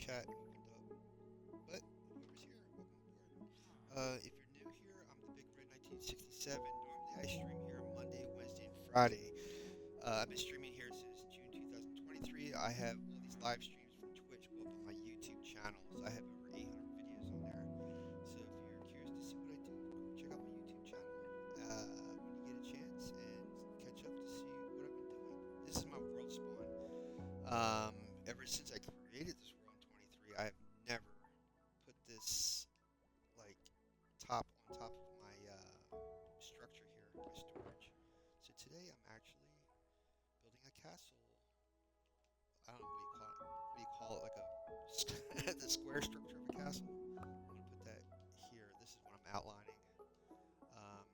chat opened up. But whoever's here, welcome aboard. If you're new here, I'm the Big Red 1967. Normally I stream here Monday, Wednesday, and Friday. I've been streaming here since June 2023. I have all these live streams from Twitch go up on my YouTube channels. I have over 800 videos on there. So if you're curious to see what I do, go check out my YouTube channel when you get a chance and catch up to see what I've been doing. This is my world spawn. Ever since I created this world in 23, I have never put this like on top of my structure here, my storage. So today I'm actually building a castle. I don't know what do you call it. What do you call it? Like a the square structure of a castle. I'm gonna put that here. This is what I'm outlining. Um,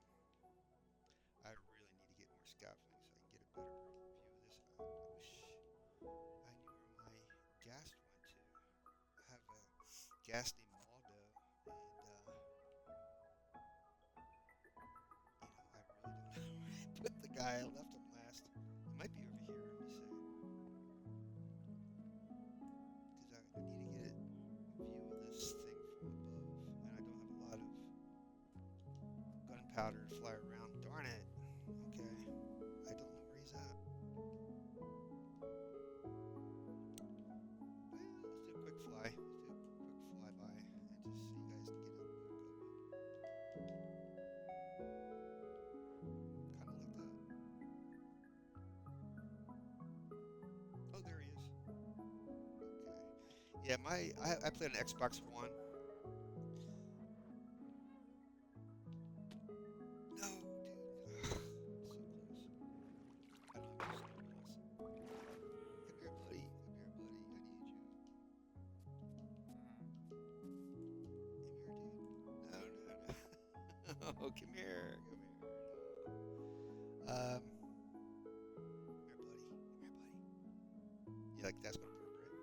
I really need to get more scaffolding so I can get a better view of this. I wish I knew where my ghast went to. I have a ghast named Waldo, and I really don't know where I put the guy. I left him last. He might be over here. Let me see, because I need to get a view of this thing from above, and I don't have a lot of gunpowder to fly around. Darn it. Okay, I don't know where he's at. Well, let's do a quick fly. Let's do a quick flyby and just so you guys can get a look of it. Kind of like that. Oh, there he is. Okay. Yeah, I played on Xbox One. No, dude. So close. I don't have any snowballs. Come here, buddy. Come here, buddy. I need you. Come here, dude. No, no, no. Oh, come here. Come here. No. Come here, buddy. Come here, buddy. Yeah, like that's gonna work, right?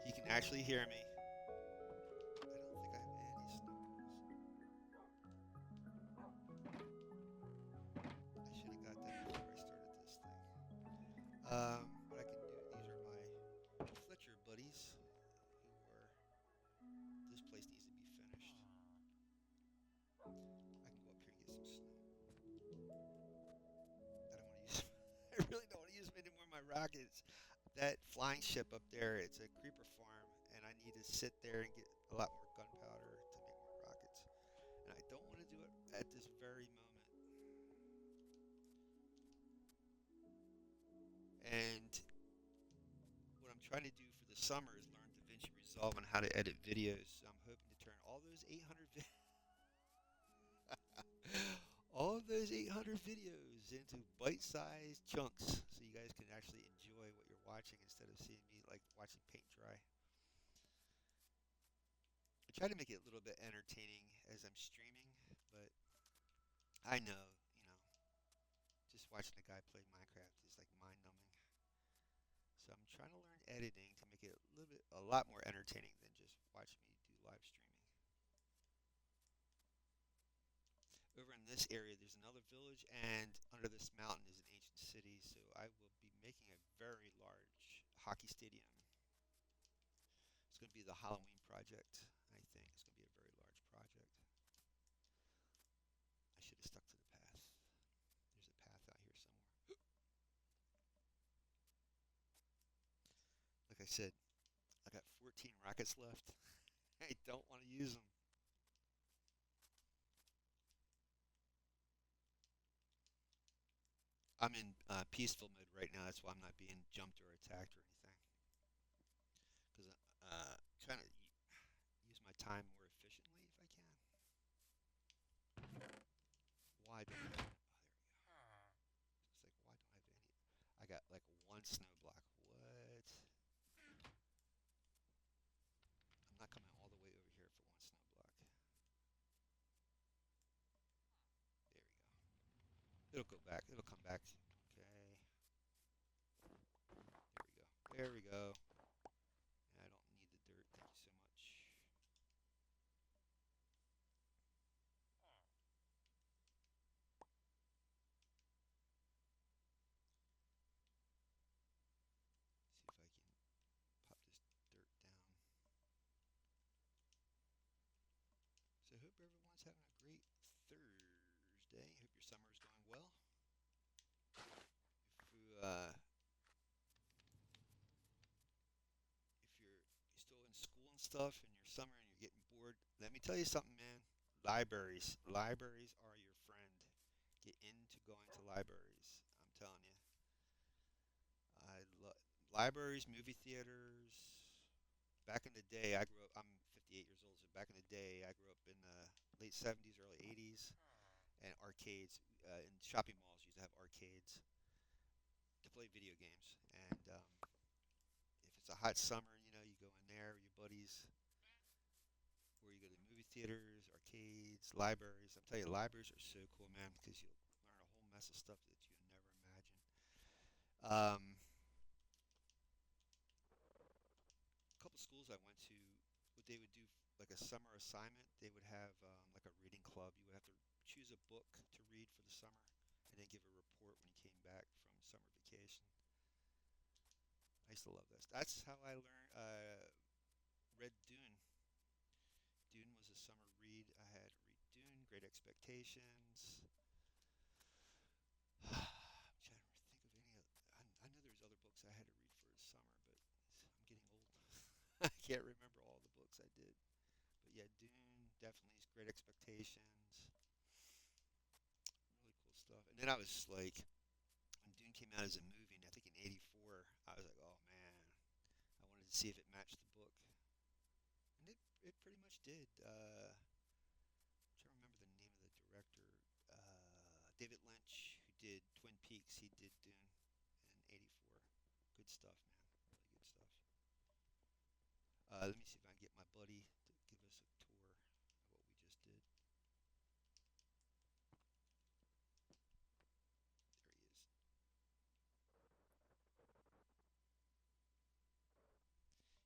He can actually hear me. I don't think I have any snowballs. I should have got that before I started this thing. What I can do, these are my Fletcher buddies who are, this place needs to be finished. I can go up here and get some snow. I don't want to use, I really don't want to use them anymore, my rockets. That flying ship up there, it's a creeper farm, and I need to sit there and get a lot more gunpowder to make more rockets. And I don't want to do it at this very moment. And what I'm trying to do for the summer is learn DaVinci Resolve on how to edit videos. So I'm hoping to turn all those 800 all of those 800 videos into bite-sized chunks so you guys can actually enjoy what you're watching instead of seeing me like watching paint dry. I try to make it a little bit entertaining as I'm streaming, but I know, just watching a guy play Minecraft is like mind-numbing. So I'm trying to learn editing to make it a lot more entertaining than just watching me do live streaming. Over in this area, there's another village, and under this mountain is an ancient city. So I will be making a very large hockey stadium. It's going to be the Halloween project, I think. It's going to be a very large project. I should have stuck to the path. There's a path out here somewhere. Like I said, I got 14 rockets left. I don't want to use them. I'm in peaceful mode right now. That's why I'm not being jumped or attacked or anything. Because I'm trying to use my time more efficiently if I can. Why don't I? Oh, there we go. It's like, why don't I have any? I got like one snow block. What? I'm not coming all the way over here for one snow block. There we go. It'll go back. It'll come back. Okay. There we go. There we go. I don't need the dirt. Thank you so much. See if I can pop this dirt down. everyone's having a great Thursday. Hope your summer is going well. If you, if you're still in school and stuff and you're summer and you're getting bored, let me tell you something, man. Libraries are your friend. Get into going to libraries. I'm telling you. I love libraries, movie theaters. Back in the day, I grew up. I'm 58 years old, so back in the day, I grew up in the late 70s, early 80s, and arcades in shopping malls used to have arcades to play video games. And if it's a hot summer, you go in there with your buddies, or you go to movie theaters, arcades, libraries. I'm telling you, libraries are so cool, man, because you learn a whole mess of stuff that you never imagined. A couple schools I went to, what they would do, like a summer assignment, they would have like a reading club. You would have to choose a book to read for the summer, and then give a report when you came back from summer vacation. I used to love this. That's how I learned. Read Dune. Dune was a summer read. I had to read Dune, Great Expectations. I'm trying to think of any. I know there's other books I had to read for the summer, but I'm getting old. I can't remember all the books I did. But yeah, Dune definitely is Great Expectations. Really cool stuff. And then I was like, when Dune came out as a movie, I think in '84, I was like, oh man, I wanted to see if it matched the book, and it pretty much did. I'm trying to remember the name of the director. David Lynch, who did Twin Peaks, he did Dune in '84. Good stuff, man. Really good stuff. Let me see if I can get my buddy to give us a tour of what we just did. There he is.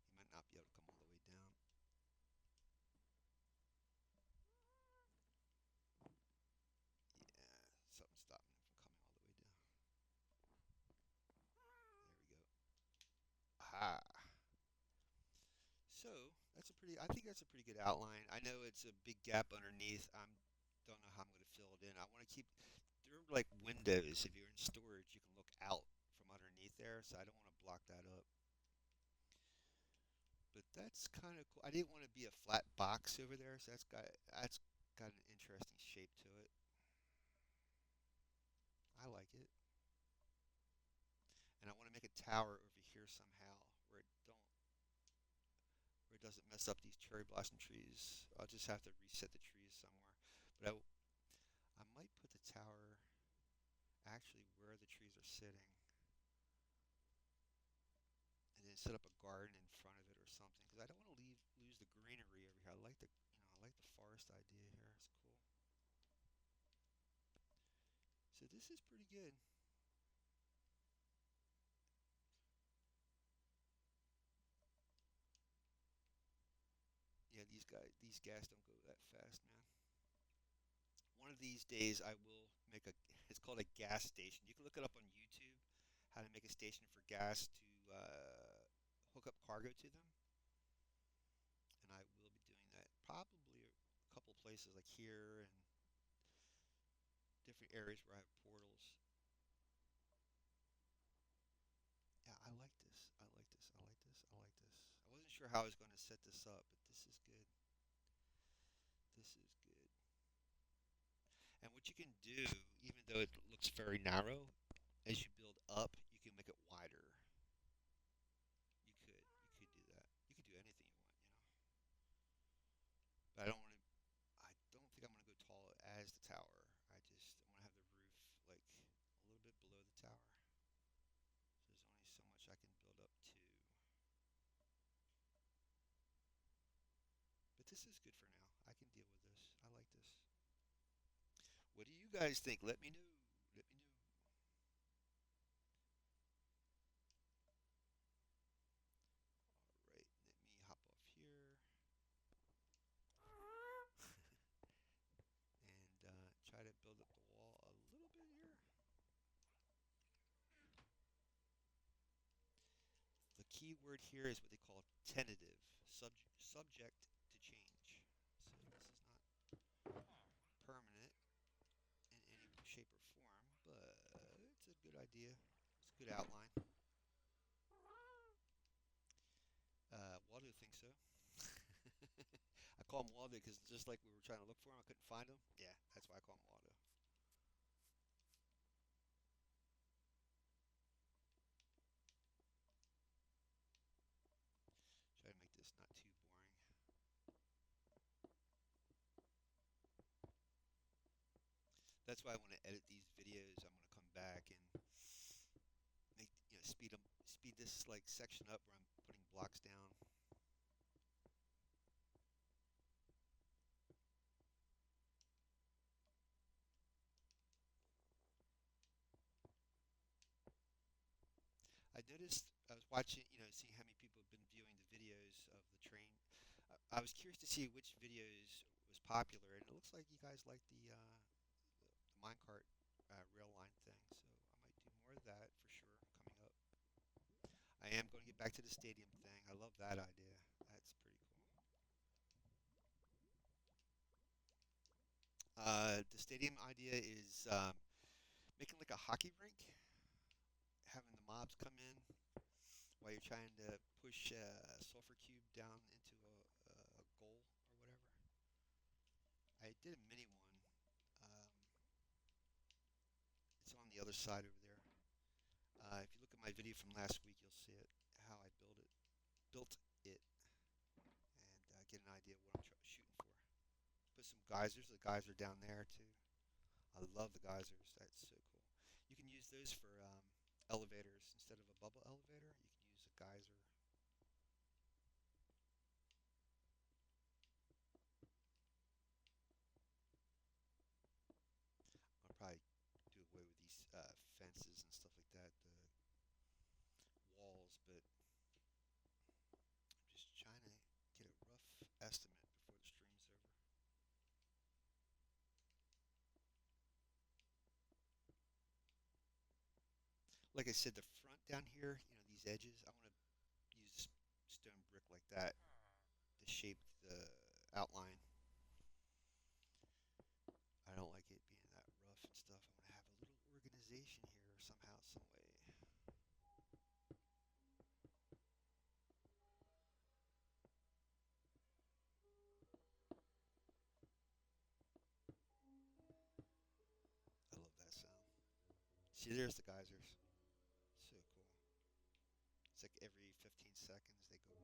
He might not be able to come all the way down. Yeah, something stopping him from coming all the way down. There we go. Aha. So that's a pretty. I think that's a pretty good outline. I know it's a big gap underneath. Don't know how I'm going to fill it in. I want to keep. There are like windows. If you're in storage, you can look out from underneath there. So I don't want to block that up. But that's kind of cool. I didn't want to be a flat box over there. So that's got an interesting shape to it. I like it. And I want to make a tower over here somehow where it doesn't mess up these cherry blossom trees. I'll just have to reset the trees somewhere. But I might put the tower actually where the trees are sitting, and then set up a garden in front of it or something. Because I don't want to lose the greenery over here. I like the forest idea here. It's cool. So this is pretty good. Yeah, these gas don't go that fast, man. One of these days I will make a. It's called a gas station. You can look it up on YouTube. How to make a station for gas to hook up cargo to them, and I will be doing that probably a couple places like here and different areas where I have portals. Yeah, I like this. I like this. I like this. I like this. I wasn't sure how I was going to set this up, but this is good. This is good. And what you can do, even though it looks very narrow, as you build up, you can make it wider. You could do that. You could do anything you want, you know. But I don't want to. I don't think I'm going to go tall as the tower. I want to have the roof like a little bit below the tower. So there's only so much I can build up to. But this is good for now. I can deal with this. I like this. What do you guys think? Let me know. Let me know. All right, let me hop off here and try to build up the wall a little bit here. The key word here is what they call tentative, subject to change. So this is not paper form, but it's a good idea. It's a good outline. Waldo thinks so. I call him Waldo because just like we were trying to look for him, I couldn't find him. Yeah, that's why I call him Waldo. Try to make this not too boring. That's why I want to edit these videos. I'm going to come back and make speed this like section up where I'm putting blocks down. I noticed I was watching, seeing how many people have been viewing the videos of the train. I was curious to see which videos was popular, and it looks like you guys like the minecart rail line thing. So I might do more of that for sure coming up. I am going to get back to the stadium thing. I love that idea. That's pretty cool. The stadium idea is making like a hockey rink, having the mobs come in while you're trying to push a sulfur cube down into a goal or whatever. I did a mini one. Um, it's on the other side over there. If you look at my video from last week, you'll see it, how I built it, and get an idea of what I'm shooting for. Put some geysers. The geysers are down there too. I love the geysers. That's so cool. You can use those for elevators instead of a bubble elevator. You can use a geyser. I'll probably do away with these fences and stuff like that, the walls, but I'm just trying to get a rough estimate before the stream's over. Like I said, the front down here, these edges, I want to use stone brick like that to shape the outline. I don't like it being that rough and stuff. I want to have a little organization here somehow, some way. I love that sound. See, there's the geysers. So cool. It's like every 15 seconds they go off.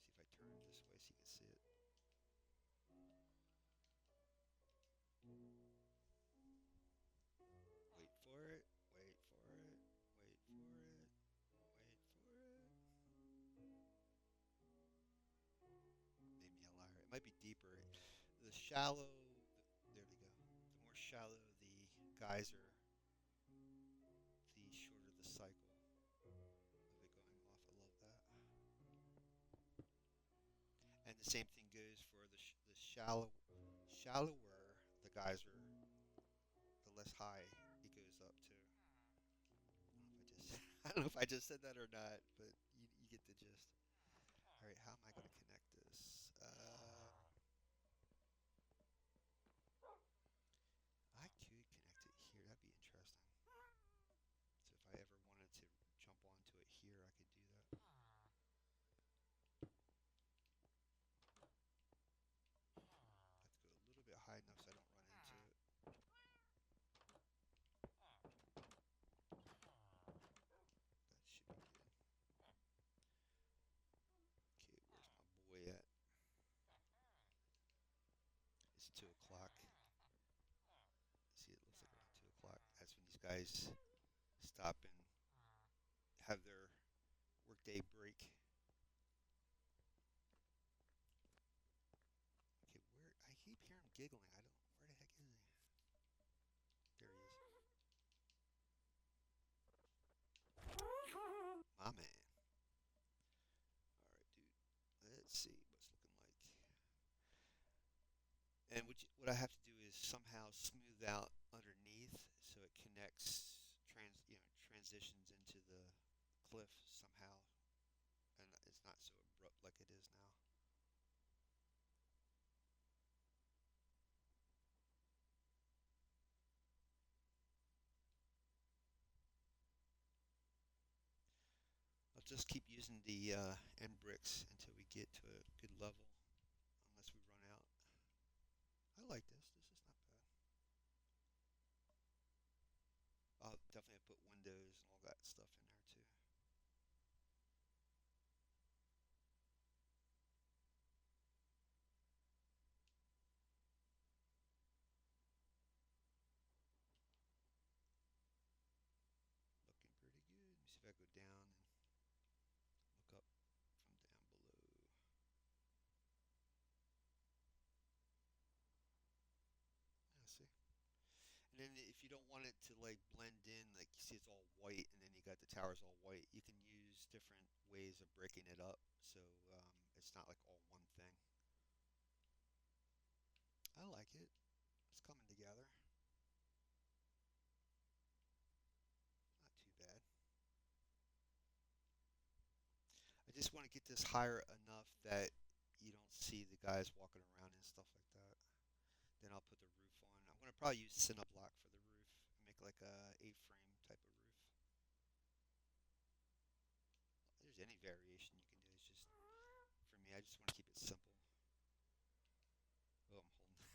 See if I turn it this way so you can see it. Wait for it. Wait for it. Wait for it. Wait for it. Made me a liar. It might be deeper. The shallow. There we go. The more shallow the geyser, the shorter the cycle of it going off. I love that. And the same thing goes for the shallower the geyser, the less high it goes up to. I don't know if I just said that or not, but you get the gist. All right, how am I going to connect this? I could connect it here. That'd be interesting. So if I ever wanted to jump onto it here, I could do that. I have to go a little bit high enough so I don't run into it. That should be good. Okay, where's my boy at? It's 2 o'clock. See, it looks like around 2 o'clock. That's when these guys stop and have their workday break. Okay, where I keep hearing him giggling. I don't. Where the heck is he? There he is. My man. All right, dude. Let's see what's looking like. And what I have to do is somehow smooth out underneath so it connects transitions into the cliff somehow, and it's not so abrupt like it is now. We'll just keep using the end bricks until we get to a good level, unless we run out. I like this. This is not bad. I'll definitely put windows and all that stuff in there too. Looking pretty good. Let me see if I go down and look up from down below. Yeah, see. And then if you don't want it to like blend in, like you see it's all white, and then you got the towers all white, you can use different ways of breaking it up, so it's not like all one thing. I like it. It's coming together. Not too bad. I just want to get this higher enough that you don't see the guys walking around and stuff like that. Then I'll put the roof on. I'm gonna probably use cinder block for the roof. Make like a A-frame type of roof. There's any variation you can do. It's just for me. I just want to keep it simple. Oh, I'm holding.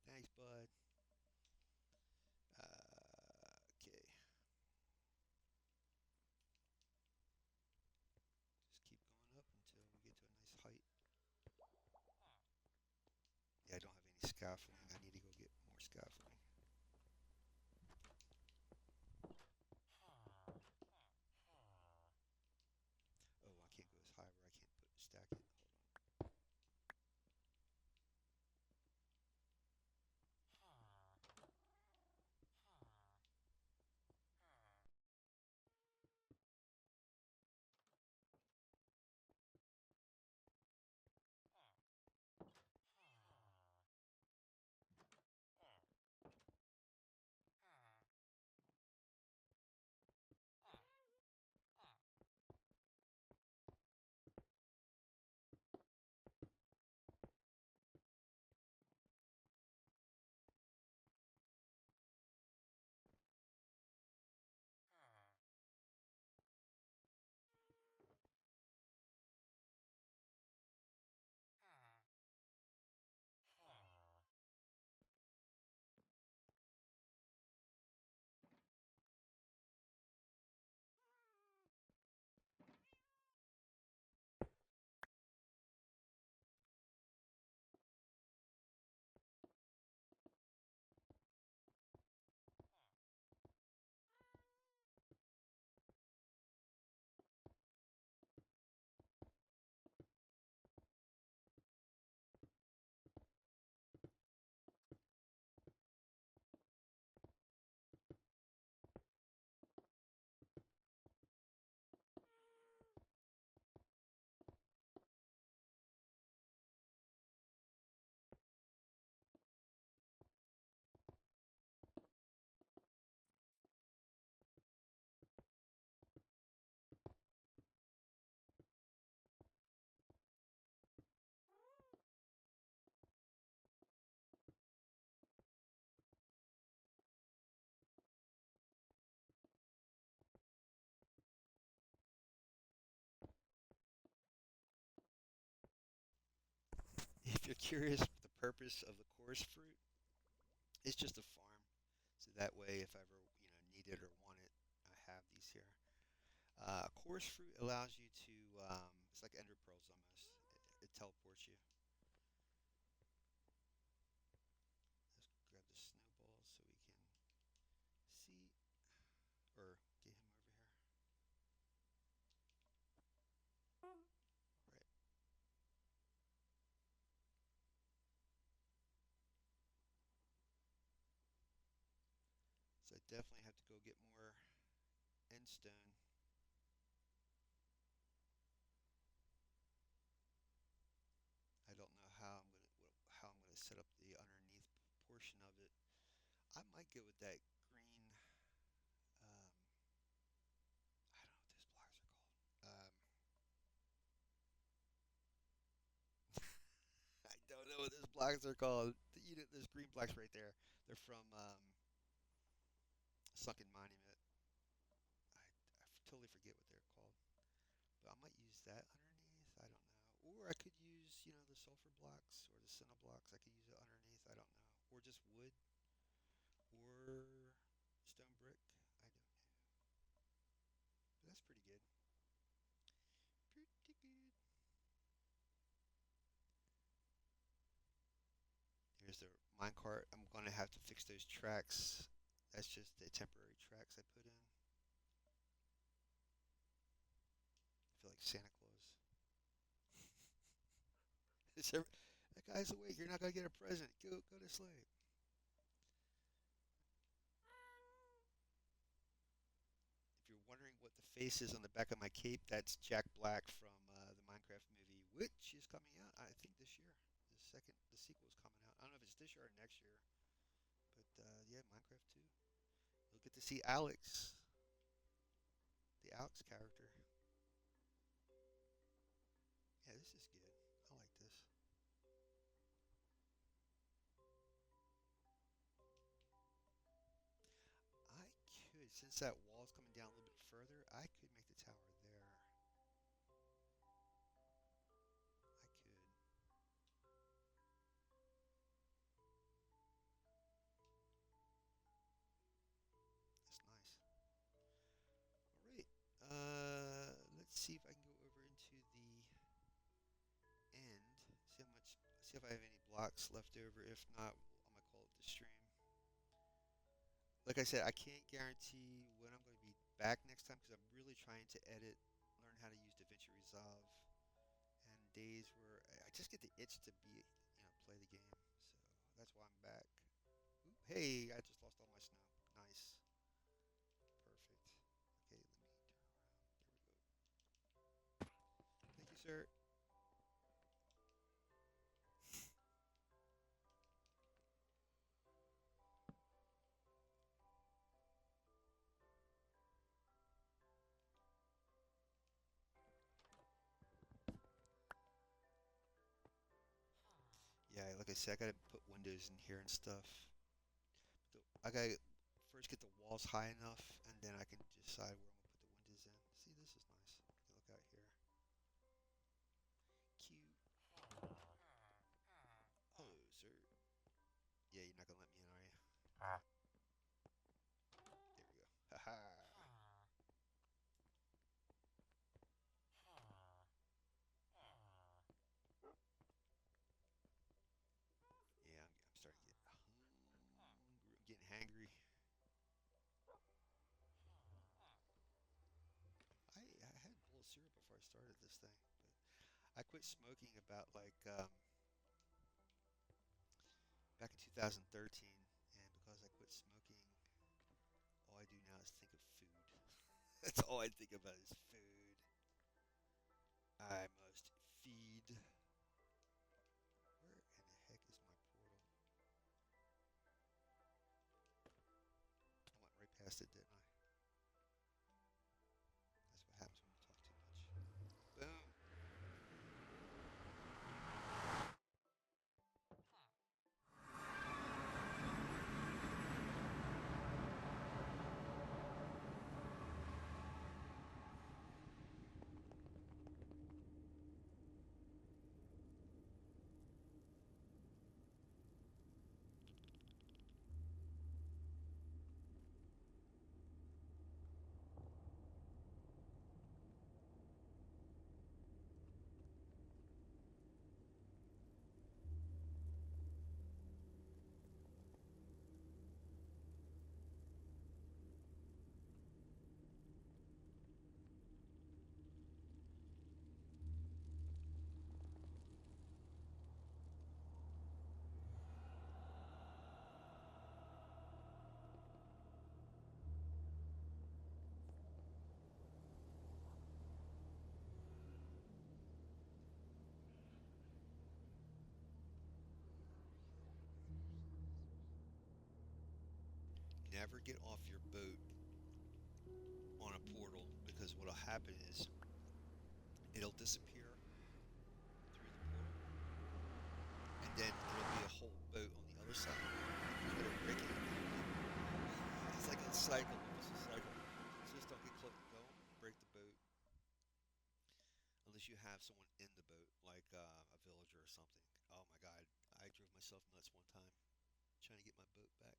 Thanks, bud. Okay. Just keep going up until we get to a nice height. Yeah, I don't have any scaffolding. I need to go get more scaffolding. Oh, I can't go as high where I can't put stack it. Hold on. If you're curious, the purpose of the chorus fruit, it's just a farm. So that way, if I ever need it or want it, I have these here. Chorus fruit allows you to. It's like ender pearls almost. It teleports you. Let's grab the snowballs so we can see or get him over here. Right. So I definitely have to go get more end stone. I don't know how I'm gonna set up the underneath portion of it. I might go with that green. Um, I don't know what those blocks are called. I don't know what those blocks are called. There's green blocks right there. They're from Sunken Monument. I totally forget what they're called. But I might use that underneath. I don't know. Or I could use, the sulfur blocks or the cinnamon blocks. I could use it underneath. I don't know. Or just wood or stone brick. I don't know. But that's pretty good. Pretty good. Here's the minecart. I'm going to have to fix those tracks. That's just the temporary tracks I put in. I feel like Santa Claus. That guy's awake. You're not going to get a present. Go to sleep. If you're wondering what the face is on the back of my cape, that's Jack Black from the Minecraft movie, which is coming out, I think, this year. The sequel is coming out. I don't know if it's this year or next year, but yeah, Minecraft 2. You'll get to see Alex, the Alex character. Yeah, this is good. I like this. I could, since that wall is coming down a little bit further, I could make the tower there. I could. That's nice. All right. Let's see if I can go over into the end. See if I have any blocks left over. If not, I'm gonna call it the stream. Like I said, I can't guarantee when I'm going to be back next time because I'm really trying to learn how to use DaVinci Resolve, and days where I just get the itch to play the game. So that's why I'm back. Ooh, hey, I just lost all my snow. Nice, perfect. Okay, let me turn around. There we go. Thank you, sir. Yeah, like I said, I gotta put windows in here and stuff. I gotta first get the walls high enough, and then I can decide where I'm gonna put the windows in. See, this is nice. Look out here. Cute. Oh, sir. Yeah, you're not gonna let me in, are you? There we go. Haha. Yeah, I'm starting to get hungry. I'm getting hangry. I had a bowl of syrup before I started this thing, but I quit smoking about like back in 2013, and because I quit smoking, all I do now is think of food. That's all I think about is food. I must feed. Where in the heck is my portal? I went right past it, didn't I? That's what happens when you talk too much. Boom. Never get off your boat on a portal because what'll happen is it'll disappear through the portal, and then it'll be a whole boat on the other side. You gotta break it. It's like a cycle. It's a cycle. So just don't get close. Don't break the boat. myself nuts one time trying to get my boat back.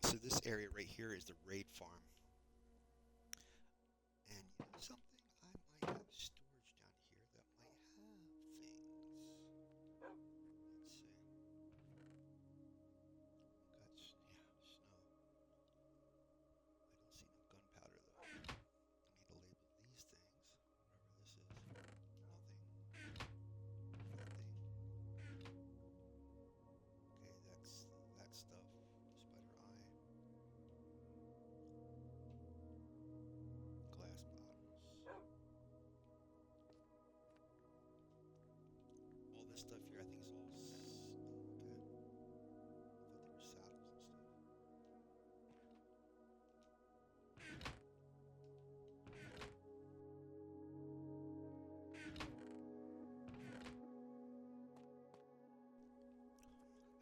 So this area right here is the raid farm. And you know something? I might have storage down here that might have things. Let's see. Got yeah, snow. I don't see no gunpowder though. I need to label these things. Whatever this is. Nothing. Nothing. Okay, that's that stuff. Spider eye. Glass bottles. All this stuff here I think is all okay. I thought they were saddles and stuff.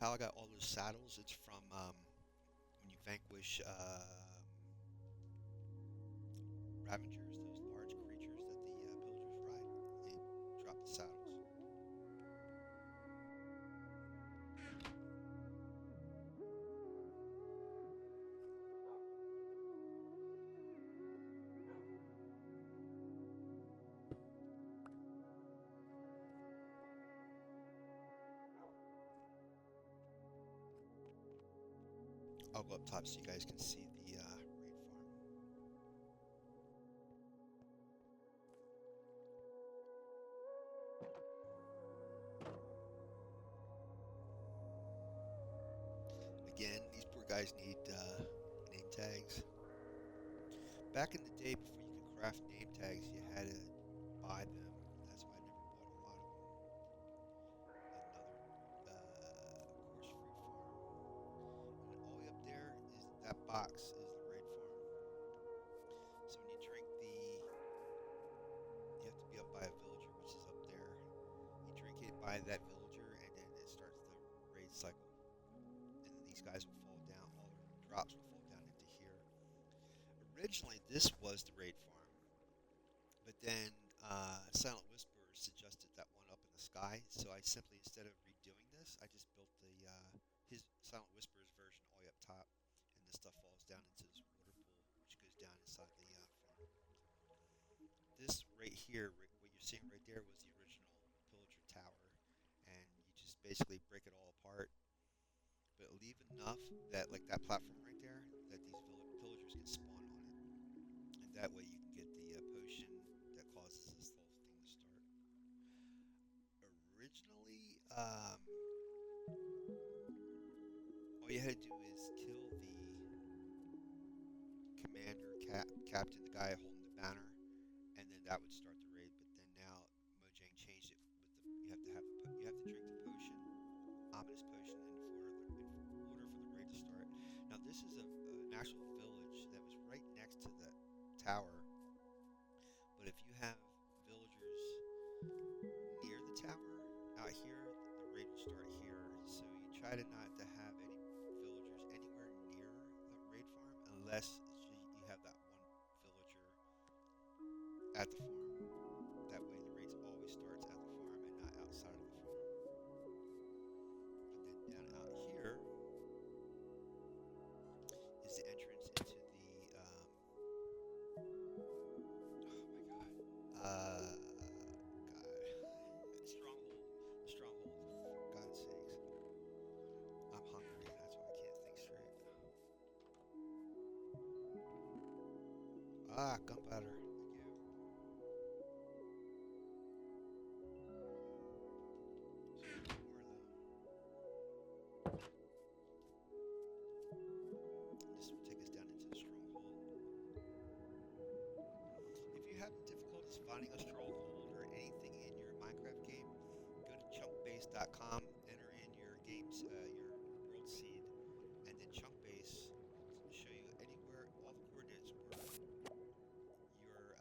How I got all those saddles, it's from when you vanquish Ravengers, those large creatures that the pillagers ride. They drop the saddles. I'll go up top so you guys can see the raid farm. Again, these poor guys need name tags. Back in the day, before you could craft name tags, you had to buy them. That's why I never bought a lot of them. Another, of course, fruit farm. And all the way up there is that box is the raid farm. So when you drink you have to be up by a villager, which is up there. You drink it by that villager, and then it starts the raid cycle. And then these guys will fall down, all their drops will fall down into here. Originally, this was the raid farm, but then Silent Whispers suggested that one up in the sky, so I simply, instead of redoing this, I just built the his Silent Whispers version all the way up top, and this stuff falls down into this water pool, which goes down inside the farm. This right here, what you're seeing right there, was the original pillager tower, and you just basically break it all apart, but leave enough that, like that platform right there, that these pillagers can spawn on it, and that way you can get the potion that causes this whole thing to start. Originally, all you had to do is kill the commander, captain, the guy holding the banner, and then that would start the raid. But then now Mojang changed it with you have to you have to drink the potion, ominous potion, in order for the raid to start. Now this is an actual village that was right next to the tower, but if you have villagers near the tower out here, the raid will start here. So you try to not to have any villagers anywhere near the raid farm unless you have that one villager at the farm. That way the raid always starts at the farm and not outside of the farm. And then down out here is the entrance into the oh my god. God. Stronghold, for God's sakes. I'm hungry, and that's why I can't think straight. Ah, gunpowder. Thank you. So more though. This will take us down into the stronghold. If you have difficulties finding a stronghold or anything in your Minecraft game, go to chunkbase.com, enter in your your world seed, and then Chunkbase will show you anywhere, all the coordinates where your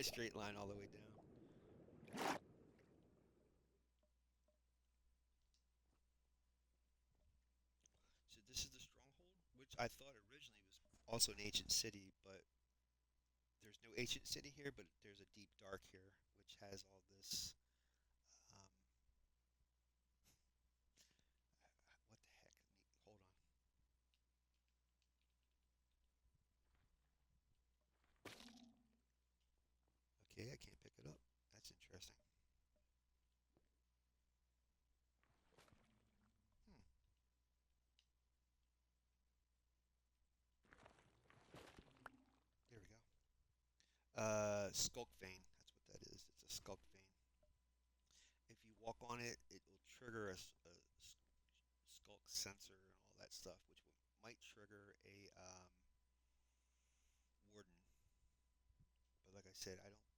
Straight line all the way down. So this is the stronghold, which I thought originally was also an ancient city, but there's no ancient city here, but there's a deep dark here, which has all this. Um, what the heck? Hold on. Okay, I can't pick it up. That's interesting. Hmm. There we go. Skulk vein. That's what that is. It's a skulk vein. If you walk on it, it will trigger a skulk sensor and all that stuff, which might trigger a warden. But like I said, I don't think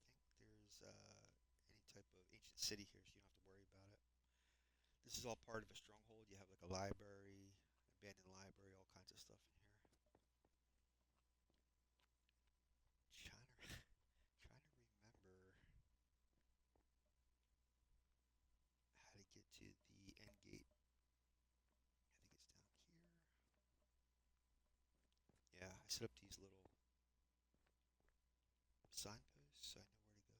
there's any type of ancient city here, so you don't have to worry about it. This is all part of a stronghold. You have like a library, abandoned library, all kinds of stuff in here. Trying to, trying to remember how to get to the end gate. I think it's down here. Yeah, I set up these little signposts so I know where to go.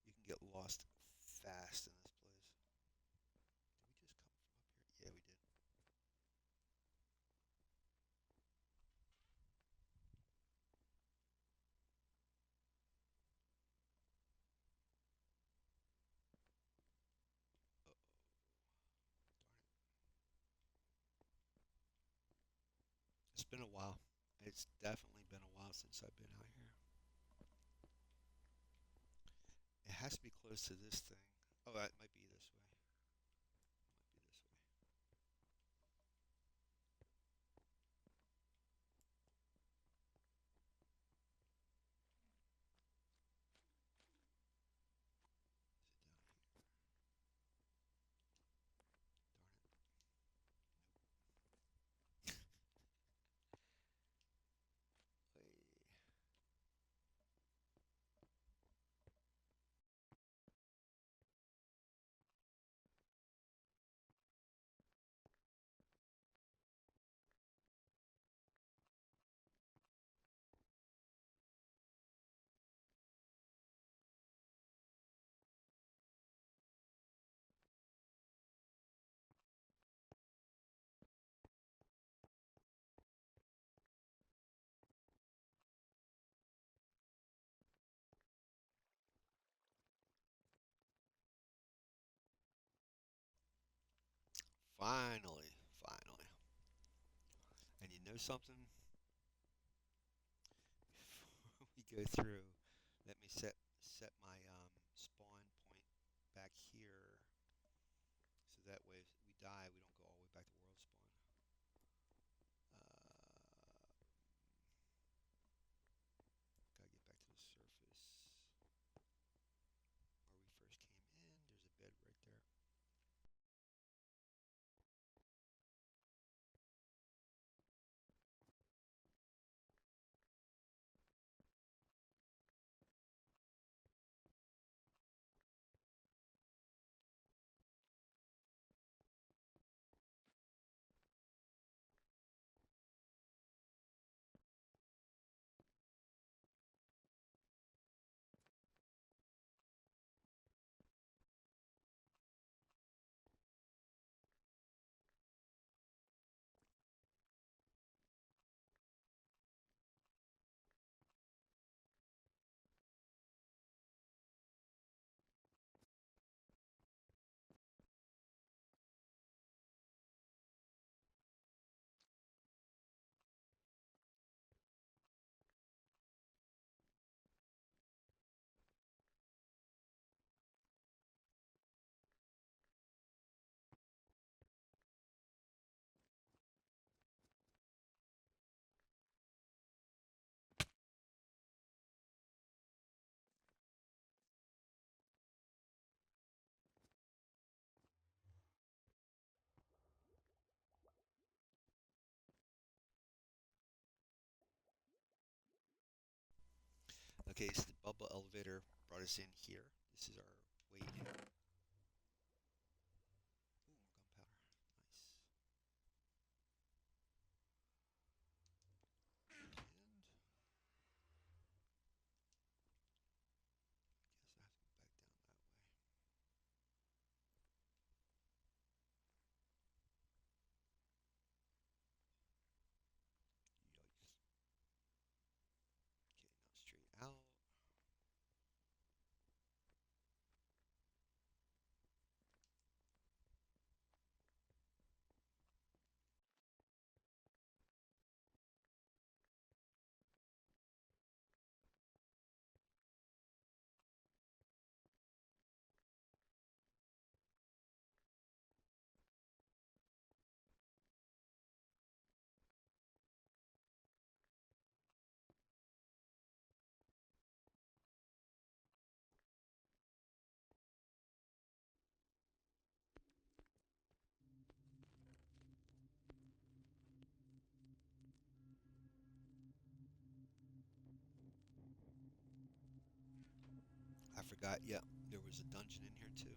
You can get lost fast in this place. Did we just come from up here? Yeah, we did. Uh-oh. Darn it. It's been a while. It's definitely been a while since I've been out here. It has to be close to this thing. Oh, that might be this way. Might be this way. Is it down here? Darn it. Nope. Wait. Finally, finally. And you know something? Before we go through, let me set my spawn point back here, so that way if we die, we don't go all the way back to world spawn. Gotta get back to the surface where we first came in. There's a bed right there. Okay, so the bubble elevator brought us in here. This is our way in. Ooh, more gunpowder. Nice. And I guess I have to go back down that way. Yikes. Okay, now straight out. I forgot, yeah, there was a dungeon in here too.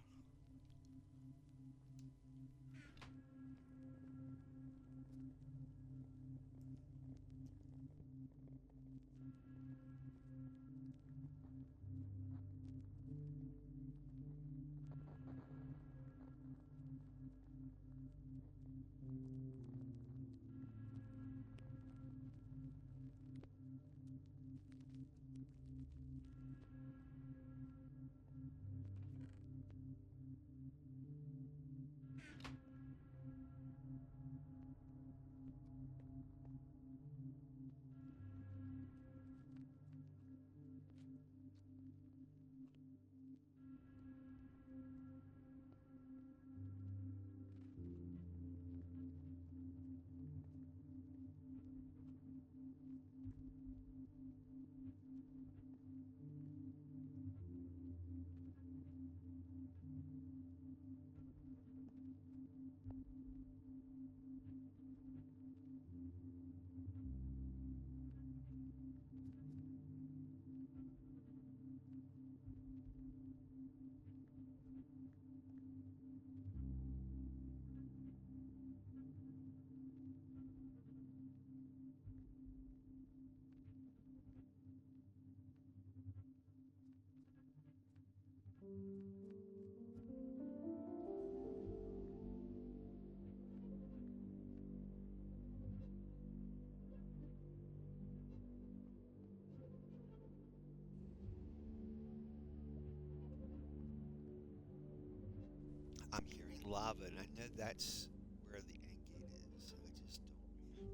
I'm hearing lava, and I know that's where the end gate is. I just don't remember the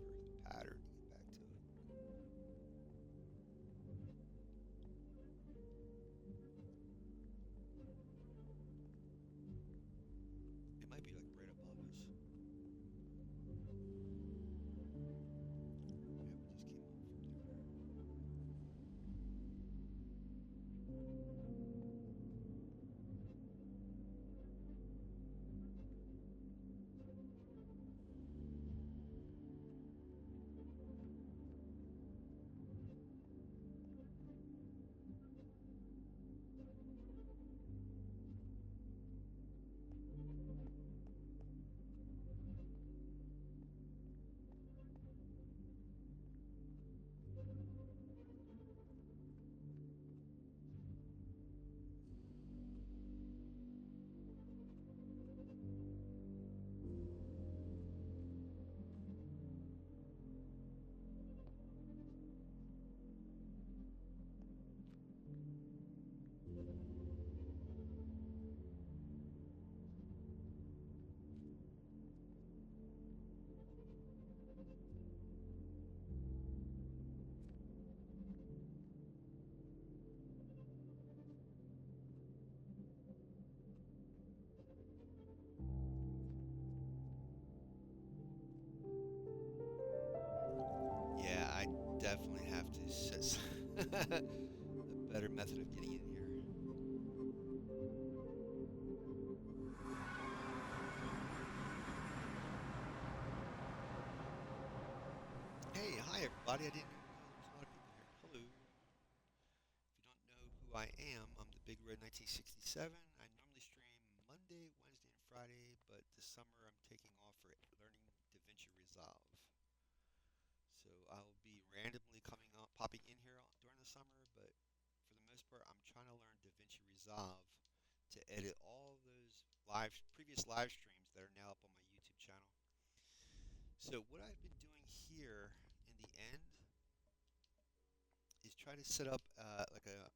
pattern to get back to it. It might be like right above us. Yeah, we just came up from there. Yeah, I definitely have to set a better method of getting in here. Hey, hi everybody. I didn't even know there was a lot of people here. Hello. If 1967. I normally stream Monday, Wednesday, and Friday, but this summer I'm taking off for learning DaVinci Resolve. So I'll be randomly popping in here during the summer, but for the most part, I'm trying to learn DaVinci Resolve to edit all those previous live streams that are now up on my YouTube channel. So what I've been doing here in the end is try to set up like a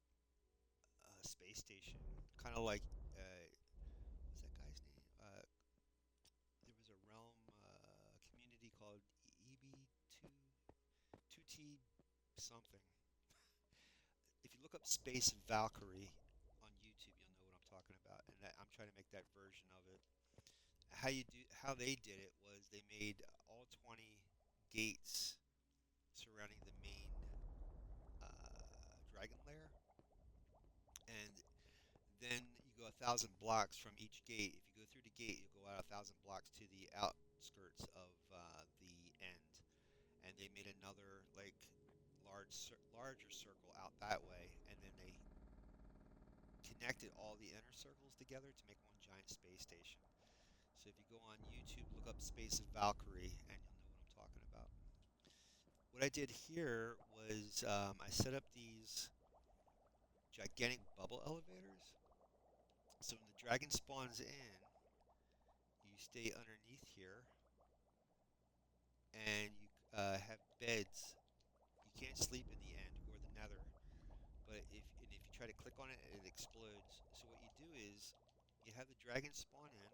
space station, kind of like what's that guy's name? There was a realm community called EB2 2T something. If you look up Space Valkyrie on YouTube, you'll know what I'm talking about, and I'm trying to make that version of it. How they did it was they made all 20 gates surrounding the main dragon lair, and then you go 1,000 blocks from each gate. If you go through the gate, you go out 1,000 blocks to the outskirts of the end, and they made another like larger circle out that way, and then they connected all the inner circles together to make one giant space station. So if you go on YouTube, look up Space of Valkyrie, and you'll know what I'm talking about. What I did here was I set up these gigantic bubble elevators. So when the dragon spawns in, you stay underneath here, and you have beds. You can't sleep in the end or the nether, but if you try to click on it, it explodes. So what you do is you have the dragon spawn in.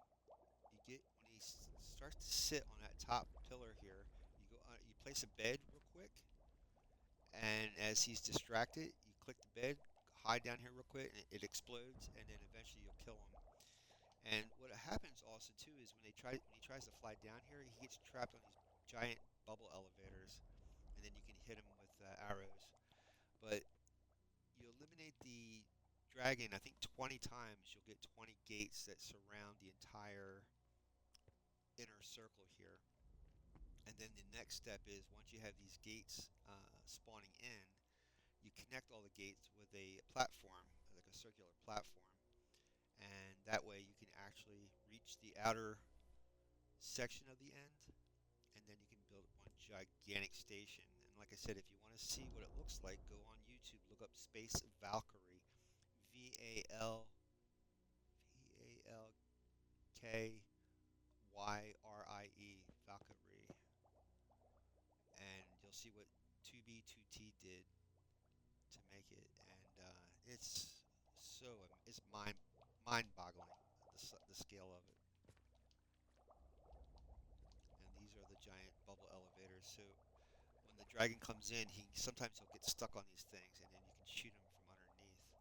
You get when he starts to sit on that top pillar here. You place a bed real quick, and as he's distracted, you click the bed, hide down here real quick, and it explodes, and then eventually you'll kill him. And what happens also too is when he tries to fly down here, he gets trapped on these giant bubble elevators, and then you can hit him with arrows. But you eliminate the dragon, I think 20 times, you'll get 20 gates that surround the entire inner circle here. And then the next step is once you have these gates spawning in, you connect all the gates with a platform, like a circular platform. And that way you can actually reach the outer section of the end, and then you can build one gigantic station. And like I said, if you want to see what it looks like, go on YouTube, look up Space Valkyrie, Valkyrie, Valkyrie, and you'll see what 2B2T did to make it, and it's mind-boggling the scale of it. And these are the giant bubble elevators. So when the dragon comes in, he'll get stuck on these things, and then you can shoot him from underneath.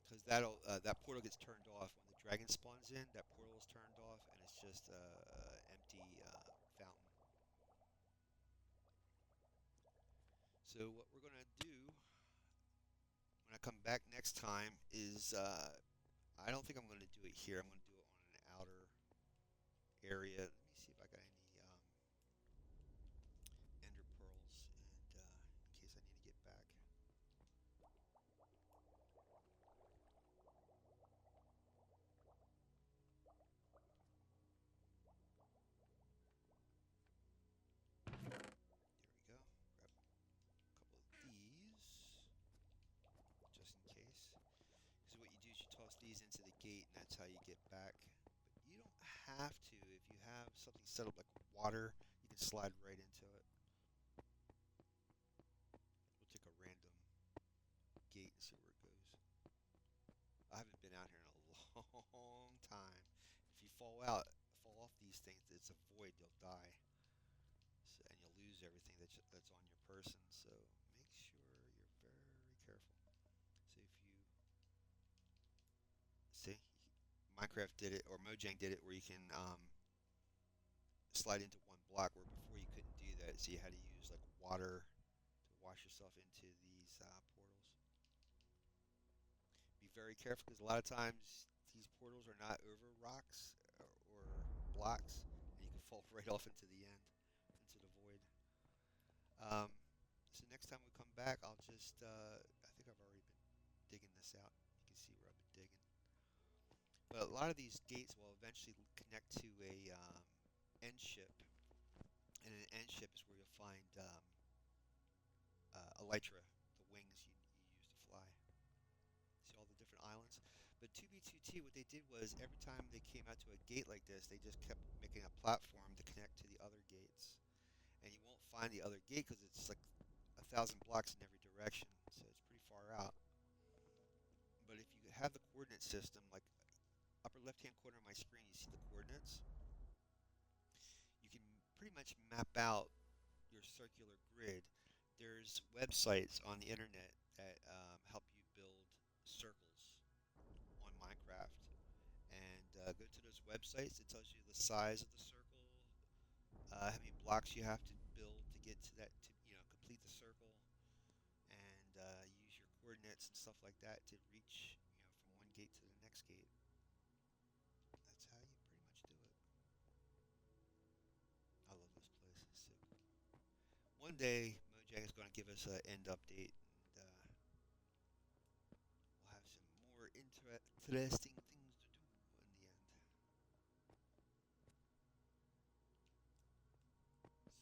Because that portal gets turned off when the dragon spawns in. That portal is turned off, and it's just empty fountain. So what we're gonna do when I come back next time is I don't think I'm gonna do it here. I'm gonna do it on an outer area. Let me see if I got any ender pearls, and in case I need to get back. There we go. Grab a couple of these, just in case. Because what you do is you toss these into the gate, and that's how you get back. But you don't have to. If you have something set up like water, you can slide right into it. We'll take a random gate and see where it goes. I haven't been out here in a long time. If you fall off these things, it's a void. You'll die, so, and you'll lose everything that's on your person. So make sure you're very careful. So if you see, Minecraft did it, or Mojang did it, where you can slide into one block, where before you couldn't do that. So you had to use like water to wash yourself into these portals. Be very careful because a lot of times these portals are not over rocks or blocks, and you can fall right off into the end, into the void. Um, so next time we come back, I think I've already been digging this out. You can see where I've been digging. But a lot of these gates will eventually connect to a end ship, and an end ship is where you'll find elytra, the wings you use to fly. See all the different islands. But 2B2T, what they did was every time they came out to a gate like this, they just kept making a platform to connect to the other gates. And you won't find the other gate because it's like 1,000 blocks in every direction, so it's pretty far out. But if you have the coordinate system, like upper left-hand corner of my screen, you see the coordinates. You can pretty much map out your circular grid. There's websites on the internet that help you build circles on Minecraft. And go to those websites. It tells you the size of the circle, how many blocks you have to build to get to that, to complete the circle, and use your coordinates and stuff like that to reach from one gate to the next gate. That's how you pretty much do it. I love this place. It's so cool. One day, Mojang is going to give us an end update, and we'll have some more interesting things to do in the end.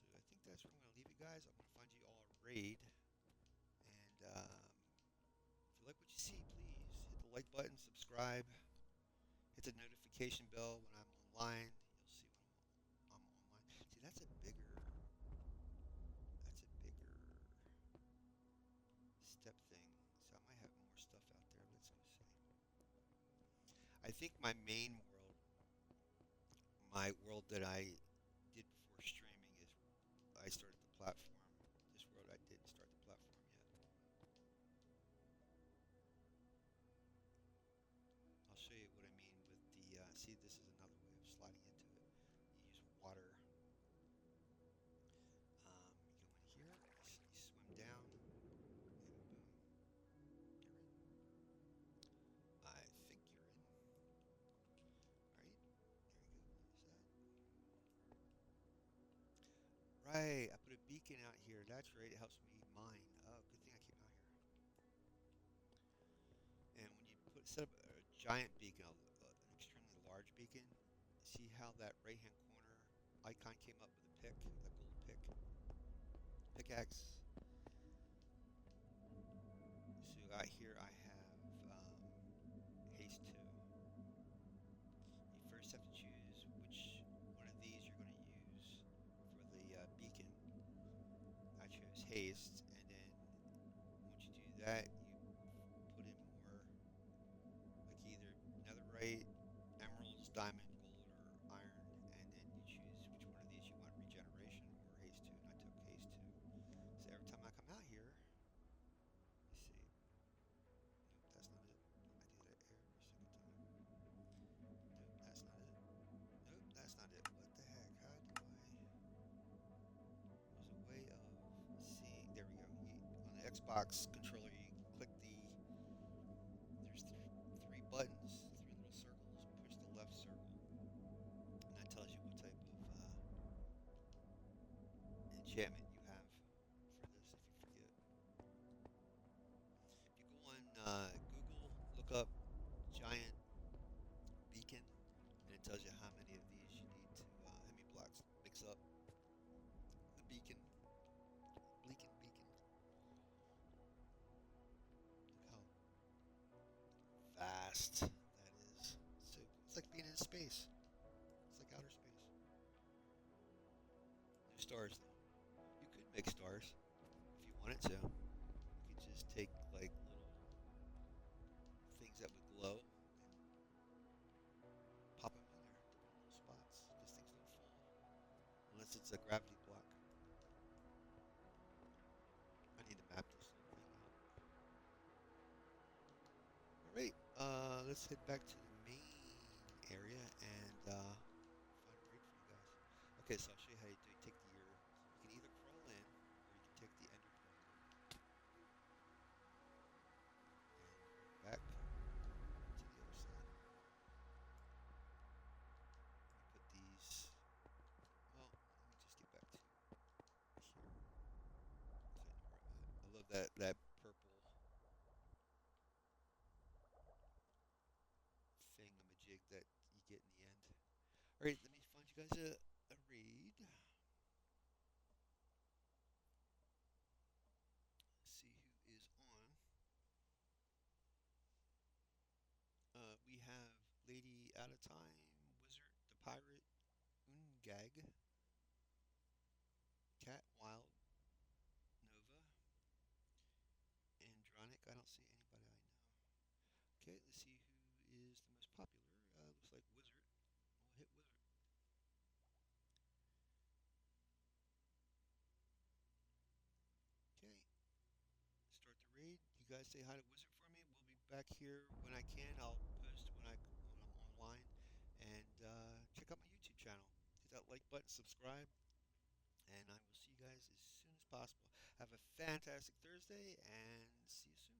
So I think that's where I'm going to leave you guys. I'm going to find you all a raid. And if you like what you see, please hit the like button, subscribe, hit the notification bell when I'm online. You'll see when I'm online. See, that's a bigger step thing. So I might have more stuff out there. Let's go see. I think my world that I did before streaming is I started the platform. This world I didn't start the platform yet. I'll show you what I mean with the, see, this is another way of sliding into it. You use water. You go in here, you swim down, and boom, you're in. I think you're in. Right? There you go. There's that. Right, I put a beacon out here. That's right, it helps me mine. Oh, good thing I came out here. And when you set up a giant beacon, an extremely large beacon, see how that right-hand corner icon came up with a pick, a gold pickaxe. So out here I have haste 2. You first have to choose which one of these you're going to use for the beacon. I chose haste, and then once you do that, you put in more, like either netherite, emeralds, diamond, gold, or iron, and then you choose which one of these you want, regeneration or haste 2, and I took haste 2. So every time I come out here, you see, nope, that's not it. I do that every single time. Nope, that's not it. Nope, that's not it. What the heck? How do I... There's a way of seeing... There we go. On the Xbox controller, you click the... There's three buttons, three little circles. Push the left circle, and that tells you what type of enchantment you have for this, if you forget. If you go on Google, look up giant beacon, and it tells you how many of these you need to, how many blocks makes up the beacon. Beacon. Look how vast that is. So it's like being in space. It's like outer space. No stars though. You could make stars if you wanted to. You could just take like little things that would glow and pop them in there, different little spots. These things don't fall unless it's a gravity block. I need to map this little thing out. All right, let's head back to the main area and find a raid for you guys. Okay, so I'll show you how you take your. You can either crawl in or you can take the ender pearl and go back to the other side. Let me put these. Well, let me just get back to here. 'Cause I know where I'm at. I love that purple that you get in the end. All right, let me find you guys a raid. See who is on. We have Lady Out of Time, Wizard, the Pirate, Ungag, Cat Wild, Nova, Andronic. I don't see anybody I know. Okay, let's see who is the most popular. Looks like Wizard. We'll hit Wizard. Okay, start the raid. You guys say hi to Wizard for me. We'll be back here when I can. I'll post when I'm online, and check out my YouTube channel. Hit that like button, subscribe, and I will see you guys as soon as possible. Have a fantastic Thursday, and see you soon.